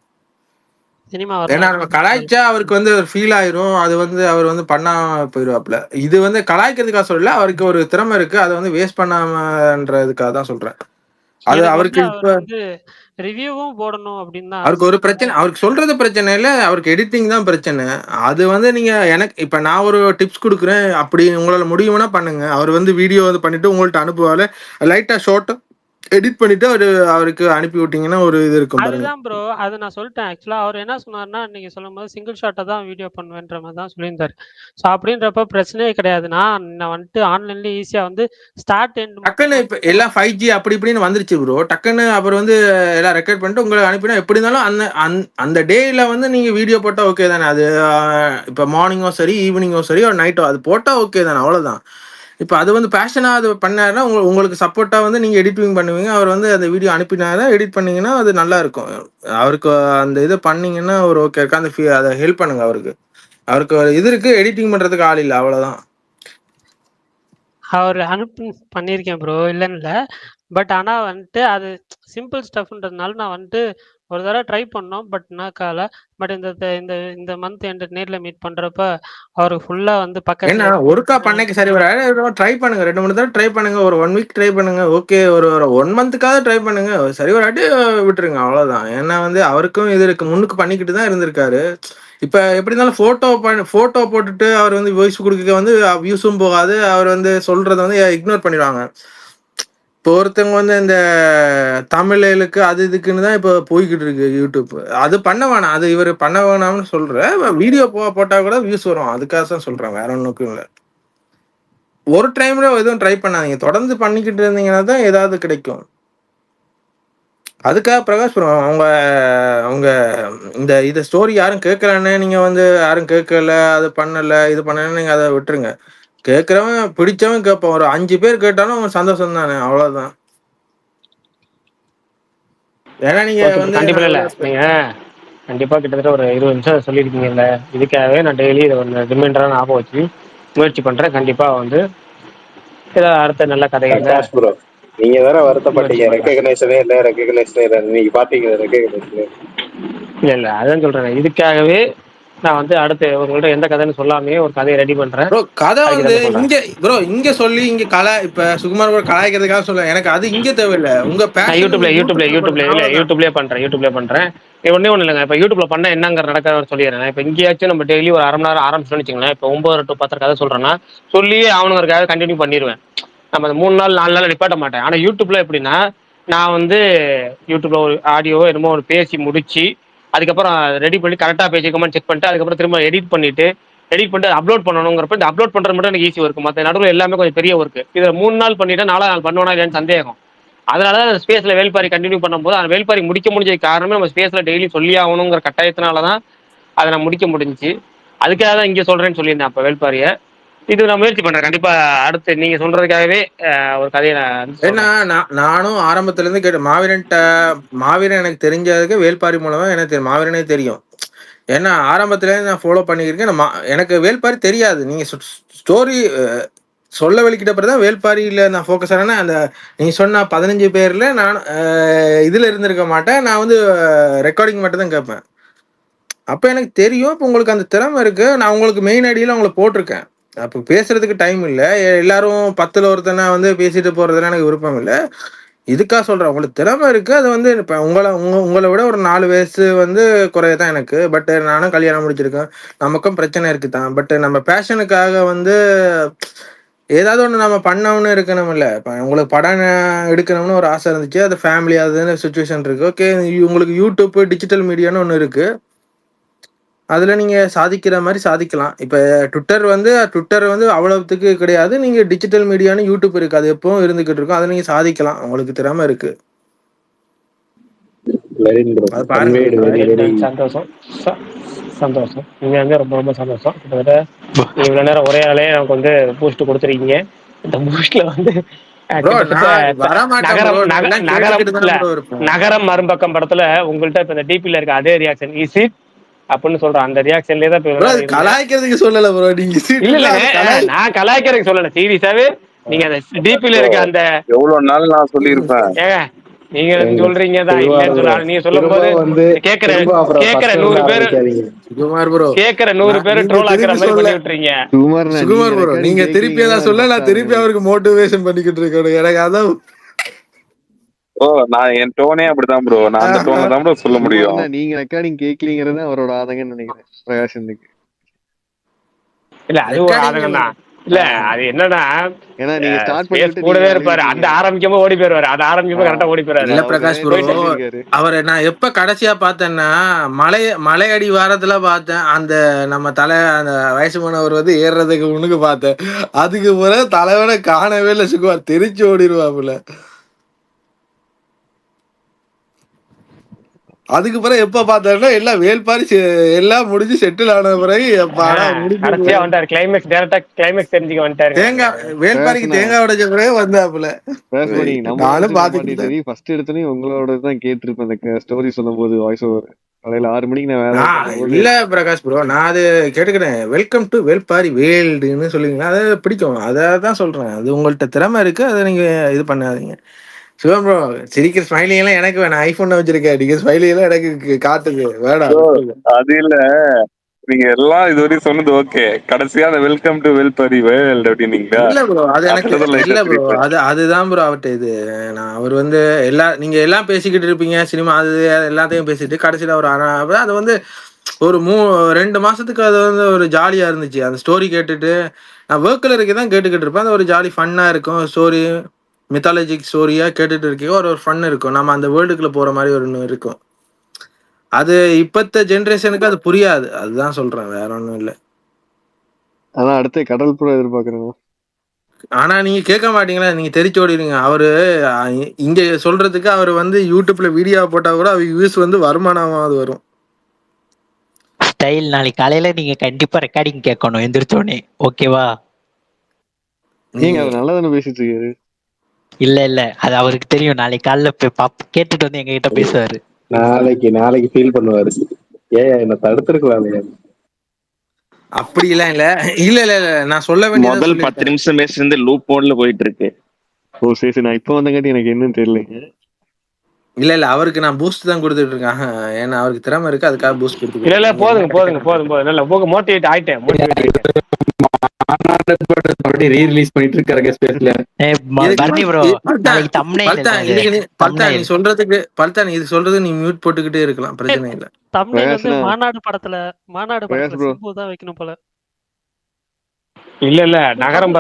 சினிமா ஏன்னா வரலாம். நம்ம ஒண்ணும் பிரச்சனை இல்ல. கலாய்ச்சா அவருக்கு வந்து ஒரு ஃபீல் ஆயிரும். அது வந்து அவர் வந்து பண்ணாம போயிருவாப்ல. இது வந்து கலாய்க்கிறதுக்காக சொல்லல. அவருக்கு ஒரு திறமை இருக்கு. அதை வந்து வேஸ்ட் பண்ணாமன்றதுக்காக தான் சொல்றேன். அது எனக்கு வந்து அவருக்கு அவர் இப்ப வந்து ரிவ்யூவும் போடணும் அப்படின்னு தான் அவருக்கு ஆசை. ஒரு பிரச்சனை. அவருக்கு சொல்றது பிரச்சனை இல்ல. அவருக்கு எடிட்டிங் தான் பிரச்சனை. அது வந்து நீங்க எனக்கு இப்ப நான் ஒரு டிப்ஸ் குடுக்குறேன். அப்படி உங்களால முடியும்னா பண்ணுங்க. அவர் வந்து வீடியோ இது பண்ணிட்டு உங்கள்ட்ட அனுப்புவாரு. லைட்டா ஷார்ட்டா எடிட் பண்ணிட்டு அவருக்கு அனுப்பி விட்டீங்கன்னா ஒரு இது இருக்கும் பாருங்க. அதுதான் ப்ரோ. அது நான் சொல்லிட்டேன். ஆக்சுவலா அவர் என்ன சொன்னாருன்னா, நீங்க சொல்லும்போது சிங்கிள் ஷாட்டா தான் வீடியோ பண்ணுவேன்ற மாரி தான் சொல்லியிருந்தாரு. ஸோ அப்படின்றப்ப பிரச்சனையே கிடையாது. நான் வந்துட்டு ஆன்லைன்லயே ஈஸியா வந்து ஸ்டார்ட் எண்ட் மட்டும் டக்குன்னு இப்ப வந்துட்டு எல்லாம் 5G அப்படி இப்படின்னு வந்துருச்சு ப்ரோ. டக்குன்னு அவர் வந்து எல்லாம் ரெக்கார்ட் பண்ணிட்டு உங்களுக்கு அனுப்பினா எப்படி இருந்தாலும் அந்த டேல வந்து நீங்க வீடியோ போட்டா ஓகே தானே. அது இப்ப மார்னிங்கோ சரி, ஈவினிங்கோ சரி, ஒரு நைட்டோ அது போட்டா ஓகே தானே, அவ்வளவுதான். இப்ப அது வந்து பேஷனா அது பண்ணாருன்னா உங்களுக்கு சப்போர்ட்டா வந்து நீங்க எடிட்டிங் பண்ணுவீங்க. அவர் வந்து அந்த வீடியோ அனுப்பினாரு, எடிட் பண்ணீங்கன்னா அது நல்லா இருக்கும். அவருக்கு அந்த இது பண்ணீங்கன்னா ஒரு ஓகே இருக்கு. அந்த அதை ஹெல்ப் பண்ணுங்க அவருக்கு. அவருக்கு ஒரு இது இருக்கு, எடிட்டிங் பண்றதுக்கு ஆள் இல்ல, அவ்வளவுதான். அவர் பண்ணியிருக்கேன் ப்ரோ. இல்லன்னு இல்ல. பட் ஆனா வந்துட்டு அது சிம்பிள் ஸ்டஃப்ன்றதுனால நான் வந்துட்டு ஒரு தடவ ட்ரை பண்ணோம். பட் நாக்கால. பட் இந்த இந்த இந்த மந்த் எண்ட் நேர்ல மீட் பண்றப்ப அவருக்கு ஃபுல்லா வந்து ஏன்னா பக்கத்துல ஒருக்கா பண்ணைக்கு சரி வராது. ட்ரை பண்ணுங்க, 2 3 தடவை ட்ரை பண்ணுங்க. ஒரு 1 வீக் ட்ரை பண்ணுங்க. ஓகே, ஒரு 1 மந்த்துக்காவது ட்ரை பண்ணுங்க. சரி வராட்டி விட்டுருங்க, அவ்வளவுதான். ஏன்னா வந்து அவருக்கும் இது இருக்கு, முன்னுக்கு பண்ணிக்கிட்டு தான் இருந்திருக்காரு. இப்ப எப்படி இருந்தாலும் போட்டோ போட்டுட்டு அவர் வந்து வாய்ஸ் கொடுக்க வந்து வியூஸும் போகாது. அவர் வந்து சொல்றதை வந்து இக்னோர் பண்ணிடுவாங்க. இப்போ ஒருத்தவங்க வந்து இந்த தமிழுக்கு அது இதுக்குன்னு தான் இப்போ போய்கிட்டு இருக்கு யூடியூப். அது பண்ண வேணாம். அது இவர் பண்ண வேணாம்னு சொல்றேன். வீடியோ போட்டா கூட வியூஸ் வரும். அதுக்காக தான் சொல்றேன், வேற ஒன்றுக்கும் இல்லை. ஒரு டைம்ல எதுவும் ட்ரை பண்ணாதீங்க. தொடர்ந்து பண்ணிக்கிட்டு இருந்தீங்கன்னா தான் ஏதாவது கிடைக்கும். அதுக்காக பிரகாஷ் ப்ரோ அவங்க அவங்க இந்த ஸ்டோரி யாரும் கேட்கலன்னு நீங்க வந்து யாரும் கேட்கல, அது பண்ணல, இது பண்ணல, நீங்க அதை விட்டுருங்க. கேட்கறவன் பிடிச்சவன் கேட்பான். ஒரு 5 பேர் கேட்டாலும் சந்தோஷம் தானே, அவ்வளவுதான். ஏன்னா நீங்க ஓகே ப்ரோ. வந்து கண்டிப்பா நான் இல்ல. எவ்வளவு நீங்க கண்டிப்பா கிட்டத்தட்ட ஒரு 20 நிமிஷம் சொல்லியிருக்கீங்கல்ல. இதுக்காகவே நான் டெய்லி இதை ஒன்று ரிமைண்டரா ஞாபகம் வச்சு முயற்சி பண்றேன். கண்டிப்பா வந்து ஏதாவது அடுத்த நல்ல கதைகள்ல பிரகாஷ் ப்ரோ, நீங்க வேற முயற்சி வருத்தப்பட்டீங்க, பண்றேன். ரெக்கக்னேஷனே இல்ல, ரெக்கக்னேஷனே இல்ல. நீங்க பாத்தீங்க ரெக்கக்னேஷன். இல்ல அதான் சொல்றேன். இதுக்காகவே நான் வந்து அடுத்து உங்கள்ட்ட எந்த கதைன்னு சொல்லாமே ஒரு கதையை ரெடி பண்றேன். ப்ரோ கதை அதுக்கு வந்து என்ன சொல்றேன். இங்க சொல்லி இங்க இப்ப சுகுமார் ப்ரோ கலாய்க்கிறதுக்காக சொல்ல, எனக்கு அது இங்க தேவையில்லை. உங்க நான் பேஷன் யூடியூப்ல நீங்க யூடியூப்ல யூடியூப்ல யூடியூப்ல பண்ணுங்க, இல்ல அவ்வளவுதான். யூடியூப்லயே பண்றேன். ஒண்ணே ஒண்ணு இல்லைங்க. இப்ப யூடியூப்ல பண்ண என்னங்கிற நடக்க சொல்லிடுறேன். இப்ப இங்கேயாச்சும் நம்ம டெய்லி ஒரு 1/2 மணி நேரம் ஆரம்பிச்சோம்னு வச்சுங்களேன். இப்போ 9 to 10 கதை சொல்றேன்னா சொல்லி அவனுங்களுக்காக கண்டினியூ பண்ணிடுவேன். நம்ம அந்த 3 நாள் 4 நாள் நிப்பாட்ட மாட்டேன். ஆனா யூடியூப்ல எப்படின்னா, நான் வந்து யூடியூப்ல ஒரு ஆடியோ என்னமோ ஒரு பேசி முடிச்சு அதுக்கப்புறம் ரெடி பண்ணி கரெக்டா பேசிக்கோமான்னு செக் பண்ணிட்டு அதுக்கப்புறம் திரும்ப எடிட் பண்ணிட்டு அப்லோட் பண்ணணுங்கிறப்ப இந்த அப்லோட் பண்றது மட்டும் எனக்கு ஈஸி ஒர்க். மற்ற நடுவில் எல்லாமே கொஞ்சம் பெரிய ஒர்க். இதை 3 நாள் பண்ணிட்டு 4 நாள் பண்ணுவானா இல்லையான்னு சந்தேகம். அதனாலதான் அந்த ஸ்பேஸ்ல வேல்பாரி கண்டினியூ பண்ணும்போது அந்த வேல்பாரி முடிக்க முடிஞ்சது காரணமே நம்ம ஸ்பேஸ்ல டெய்லி சொல்லி ஆகணுங்கிற கட்டாயத்தினாலதான் அதை நான் முடிக்க முடிஞ்சுச்சு. அதுக்காக தான் இங்க சொல்றேன்னு சொல்லியிருந்தேன் அப்ப வேல்பாரிய. இது நான் முயற்சி பண்றேன். கண்டிப்பா அடுத்து நீங்க சொல்றதுக்காகவே ஒரு கதையை நான் ஏன்னா சொல்றேன். நானும் ஆரம்பத்துல இருந்து கேட்டேன். மாவீரன் எனக்கு தெரிஞ்சதுக்கு வேல்பாரி மூலமா எனக்கு மாவீரனே தெரியும். ஏன்னா ஆரம்பத்துல இருந்து நான் ஃபாலோ பண்ணியிருக்கேன். எனக்கு வேல்பாரி தெரியாது. நீங்க ஸ்டோரி சொல்ல வெளிக்கிட்ட பிறகுதான் வேல்பாரியில நான் ஃபோக்கஸ் ஆனேன்னா, அந்த நீ சொன்ன 15 பேர்ல நான் இதுல இருந்திருக்க மாட்டேன். நான் வந்து ரெக்கார்டிங் மட்டும் தான் கேட்பேன். அப்ப எனக்கு தெரியும். இப்போ உங்களுக்கு அந்த திறமை இருக்கு. நான் உங்களுக்கு மெயின் ஐடியில உங்களை போட்டிருக்கேன். அப்போ பேசுறதுக்கு டைம் இல்லை. எல்லாரும் 10ல் ஒருத்தனை வந்து பேசிட்டு போறதுல எனக்கு விருப்பம் இல்லை. இதுக்காக சொல்றேன், உங்களுக்கு திறமை இருக்கு. அது வந்து இப்போ உங்களை விட ஒரு 4 வயசு வந்து குறையதான் எனக்கு. பட் நானும் கல்யாணம் முடிச்சிருக்கேன். நமக்கும் பிரச்சனை இருக்கு தான். பட் நம்ம பேஷனுக்காக வந்து ஏதாவது ஒன்று நம்ம பண்ணணும்னு இருக்கணும்ல. இப்போ உங்களுக்கு படம் எடுக்கணும்னு ஒரு ஆசை இருந்துச்சு. அது ஃபேமிலி அதுன்னு சுச்சுவேஷன் இருக்கு. ஓகே, உங்களுக்கு யூடியூப் டிஜிட்டல் மீடியான்னு ஒன்று இருக்கு. அதுல நீங்க சாதிக்கிற மாதிரி சாதிக்கலாம். இப்ப ட்விட்டர் வந்து அவ்வளவுத்துக்கு கிடையாது. நீங்க டிஜிட்டல் மீடியான்னு யூடியூப் இருக்கு, அது எப்பவும் இருந்துகிட்டு இருக்கும். அதை நீங்க சாதிக்கலாம், உங்களுக்கு திறமை இருக்கு. அது பாருங்க. சந்தோஷம் சந்தோஷம். நீங்க வந்து ரொம்ப ரொம்ப சந்தோஷம். கிட்டத்தட்ட நீங்க இவ்வளவு நேரம் ஒரே ஆளே நமக்கு வந்து பூஸ்ட் கொடுத்துருக்கீங்க. இந்த பூஸ்ட்ல வந்து நகரம் மறுபக்கம் படத்துல உங்கள்ட்ட இப்ப இந்த டிபில இருக்க அதே ரியாக்ஷன் இஸ் இட் அப்படின்னு சொல்றேன். அந்த ரியாக்ஷன்லயே தான் கலாய்க்கிறதுக்கு சொல்லல ப்ரோ. நீங்க இல்ல நான் கலாய்க்கிறதுக்கு சொல்லல, சீரியஸாவே நீங்க அந்த டிபில இருக்க அந்த எவ்வளவு நாள் நான் சொல்லியிருப்பேன். நீங்க சொல்றீங்க தான் இல்லன்னு சொன்னாலும் நீங்க சொல்லும் போது கேக்குற 100 பேர் கேக்குற 100 பேர் ட்ரோல் ஆக்குற மாதிரி பண்ணி விட்டுறீங்க. சுகுமார் ப்ரோ, நீங்க திருப்பி தான் சொல்ல, நான் திருப்பி அவருக்கு மோட்டிவேஷன் பண்ணிக்கிட்டு இருக்கேன். எனக்கு அதான் நான் என் டோனே அப்படிதான் ப்ரோ. நான் அந்த டோன்ல தான் ப்ரோ சொல்ல முடியும். நீங்க ரெக்கார்டிங் கேட்கலங்கிறது அவரோட ஆதங்கன்னு நினைக்கிறேன் பிரகாஷனுக்கு. இல்ல அது ஒரு ஆதங்கம் தான். இல்ல அது என்னன்னா, ஏன்னா நீங்க ஸ்டார்ட் பண்ணிட்டு கூடவே இருப்பாரு. அந்த ஆரம்பிக்கும்போது ஓடி போயிருவாரு, அது ஆரம்பிக்கும்போது கரெக்டா ஓடி போயிருவாரு. இல்ல பிரகாஷ் ப்ரோ, அவரை நான் எப்ப கடைசியா பார்த்தேன்னா மலையடி வாரத்துல பார்த்தேன். அந்த நம்ம அந்த வயசு போனவர் வந்து ஏறுறதுக்கு முன்னுக்கு பார்த்தேன். அதுக்கு பிறகு தலைவனை காணவே இல்லை. சுகுமார் தெரிச்சு ஓடிடுவாப்புல. அதுக்கு பிறகு எப்ப பார்த்தா எல்லாம் வேல்பாரி எல்லாம் முடிஞ்சு செட்டில் ஆன பிறகு வேல்பாரிக்கு தேங்காய் உடைச்ச பிறகு வந்தாப்புல. நானும் பாத்துக்கிட்டேன். ஃபர்ஸ்ட் எடுத்தோடனே உங்களோட தான் கேட்டிருப்பேன் அந்த ஸ்டோரி சொல்லும் போது வாய்ஸ் ஓவர். காலையில 6 மணிக்கு நான் வேலை இல்ல பிரகாஷ் ப்ரோ, நான் அது கேட்டுக்கிறேன். வெல்கம் டு வேல்பாரி வேல்டுன்னு சொல்லுவீங்களா, அதை பிடிக்கும். அதான் சொல்றேன். அது உங்கள்ட்ட திறமை இருக்கு, அதை நீங்க இது பண்ணாதீங்க. சிவம் ப்ரோ, சிரிக்கிற ஸ்மைலிங் எல்லாம் எனக்கு வேணும். ஐபோன் வச்சிருக்கேன், நீங்க ஸ்மைலிங் எல்லாம் எனக்கு காட்டுது வேணாம். அது இல்ல, நீங்க எல்லாம் இதுவரையும் சொன்னது ஓகே. கடைசியா அந்த வெல்கம் டு வேல்பாரி வேல்ட் அப்படின்னீங்களா? இல்ல ப்ரோ, அது எனக்கு இல்ல ப்ரோ. அதுதான் ப்ரோ அவர்கிட்ட இது. நான் அவர் வந்து நீங்க எல்லாம் பேசிக்கிட்டு இருப்பீங்க, சினிமா அது எல்லாத்தையும் பேசிட்டு கடைசியில ஒரு அது வந்து ஒரு 2 மாசத்துக்கு அது வந்து ஒரு ஜாலியா இருந்துச்சு. அந்த ஸ்டோரி கேட்டுட்டு நான் ஒர்க்கில் இருக்க தான் கேட்டுக்கிட்டு இருப்பேன். அது ஒரு ஜாலி ஃபன்னா இருக்கும். ஸ்டோரி மித்தாலஜிக் ஸ்டோரியா கேட்டுட்டு இருக்கீங்க, ஒரு ஃபன் இருக்கும். நம்ம அந்த வேர்ல்டுக்குள்ள போற மாதிரி ஒன்று இருக்கும். அது இப்பத்த ஜெனரேஷனுக்கு அது புரியாது. அதுதான் சொல்றேன், வேற ஒன்றும் இல்லை. அதான் அடுத்து கடல் புறா எதிர்பார்க்கறேன். ஆனா நீங்க கேட்க மாட்டீங்களா, நீங்க தெரிச்சு ஓடிடுங்க. அவரு இங்க சொல்றதுக்கு அவர் வந்து யூடியூப்ல வீடியோ போட்டா கூட அவர் வியூஸ் வந்து வருமானமாவது வரும். ஸ்டைல் நாளைக்கு காலையில நீங்க கண்டிப்பா ரெக்கார்டிங் கேட்கணும் எந்திரிச்சோடனே, ஓகேவா? நீங்க அவர் நல்லா தானே பேசிட்டு இருக்காரு. இல்ல அது அவருக்கு தெரியும். நாளைக்கு காலைல கேட்டுட்டு வந்து எங்க கிட்ட பேசுவாரு. நாளைக்கு ஃபீல் பண்ணுவாரு. என்ன தடுத்திருக்கலாம். அப்படி எல்லாம் இல்ல நான் சொல்ல வேண்டிய முதல் 10 நிமிஷம் பேசுறது லூப் மோட்ல போயிட்டு இருக்கு. ஓ சரி, நான் இப்ப வந்தங்காட்டி எனக்கு என்னன்னு தெரியலங்க. இல்ல அவருக்கு நான் பூஸ்ட் தான் கொடுத்துட்டு இருக்கேன். ஏன்னா அவருக்கு திறமை இருக்கு, அதுக்காக பூஸ்ட் கொடுத்து. இல்ல போதுங்க. நல்ல மோட்டிவேட் ஆயிட்டேன். ரீ-ரிலீஸ் பண்ணிட்டு இருக்காரு ஸ்பேஸ்ல. நீ சொல்றதுக்கு பல்தா, நீ இது சொல்றது நீ மியூட் போட்டுக்கிட்டே இருக்கலாம், பிரச்சனை இல்ல. தம்ப்நெயில் வந்து மாநாடு படத்துல சிம்பு தான் வைக்கணும் போல. இல்ல நகரம்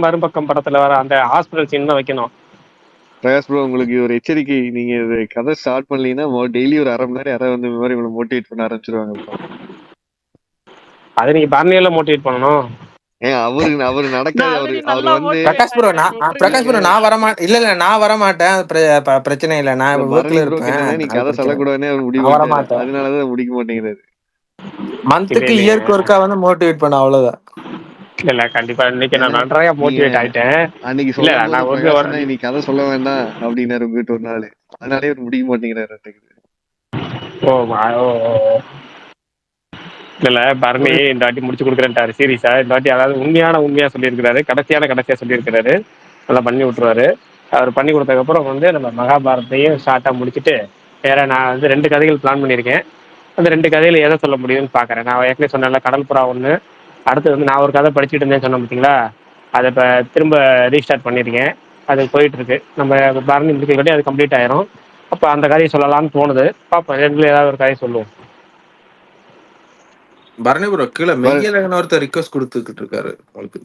மறுபக்கம் படத்துல வர அந்த ஹாஸ்பிடல் சீன் தான் வைக்கணும். பிரகாஷ் ப்ரோ, உங்களுக்கு ஒரு எச்சரிக்கை. நீங்க இது கதை ஸ்டார்ட் பண்ணலீங்கன்னா டெய்லி ஒரு 1/2 மணி நேரம் யாராவது வந்து இந்த மாதிரி உங்களை மோட்டிவேட் பண்ண ஆரம்பிச்சிருவாங்க. அது நீங்க பர்னியல்ல மோட்டிவேட் பண்ணணும். அவரு நடக்காது. அவரு வந்து பிரகாஷ் ப்ரோ நான் வரமாட்டேன். இல்ல நான் வரமாட்டேன், பிரச்சனை இல்ல. நான் ஒர்க்ல இருப்பேன். நீ கதை சொல்லக்கூடாதுன்னு அவர் முடிவு, அதனாலதான் முடிக்க மாட்டேங்கிறாரு. மந்த்க்கு இயர்க்கு ஒருக்கா வந்து மோட்டிவேட் பண்ண, அவ்வளவுதான். இல்ல கண்டிப்பா இன்னைக்கு நான் நன்றாக மோட்டிவேட் ஆயிட்டேன். அன்னைக்கு சொல்ல நீ கதை சொல்ல வேண்டாம் அப்படின்னாரு உங்ககிட்ட ஒரு நாள். அதனாலே அவர் முடிக்க மாட்டேங்கிறாரு. இல்ல பரணி இந்த வாட்டி முடிச்சு கொடுக்குறேன்ட்டாரு சீரியஸா. இந்த வாட்டி அதாவது உண்மையா சொல்லியிருக்கிறாரு, கடைசியா சொல்லியிருக்கிறாரு. நல்லா பண்ணி விட்டுருவாரு. அவர் பண்ணி கொடுத்ததுக்கப்புறம் வந்து நம்ம மகாபாரத்தையும் ஷார்ட்டா முடிச்சுட்டு வேற நான் வந்து 2 கதைகள் பிளான் பண்ணியிருக்கேன். அந்த 2 கதையில எதை சொல்ல முடியும்னு பாக்குறேன். நான் ஏற்கனவே சொன்னேன்ல கடல் புறா ஒண்ணு, அடுத்து வந்து நான் ஒரு கதை படிச்சுட்டு இருந்தேன்னு சொன்னேன் பார்த்தீங்களா, அதை இப்போ திரும்ப ரீஸ்டார்ட் பண்ணியிருக்கேன். அது போயிட்டு இருக்கு. நம்ம பரணி முடிக்க அது கம்ப்ளீட் ஆயிரும். அப்போ அந்த கதையை சொல்லலாம்னு தோணுது. பாப்போம், 2ல ஏதாவது ஒரு கதையை சொல்லுவோம். பரணி ப்ரோ கீழே மெய்யலகன் ஒருத்தர் ரிக்வெஸ்ட் கொடுத்துக்கிட்டு இருக்காரு உங்களுக்கு.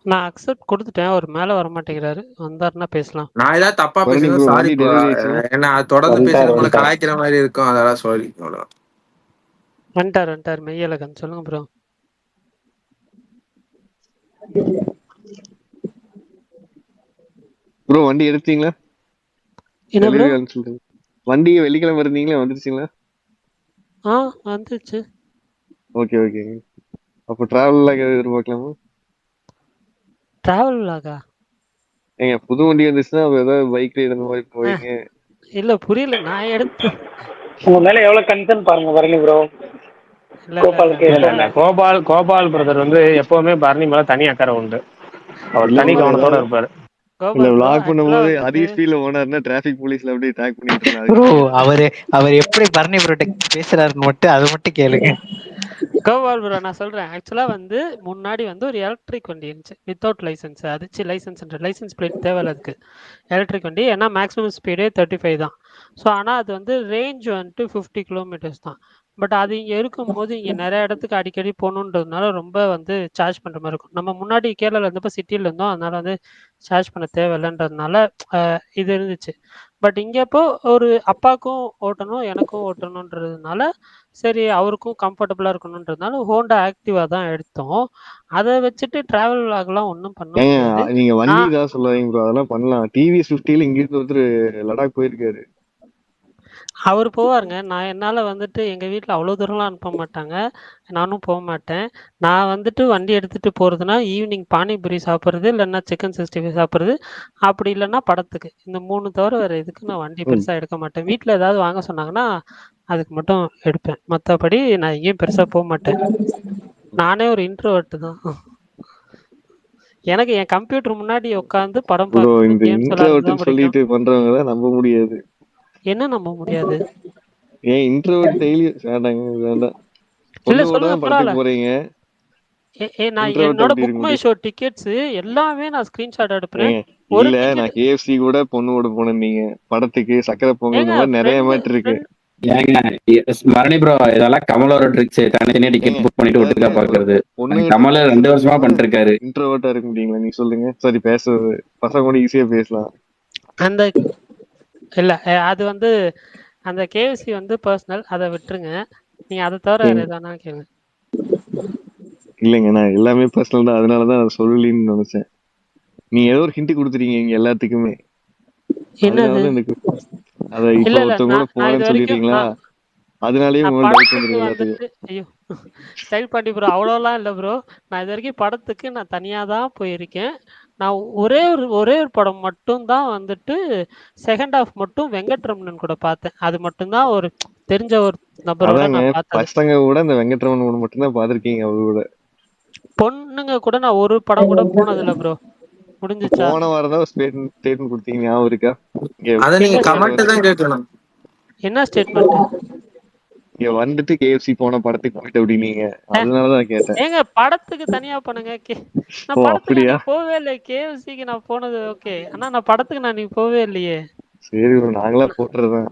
நான் அக்செப்ட் கொடுத்துட்டேன், அவர் மேல வர மாட்டேங்கிறாரு. வந்தாருன்னா பேசலாம். நான் ஏதாவது தப்பா பேசுறேன் சாரி. ஏன்னா தொடர்ந்து பேசுறது உங்களை கலாய்க்கிற மாதிரி இருக்கும், அதெல்லாம் சாரி. வந்துட்டார் மெய்யழகன். சொல்லுங்க ப்ரோ. ப்ரோ வண்டி எடுத்தீங்களா? என்ன ப்ரோ? டெலிவரி சொல்றீங்க. வண்டி வெள்ளிக்கிழமை இருந்தீங்களா, வந்துருச்சுங்களா? வந்துச்சு. Okay okay. அப்போ டிராவல்லாம் எதிர்பார்க்கலாமா? டிராவல் விலாகா? ஏங்க புது வண்டி வந்துச்சுன்னா ஏதாவது பைக் ரைடு அந்த மாதிரி போவீங்க. இல்ல புரியல. நான் எடுத்து உங்க மேல எவ்வளவு கன்சர்ன் பாருங்க பரணி ப்ரோ. இல்ல கோபாலுக்கு இல்ல கோபால் பிரதர் வந்து எப்பவுமே பரணி மேல தனி அக்கறை உண்டு. அவர் இல்ல தனி ப்ரோ, கவனத்தோட ஏதாவது இருப்பாரு. இல்ல கோபால் ப்ரோ விளாக் ஆக்சுவலா பண்ணும்போது வந்துட்டு ஹரி ஸ்பீட்ல ஓனார்னா டிராபிக் போலீஸ்ல அப்படியே ட்ராக் பண்ணிட்டு இருந்தா ப்ரோ அதுக்கு அவர் எப்படி பரணி ப்ரோட்ட பேசுறாருன்னு மட்டும் அது மட்டும் கேளுங்க. கோபால் ப்ரோ நான் சொல்றேன். ஆக்சுவலா வந்து முன்னாடி வந்து ஒரு எலக்ட்ரிக் வண்டி இருந்துச்சு வித்தவுட் லைசன்ஸ். அது லைசன்ஸ் பிளேட் தேவையில்ல அதுக்கு. எலக்ட்ரிக் வண்டி ஏன்னா மேக்ஸிமம் ஸ்பீடே 35 தான். ஸோ ஆனால் அது வந்து ரேஞ்ச் வந்துட்டு 50 கிலோமீட்டர்ஸ் தான். பட் அது இங்கே இருக்கும்போது இங்கே நிறைய இடத்துக்கு அடிக்கடி போகணுன்றதுனால ரொம்ப வந்து சார்ஜ் பண்ணுற மாதிரி இருக்கும். நம்ம முன்னாடி கேரளாவில் இருந்தப்போ சிட்டியில் இருந்தோம், அதனால வந்து சார்ஜ் பண்ண தேவையில்லைன்றதுனால இது இருந்துச்சு. பட் இங்கே இப்போ ஒரு அப்பாவுக்கும் ஓட்டணும் எனக்கும் ஓட்டணுன்றதுனால சரி அவருக்கும் கம்ஃபர்டபுளாக இருக்கணுன்றதுனால ஹோண்டா ஆக்டிவா தான் எடுத்தோம். அதை வச்சுட்டு டிராவல் விலாக்லாம் ஒன்றும் பண்ண முடியாது. நீங்க வண்டி நான் தான் சொல்லாதீங்க ப்ரோ, அதெல்லாம் பண்ணலாம். டிவிஎஸ் 50ல இங்கிருந்து ஒருத்தர் லடாக் போயிருக்காரு. அவர் போவாருங்க. நான் என்னால் வந்துட்டு எங்கள் வீட்டில் அவ்வளோ தூரம்லாம் அனுப்ப மாட்டாங்க. நானும் போக மாட்டேன். நான் வந்துட்டு வண்டி எடுத்துகிட்டு போகிறதுனா ஈவினிங் பானிபூரி சாப்பிட்றது, இல்லைன்னா சிக்கன் 65 சாப்பிட்றது, அப்படி இல்லைன்னா படத்துக்கு. இந்த 3 தவிர வேறு எதுக்கு நான் வண்டி பெருசாக எடுக்க மாட்டேன். வீட்டில் ஏதாவது வாங்க சொன்னாங்கன்னா அதுக்கு மட்டும் எடுப்பேன். மற்றபடி நான் எங்கேயும் பெருசாக போக மாட்டேன். நானே ஒரு இன்ட்ரோவர்ட் தான். எனக்கு என் கம்ப்யூட்டர் முன்னாடி உட்காந்து படம் ப்ரோ பார்க்குறது, இந்த கேம்ஸ் விளையாடுறது தான் இன்ட்ரோவர்ட்னு பிடிக்கும். சொல்லிட்டு பண்றவங்க தான் நம்ப முடியாது. என்ன நம்ப முடியாது? ஏன் இன்ட்ரோவர்ட் டெய்லி வேண்டாங்க வேண்டாம். இல்லை பொண்ணு கூட சொல்லுங்க தான் பரவாயில்ல. படத்துக்கு போறீங்க. நான் இன்ட்ரோவர்ட் என்னோட அப்படி இருக்க புக் மை முடியும். ஷோ டிக்கெட்ஸ் எல்லாமே நான் ஸ்கிரீன்ஷாட் எடுப்பேன். ஏங்க ஒரு இல்ல, டிக்கெட் நான் KFC கூட பொண்ணோட போனேன். நீங்க படத்துக்கு சக்கரை பொங்கல் இந்த ஏங்க மாதிரி நிறைய மேட்டர் இருக்கு. ஏங்க மரணி ப்ரோ, இதெல்லாம் கமலோட ட்ரிக்ஸ். தனித்தனியா ஏங்க டிக்கெட் புக் பண்ணிட்டு ஒட்டுக்கா அதாவது ஒரு பாக்குறது. பொண்ணுகிட்ட கமல 2 வருஷமா பண்ணிட்டு இருக்காரு. இன்ட்ரோவர்ட்டா இருக்க முடியுங்களா? நீ சொல்லுங்க. சரி பேசுறது பசங்க கூட ஈஸியா பேசலாம். அந்த இல்லை அது வந்து அந்த கேஎஃப்சி வந்து பர்சனல், அதை விட்டுருங்க. நீங்கள் அதை தவிர வேறு எதானா கேளுங்க. இல்லைங்க நான் எல்லாமே பர்சனல் தான், அதனாலதான் அதை சொல்லலின்னு நினைச்சேன். நீங்க ஏதோ ஒரு ஹிண்ட் கொடுத்துறீங்க இங்க எல்லாத்துக்குமே, என்னது? அதனாலதான் எனக்கு அதை இப்ப இல்லை இல்லை ஒருத்தவங்க கூட நான் இது போனேன்னு வரைக்கும் சொல்லிடுறீங்களா, அதனாலயே நான் உங்களுக்கு டவுட் படத்துக்கு வந்துடும் எல்லாத்துக்கும். வந்துட்டு ஐயோ ஸ்டைல் பண்ணி ப்ரோ அவ்வளோலாம் இல்லை ப்ரோ. நான் இது வரைக்கும் படத்துக்கு நான் தனியாக தான் போயிருக்கேன். நான் ஒரே ஒரு படம் மட்டும்தான் வந்துட்டு செகண்ட் ஹாஃப் மட்டும் வெங்கட்ரமணன் கூட பார்த்தேன். அது மட்டும்தான் ஒரு தெரிஞ்ச ஒரு நபரோட அதாங்க நான் பார்த்தது. பசங்க கூட இந்த வெங்கட்ரமன் கூட மட்டும்தான் பாத்திருக்கீங்க. அவரு கூட பொண்ணுங்க கூட நான் ஒரு படம் கூட போனதில்லை ப்ரோ. முடிஞ்சிச்சா? போன வாரம் தான் ஸ்டேட்மெண்ட் கொடுத்தீங்க, ஞாபகம் இருக்கா? அதை நீங்க என்ன கமெண்ட் தான் கேட்கணும். என்ன ஸ்டேட்மெண்ட்? இங்க வந்துட்டு KFC போன படத்துக்கு போயிட்டு அப்படின்னீங்க, அதனாலதான் கேட்டேன். ஏங்க படத்துக்கு தனியா பண்ணுங்க. நான் ஓ படத்துக்கு அப்படியா? அன்னைக்கு போவே இல்லை. கேஎஃப்சிக்கு நான் போனது ஓகே, ஆனா நான் படத்துக்கு நான் அன்னைக்கு போவே இல்லையே. சரி bro, நாங்களா போட்டுறதான்.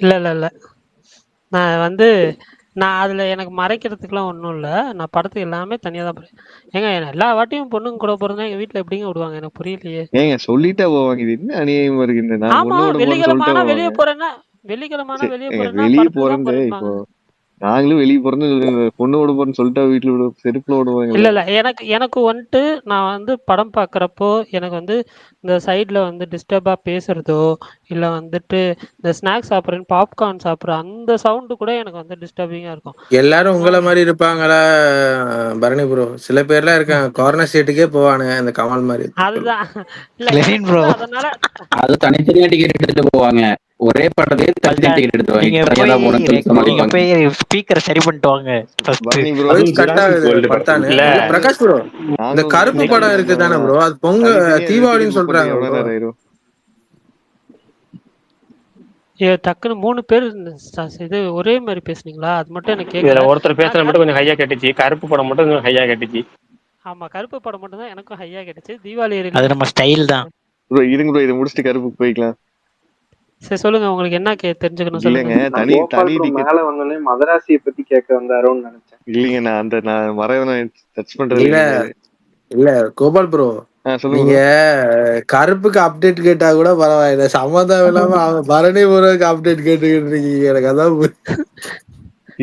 இல்ல இல்ல இல்ல நான் வந்து நான் அதுல எனக்கு மறைக்கிறதுக்குலாம் ஒன்றும் இல்லை. நான் படத்துக்கு எல்லாமே தனியா தான் போறேன். ஏங்க எல்லா வாட்டியும் பொண்ணுங்க கூட போறதுனா எங்க வீட்டுல எப்படிங்க விடுவாங்க? எனக்கு புரியலையே. ஏங்க சொல்லிட்டா போவாங்க, இது என்ன அநியாயமா இருக்கு? நான் ஆமா, பொண்ணோட போறேன்னு வெள்ளிக்கிழமை சொல்லிட்டா ஆனா வெளியே போவாங்க. போறேன்னா வெளியே ஏங்க போறேன்னா வெளியே படத்துக்கு தான் போறேன்னு இப்போ போறேன்பாங்க. நாங்களும் வெளியே போறேன்னு பொண்ணோட போறேன்னு சொல்லிட்டா வீட்டுல விட செருப்புல இல்ல விடுவாங்களே. இல்ல எனக்கு வந்துட்டு நான் வந்து படம் பார்க்குறப்போ எனக்கு வந்து இந்த சைடில் வந்து டிஸ்டர்பாக பேசுறதோ இல்லை வந்துட்டு இந்த ஸ்நாக்ஸ் சாப்பிட்றேன்னு பாப்கார்ன் சாப்பிட்ற அந்த சவுண்டு கூட எனக்கு வந்து டிஸ்டர்பிங்காக இருக்கும். எல்லாரும் உங்களை நான் மாதிரி இருப்பாங்களா பரணி ப்ரோ? சில பேர்லாம் இருக்காங்க கார்னர் ஸ்டேட்டுக்கே போவானுங்க இந்த கமல் மாதிரி. அதுதான் இல்ல லெனின் எனக்கு ப்ரோ, வந்து அதனால அது தனித்தனியா டிக்கெட் எடுத்துட்டு போவாங்க. ஒரே படத்துக்கு தனித்தனி டிக்கெட் எடுத்துவாங்க. நீங்க தனியா போய் தான் போகணும்னு சொல்லி நீங்க சமாளிப்பாங்க. போய் ஸ்பீக்கரை சரி பண்ணிட்டு வாங்க ஃபர்ஸ்ட். பரணி ப்ரோ, அதுவும் கட் ஜுராசிக் ஆகுது வேர்ல்டு பத்தானு. படத்துக்கு இல்ல இல்ல பிரகாஷ் ப்ரோ, இந்த நாங்களும் கருப்பு இன்னைக்கு படம் இருக்கு தானே வந்தவங்கதான். ப்ரோ? அது தனித்தனியா 2 டிக்கெட் தீபாவளின்னு புக் பண்ணி சொல்றாங்க எவ்வளவு ப்ரோ. நேரம் ஆயிரும்? டக்குன்னு 3 பேர் இது ஒரே மாதிரி பேசுனீங்களா? அது மட்டும் எனக்கு இதுல கேட்கல. ஒருத்தர் பேசுறது மட்டும் கொஞ்சம் ஹையா கேட்டுச்சு. கருப்பு படம் மட்டும் கொஞ்சம் ஹையா கேட்டுச்சு. ஆமா, கருப்பு படம் மட்டும் தான் எனக்கும் ஹையா கிடைச்சு. தீபாவளி அது ரிலீஸ். நம்ம ஸ்டைல் தான். ப்ரோ இருங்க ப்ரோ, இதை முடிச்சுட்டு கருப்புக்கு போய்க்கலாம். சரி சொல்லுங்க, உங்களுக்கு என்ன தெரிஞ்சுக்கணும் சொல்லுங்க. இல்லைங்க, நான் தனி கோபால் ப்ரோ டிக்கெட் மேல வந்தோடனே மதராசியை பத்தி கேட்க வந்தாரோன்னு நினைச்சேன். இல்லைங்க. நான் மறைவனை டச் பண்றது இல்ல கிடையாது. இல்ல கோபால் ப்ரோ, சொல்லுங்க நீங்க bro. கருப்புக்கு அப்டேட் கேட்டா கூட பரவாயில்ல, சம்மந்தம் இல்லாம பரணி ப்ரோக்கு அப்டேட் கேட்டுக்கிட்டு இருக்கீங்க. எனக்கு அதான்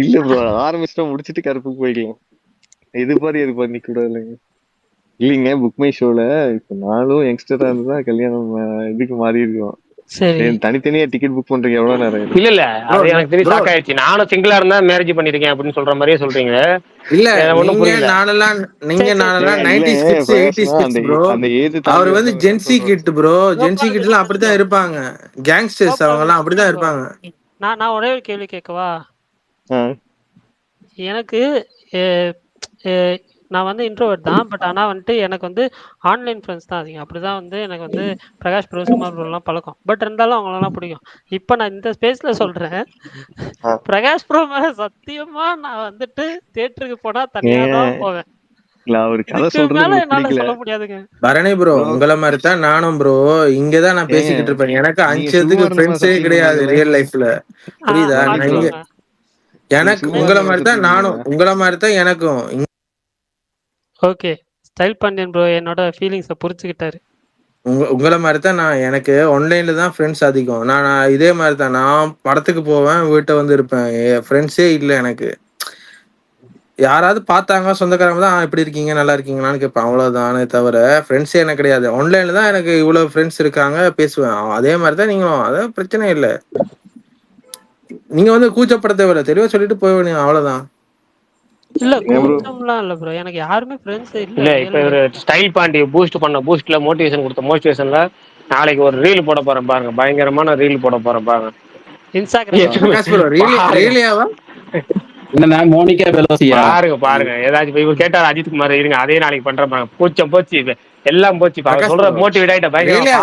இல்ல ப்ரோ, ஆரம்பிச்சுட்டா முடிச்சிட்டு கருப்புக்கு போய்க்கலாம். இது பாரு நிக்க கூடாது இல்லைங்க. இல்லைங்க, புக் மை ஷோல இப்ப நானும் யங்ஸ்டரா இருந்தா கல்யாணம் இதுக்கு மாறி இருக்கோம். சரி. தனித்தனியா டிக்கெட் புக் பண்றதுக்கு எவ்வளவு நேரம் ஆயிடும்? இல்ல அது எனக்கு தெரியும், ஷாக் ஆயிடுச்சு. நானும் சிங்கிளா இருந்தா மேரேஜ் பண்ணிருக்கேன் அப்படின்னு சொல்ற மாதிரியே சொல்றீங்க. இல்ல. ஒண்ணும் புரியல. நீங்க நானெல்லாம் 90s kids 80s kids bro. அவர் வந்து ஜென்சி கிட் ப்ரோ. ஜென்சி கிட்லாம் அப்படித்தான் இருப்பாங்க. கேங்ஸ்டர்ஸ் அவங்க எல்லாம் அப்படிதான் இருப்பாங்க. நான் ஒரே ஒரு கேள்வி கேட்கவா? எனக்கு நான் வந்து இன்ட்ரோவர்ட் தான். பட் ஆனால் வந்துட்டு எனக்கு வந்து ஆன்லைன் ஃப்ரெண்ட்ஸ் தான் அதிகம். அப்படிதான் வந்து எனக்கு வந்து பிரகாஷ் ப்ரோ, சுமார் ப்ரோலாம் பழக்கம். பட் இருந்தாலும் அவங்களெல்லாம் பிடிக்கும். இப்போ நான் இந்த ஸ்பேஸில் சொல்கிறேன், பிரகாஷ் ப்ரோ மேலே சத்தியமா நான் வந்துட்டு தியேட்டருக்கு போனால் தனியாக தான் போவேன். சொல்ல முடியாதுங்க. பரணி ப்ரோ, உங்களை மாதிரி தான் நானும் ப்ரோ. இங்கதான் நான் பேசிக்கிட்டு இருப்பேன். எனக்கு 5 ஃப்ரெண்ட்ஸே கிடையாது ரியல் லைஃப்ல. புரியுதா? எனக்கு உங்களை மாதிரி தான் நானும், உங்களை மாதிரி தான் எனக்கும். ஓகே, ஸ்டைல் பாண்டியன் ப்ரோ என்னோட ஃபீலிங்ஸை புரிச்சுக்கிட்டாரு. உங்களை மாதிரி தான் நான். எனக்கு ஆன்லைன்ல தான் ஃப்ரெண்ட்ஸ் அதிகம். நான் இதே மாதிரி தான். நான் படத்துக்கு போவேன், வீட்டை வந்து இருப்பேன். ஃப்ரெண்ட்ஸே இல்லை எனக்கு. யாராவது பார்த்தாங்க சொந்தக்காரங்க தான் எப்படி இருக்கீங்க, நல்லா இருக்கீங்களான்னு கேட்பேன். அவ்வளவுதானே தவிர ஃப்ரெண்ட்ஸே எனக்கு கிடையாது. ஆன்லைன்ல தான் எனக்கு இவ்வளவு ஃப்ரெண்ட்ஸ் இருக்காங்க, பேசுவேன். அதே மாதிரி தான் நீங்களும். அதான் பிரச்சனை இல்லை. நீங்க வந்து கூச்சப்பட தேவையில்ல, தெளிவா சொல்லிட்டு போய் வேணும், அவ்வளவுதான். இல்ல கூச்சம்லாம் இல்ல ப்ரோ, எனக்கு யாருமே ஃப்ரெண்ட்ஸ் இல்ல. இப்ப ஒரு ஸ்டைல் பாண்டி பூஸ்ட்ல மோட்டிவேஷன் கொடுத்த மோட்டிவேஷன்ல நாளைக்கு ஒரு ரீல் போட போறேன் பாருங்க. பயங்கரமான ரீல் போட போறேன் பாருங்க. இன்ஸ்டாகிராம் மோனிகா பெலோசியா பாருங்க ஏதாச்சும் இவர் கேட்டாரு அஜித் குமார், இருங்க அதே நாளைக்கு பண்ற பாருங்க. பூச்சம் போச்சு, எல்லாம் போச்சு. சொல்ற மோட்டிவேட் ஆயிட்ட பயங்கர.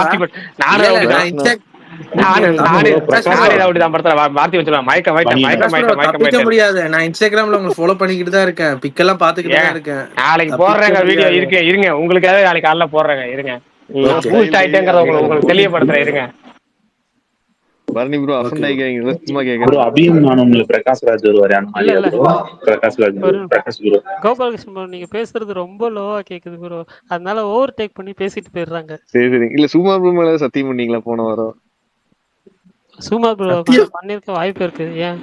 நாளைக்கு போடுறேங்க வீடியோ இருக்கு, இருங்க உங்களுக்காக நாளைக்கு காலைல போடுறேங்க. இருங்க, பூஸ்ட் ஆயிட்டேங்கிறத உங்களுக்கு தெளிவுபடுத்துறேன். இருங்க பரணி ப்ரோ அஃபண்ட் ஆயிக்கிறீங்க, சும்மா கேக்குறேன். ப்ரோ அபியும் நான் உங்களுக்கு பிரகாஷ் ராஜ் வருவாரு அந்த மாதிரி bro. Prakash bro Gopalakrishnan bro, நீங்க பேசுறது ரொம்ப லோவா கேக்குது ப்ரோ. அதனால ஓவர் டேக் பண்ணி பேசிட்டு போயிடுறாங்க. சரி இல்ல, சுமார் ப்ரோ மேல சத்தியம் பண்ணீங்களா போன வாரம்? சுமார் ப்ரோ பண்ணிருக்க வாய்ப்பு இருக்கு. ஏன்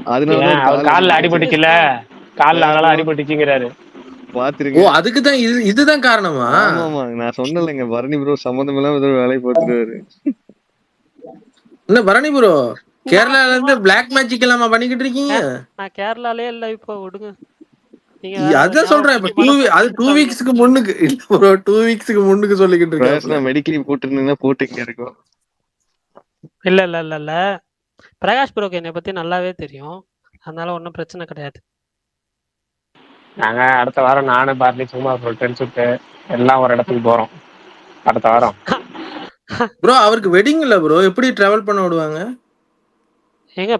அவர் கால்ல அடிபட்டுச்சுல, கால்ல அதெல்லாம் அடிபட்டுச்சுங்கிறாரு. பாத்துருங்க. ஓ, அதுக்கு தான் இதுதான் காரணமா? ஆமா, நான் சொன்னேன்லங்க, பரணி ப்ரோ சம்பந்தம் இல்லாம ஏதோ வேலையை பார்த்துருவாரு. என்ன பரணி ப்ரோ, கேரளால இருந்து பிளாக் மேஜிக் எல்லாம் பண்ணிக்கிட்டு இருக்கீங்க? நான் கேரளாலே இல்ல, இப்போ விடுங்க. அதான் சொல்றேன். இப்ப 2 வீக்ஸ்க்கு முன்னுக்கு இல்ல ப்ரோ, 2 வீக்ஸ்க்கு முன்னுக்கு சொல்லிக்கிட்டு இருக்கேன். மெடிக்கல் போட்டுருந்தீங்கன்னா போட்டுங்க இருக்கும். இல்ல இல்ல இல்ல இல்ல பிரகாஷ் ப்ரோக்கு என்னை பத்தி நல்லாவே தெரியும். அதனால ஒன்றும் பிரச்சனை கிடையாது. நாங்க அடுத்த வாரம் நானும் பார்லி சும்மா ஃப்ரெண்ட்ஸ் எல்லாம் ஒரு இடத்துக்கு போறோம் அடுத்த வாரம். ப்ரோ அவருக்கு வெட்டிங் இல்ல ப்ரோ, எப்படி டிராவல் பண்ண விடுவாங்க? ஏங்க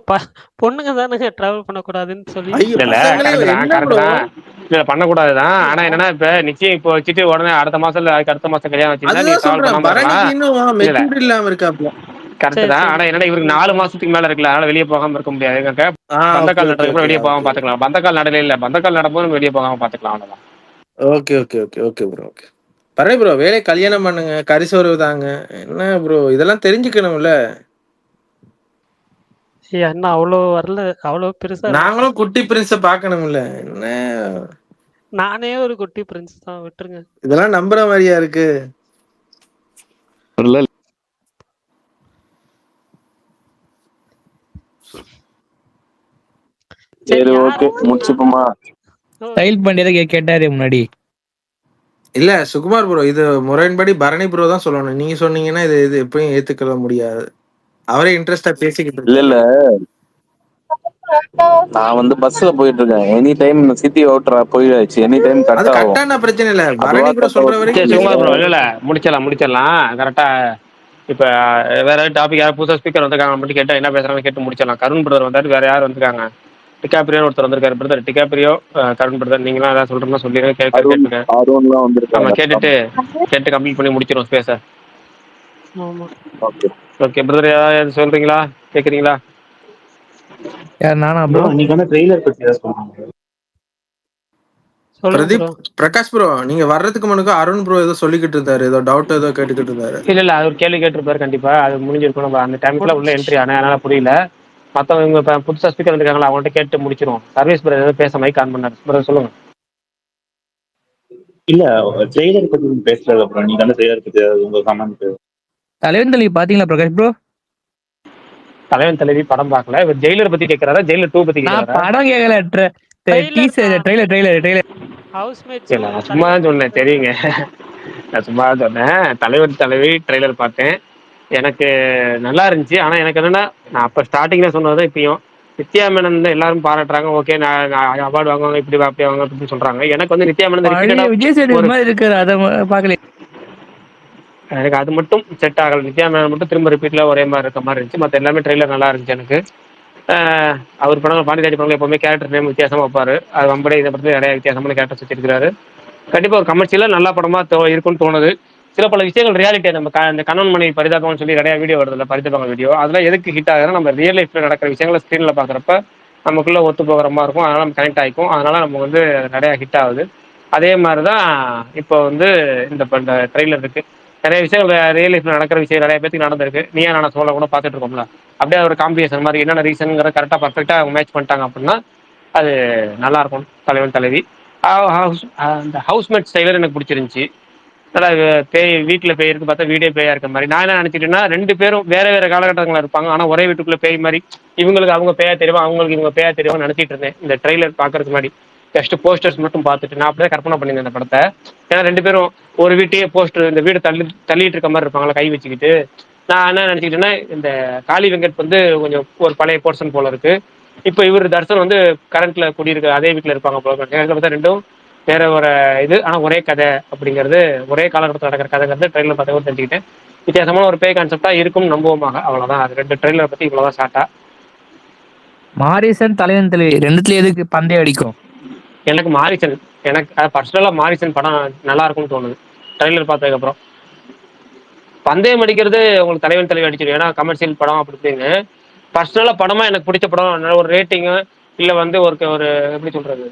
பொண்ணுங்க தானுங்க டிராவல் பண்ணக்கூடாதுன்னு சொல்லி. இல்ல பண்ணக்கூடாதுதான். ஆனா என்னன்னா இப்ப நிச்சயம் இப்போ வச்சுட்டு உடனே அடுத்த மாசம் இல்ல அடுத்த மாசம் கல்யாணம் வச்சுருந்தா கரெக்ட் தான். ஆனா என்னன்னா இவருக்கு 4 மாசத்துக்கு மேல இருக்குல்ல, அதனால வெளியே போகாம இருக்க முடியாது. பந்தக்கால் நடக்கும் வெளியே போகாம பாத்துக்கலாம். பந்தக்கால் நடல இல்ல, பந்தக்கால் நடப்போம் வெளியே போகாம பாத்துக்கலாம், அவ்வளவுதான். Okay okay okay okay bro. Okay பரவாயில்ல ப்ரோ, வேலையை கல்யாணம் பண்ணுங்க, கரிசோறு தாங்க. என்ன ப்ரோ இதெல்லாம் தெரிஞ்சுக்கணும்ல. என்ன அவ்வளோ வரல, அவ்வளோ பெருசா. நாங்களும் குட்டி பிரின்ஸ பாக்கணும்ல. என்ன நானே ஒரு குட்டி பிரின்ஸ் தான், விட்டுருங்க. இதெல்லாம் நம்புற மாதிரியா இருக்கு? சரி ஓகே முடிச்சுப்போமா? ஸ்டைல் பண்ணியதை கேட்டாரு முன்னாடி. இல்ல சுகுமார் ப்ரோ, இது முறையின்படி பரணி ப்ரோ தான் சொல்லணும். நீங்க சொன்னீங்கன்னா இது எப்பயும் ஏத்துக்கொள்ள முடியாது. அவரே இன்ட்ரெஸ்டா பேசிக்கிட்டு. இல்ல நான் வந்து பஸ்ல போயிட்டு இருக்கேன். எனி டைம் சிட்டி அவுட்டரா போயிடுச்சு. எனி டைம் கட் ஆகும். கரெக்டான பிரச்சனை இல்ல. பரணி ப்ரோ சொல்ற வரைக்கும் சுகுமார் ப்ரோ இல்ல முடிச்சிடலாம் கரெக்டா. இப்ப வேற டாபிக் யாரும் புதுசா ஸ்பீக்கர் வந்திருக்காங்க மட்டும் கேட்டா என்ன பேசுறாங்க கேட்டு முடிச்சிடலாம். கருண் பிரதர் வந்தாரு, வேற யார் வந்திருக்காங்க? டிகாப்ரியோ ஒருத்தர் வந்திருக்காரு. பிரதர் டிகாப்ரியோ, கருண் பிரதர், நீங்களாம் ஏதாவது சொல்றேன்னா சொல்லிடுங்க. கேட்டு கம்ப்ளீட் பண்ணி முடிச்சிடும் ஸ்பேஸ. ஓகே பிரதர், ஏதாவது சொல்றீங்களா, கேக்குறீங்களா? நானா ப்ரோ இன்னைக்கு வந்து ட்ரெய்லர் பத்தி ஏதாவது சொல்லுங்க. சொல்லுங்க பிரதீப் ப்ரோ. பிரகாஷ் ப்ரோ நீங்க வர்றதுக்கு முன்னாடி அருண் ப்ரோ ஏதோ சொல்லிக்கிட்டு இருந்தாரு, ஏதோ டவுட் ஏதோ கேட்டுக்கிட்டு இருந்தாரு. இல்ல அது ஒரு கேள்வி கேட்டிருப்பாரு கண்டிப்பா. அது முடிஞ்சிருக்கும். நம்ம அந்த டைமுக்குள்ள உள்ள என்ட்ரி ஆனேன், அதனால புரியல. மத்தவங்க இப்ப புதுசா ஸ்பீக்கர் வந்துருக்காங்களா, அவங்கள்ட்ட கேட்டு முடிச்சிருவோம். சர்வீஸ் பிரதர் ஏதோ பேச மைக் ஆன் பண்ணாரு. பிரதர் சொல்லுங்க. இல்ல ட்ரெய்லர் பத்தி நீங்க பேசல அப்புறம் நீங்க தானே ட்ரெய்லர் பத்தி உங்க கமெண்ட். தலைவன் தலைவி பாத்தீங்களா பிரகாஷ் ப்ரோ? தலைவன் தலைவி படம் பார்க்கல. இவர் ஜெயிலர் பத்தி கேட்கறாரா, ஜெயிலர் 2 பத்தி நான் கேட்கறாரா? படம் கேட்கல, டீசர் ட்ரெய்லர். இல்ல நான் சும்மா தான் சொன்னேன், தெரியுங்க. நான் சும்மா தான் சொன்னேன். தலைவர் தலைவி ட்ரெய்லர் பார்த்தேன், எனக்கு நல்லா இருந்துச்சு. ஆனா எனக்கு என்னன்னா, நான் அப்ப ஸ்டார்டிங்ல சொன்னதுதான் இப்பயும். நித்யா மேனன் தான் எல்லாரும் பாராட்டுறாங்க. ஓகே, நான் அவார்டு வாங்குவாங்க, இப்படி அப்படி வாங்க அப்படின்னு சொல்றாங்க. எனக்கு வந்து நித்யா மேனன் ரிப்பீட்டடா விஜய் சேதுபதி மாதிரி இருக்காரு, அதை பாக்கல. எனக்கு அது மட்டும் செட் ஆகல. நித்யா மேனன் மட்டும் திரும்ப ரிப்பீட்ல ஒரே மாதிரி இருக்க மாதிரி இருந்துச்சு. மற்ற எல்லாமே ட்ரெய்லர் நல்லா இருந்துச்சு எனக்கு. அவர் படங்கள் பாண்டிதாடி படங்கள் எப்பவுமே கேரக்டர் நேம் வித்தியாசமா வைப்பாரு. அது வம்படே இதை பற்றி நிறைய வித்தியாசமான கேரக்டர்ஸ் வச்சிருக்காரு. கண்டிப்பா ஒரு கமர்ஷியலா நல்ல படமா இருக்கும்னு தோணுது. சில பல விஷயங்கள் ரியாலிட்டியா நம்ம இந்த கணவன் மனைவி பரிதாபம்னு சொல்லி நிறைய வீடியோ வருதுல்ல, பரிதாபங்கள் வீடியோ, அதெல்லாம் எதுக்கு ஹிட் ஆகுதுன்னா, நம்ம ரியல் லைஃப்ல நடக்கிற விஷயங்களை ஸ்க்ரீன்ல பாக்குறப்ப நமக்குள்ள ஒத்து போகிற மாதிரி இருக்கும். அதனால நம்ம கனெக்ட் ஆகிக்கும். அதனால நம்ம வந்து நிறைய ஹிட் ஆகுது. அதே மாதிரிதான் இப்போ வந்து இந்த ட்ரெய்லர் இருக்கு. நிறைய விஷயங்கள் ரியல் லைஃப்ல நடக்கிற விஷயம் நிறைய பேருக்கு நடந்திருக்கு. நீயா நான் சோழ கூட பார்த்துட்டு இருக்கோம்ல, அப்படியே ஒரு காம்பினேஷன் மாதிரி என்னென்ன ரீசன்ங்கிற கரெக்டாக பர்ஃபெக்டாக மேட்ச் பண்ணிட்டாங்க அப்படின்னா அது நல்லா இருக்கும். தலைவன் தலைவி அந்த ஹவுஸ்மேட் ஸ்டைலர் எனக்கு பிடிச்சிருந்துச்சி. நல்லா பேய் வீட்டில் பேய் இருக்கு பார்த்தா வீடே பேயா இருக்க மாதிரி. நான் என்ன நினச்சிட்டேன்னா, 2 பேரும் வேற வேற காலகட்டங்களில் இருப்பாங்க, ஆனால் ஒரே வீட்டுக்குள்ளே பேய் மாதிரி. இவங்களுக்கு அவங்க பேயா தெரியும், அவங்களுக்கு இவங்க பேயா தெரியும்னு நினச்சிட்டு இருந்தேன் இந்த ட்ரெய்லர் பார்க்கறதுக்கு முன்னாடி. ஜஸ்ட் போஸ்டர்ஸ் மட்டும் பார்த்துட்டு நான் அப்படியே கற்பனை பண்ணியிருந்தேன் இந்த படத்தை. ஏன்னா 2 பேரும் ஒரு வீட்டையே போஸ்டர் இந்த வீடு தள்ளிட்டு இருக்க மாதிரி இருப்பாங்களா, கை வச்சுக்கிட்டு. நான் என்ன நினச்சிக்கிட்டேன்னா, இந்த காளி வெங்கட் வந்து கொஞ்சம் ஒரு பழைய போர்ஷன் போல இருக்கு. இப்போ இவர் தர்ஷன் வந்து கரண்ட்ல குடியிருக்க அதே வீட்டில் இருப்பாங்க போல. பார்த்தா ரெண்டும் வேற ஒரு இது, ஆனால் ஒரே கதை அப்படிங்கிறது, ஒரே காலகட்டத்தில் நடக்கிற கதைங்கிறது ட்ரெயிலர் பார்த்தா தெரிஞ்சுக்கிட்டேன். வித்தியாசமான ஒரு பேய் கான்செப்டா இருக்கும் நம்புவோமாக. அவ்வளோதான். அது 2 ட்ரெயிலரை பற்றி இவ்வளோதான் ஷார்ட்டா. மாரிசன் தலைவன் தலைவி ரெண்டுத்துல எதுக்கு பந்தயம் அடிக்கும்? எனக்கு மாரிசன், எனக்கு பர்சனலாக மாரிசன் படம் நல்லா இருக்கும்னு தோணுது ட்ரெய்லர் பார்த்ததுக்கப்புறம். பந்தயம் அடிக்கிறது உங்களுக்கு தலைவன் தலைவி அடிச்சிடும், ஏன்னா கமர்ஷியல் படம் அப்படின்னு. பர்சனலாக படமாக எனக்கு பிடிச்ச படம் ஒரு ரேட்டிங்கு இல்லை வந்து ஒரு எப்படி சொல்றது,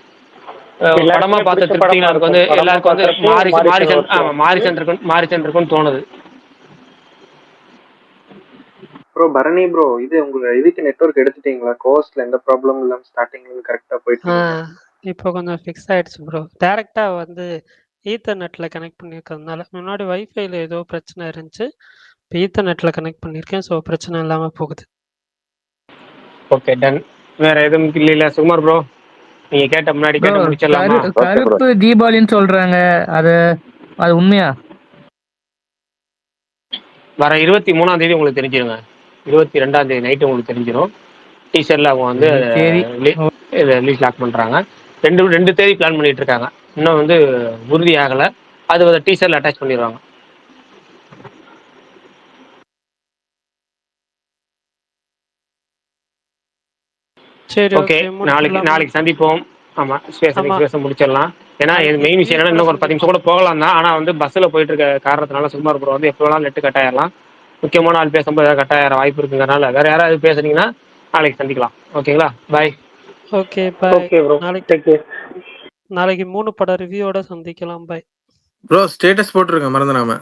படமா பார்த்த திருப்தியில் எனக்கு வந்து எல்லாருக்கும் வந்து மாரிசன் இருக்குன்னு தோணுது. ப்ரோ பரணி ப்ரோ, இது உங்க இதுக்கு நெட்வொர்க் எடுத்துட்டீங்களா? கோஸ்ட்ல எந்த ப்ராப்ளம் இல்லாம ஸ்டார்டிங்ல இருந்து கரெக்டா போயிட்டு இப்போ கொஞ்சம் ஃபிக்ஸ் ஆயிடுச்சு ப்ரோ. டேரெக்டா வந்து ஈத்தர்நெட்ல கனெக்ட் பண்ணியிருக்கிறதுனால, முன்னாடி வைஃபைல ஏதோ பிரச்சனை இருந்துச்சு. இப்போ ஈத்தர்நெட்ல கனெக்ட் பண்ணியிருக்கேன். ஸோ பிரச்சனை இல்லாம போகுது. Okay done. வேற எதுவும் இல்ல சுகுமார் ப்ரோ, நீங்க கேட்ட முன்னாடி கேட்ட முடிச்சிடலாமா? கருப்பு தீபாவளின்னு சொல்றாங்க, அது உண்மையா? வர 23ஆம் தேதி உங்களுக்கு தெரிஞ்சிருங்க. 22ஆம் தேதி நைட்டு உங்களுக்கு தெரிஞ்சிடும். டீசர்ல அவங்க வந்து ரிலீஸ் லாக் பண்றாங்க. 2 தேதி பிளான் பண்ணிட்டு இருக்காங்க. இன்னும் வந்து உறுதி ஆகல. அது டீசர்ல அட்டாச் பண்ணிடுவாங்க. சரி, ஓகே, நாளைக்கு சந்திப்போம். ஆமா, ஸ்பேஸ் முடிச்சிடலாம். ஏன்னா மெயின் விஷயம் என்னன்னா, இன்னும் ஒரு 10 நிமிஷம் கூட போகலாம் தான். ஆனா வந்து பஸ்ல போயிட்டு இருக்க காரணத்தினால சுகுமார் ப்ரோ வந்து எப்போ வேணாலும் நெட்டு கட் ஆயிடலாம். முக்கியமான ஆள் பேசும்போது ஏதாவது கட் ஆகிற வாய்ப்பு இருக்குங்கிறனால வேற யாராவது பேசுனீங்கன்னா நாளைக்கு சந்திக்கலாம். ஓகேங்களா? Bye. Okay bye. Okay bro, நாளைக்கு 3 பட ரிவ்யூவோட சந்திக்கலாம். Bye bro. ஸ்டேட்டஸ் போட்டுருங்க மறந்துடாம.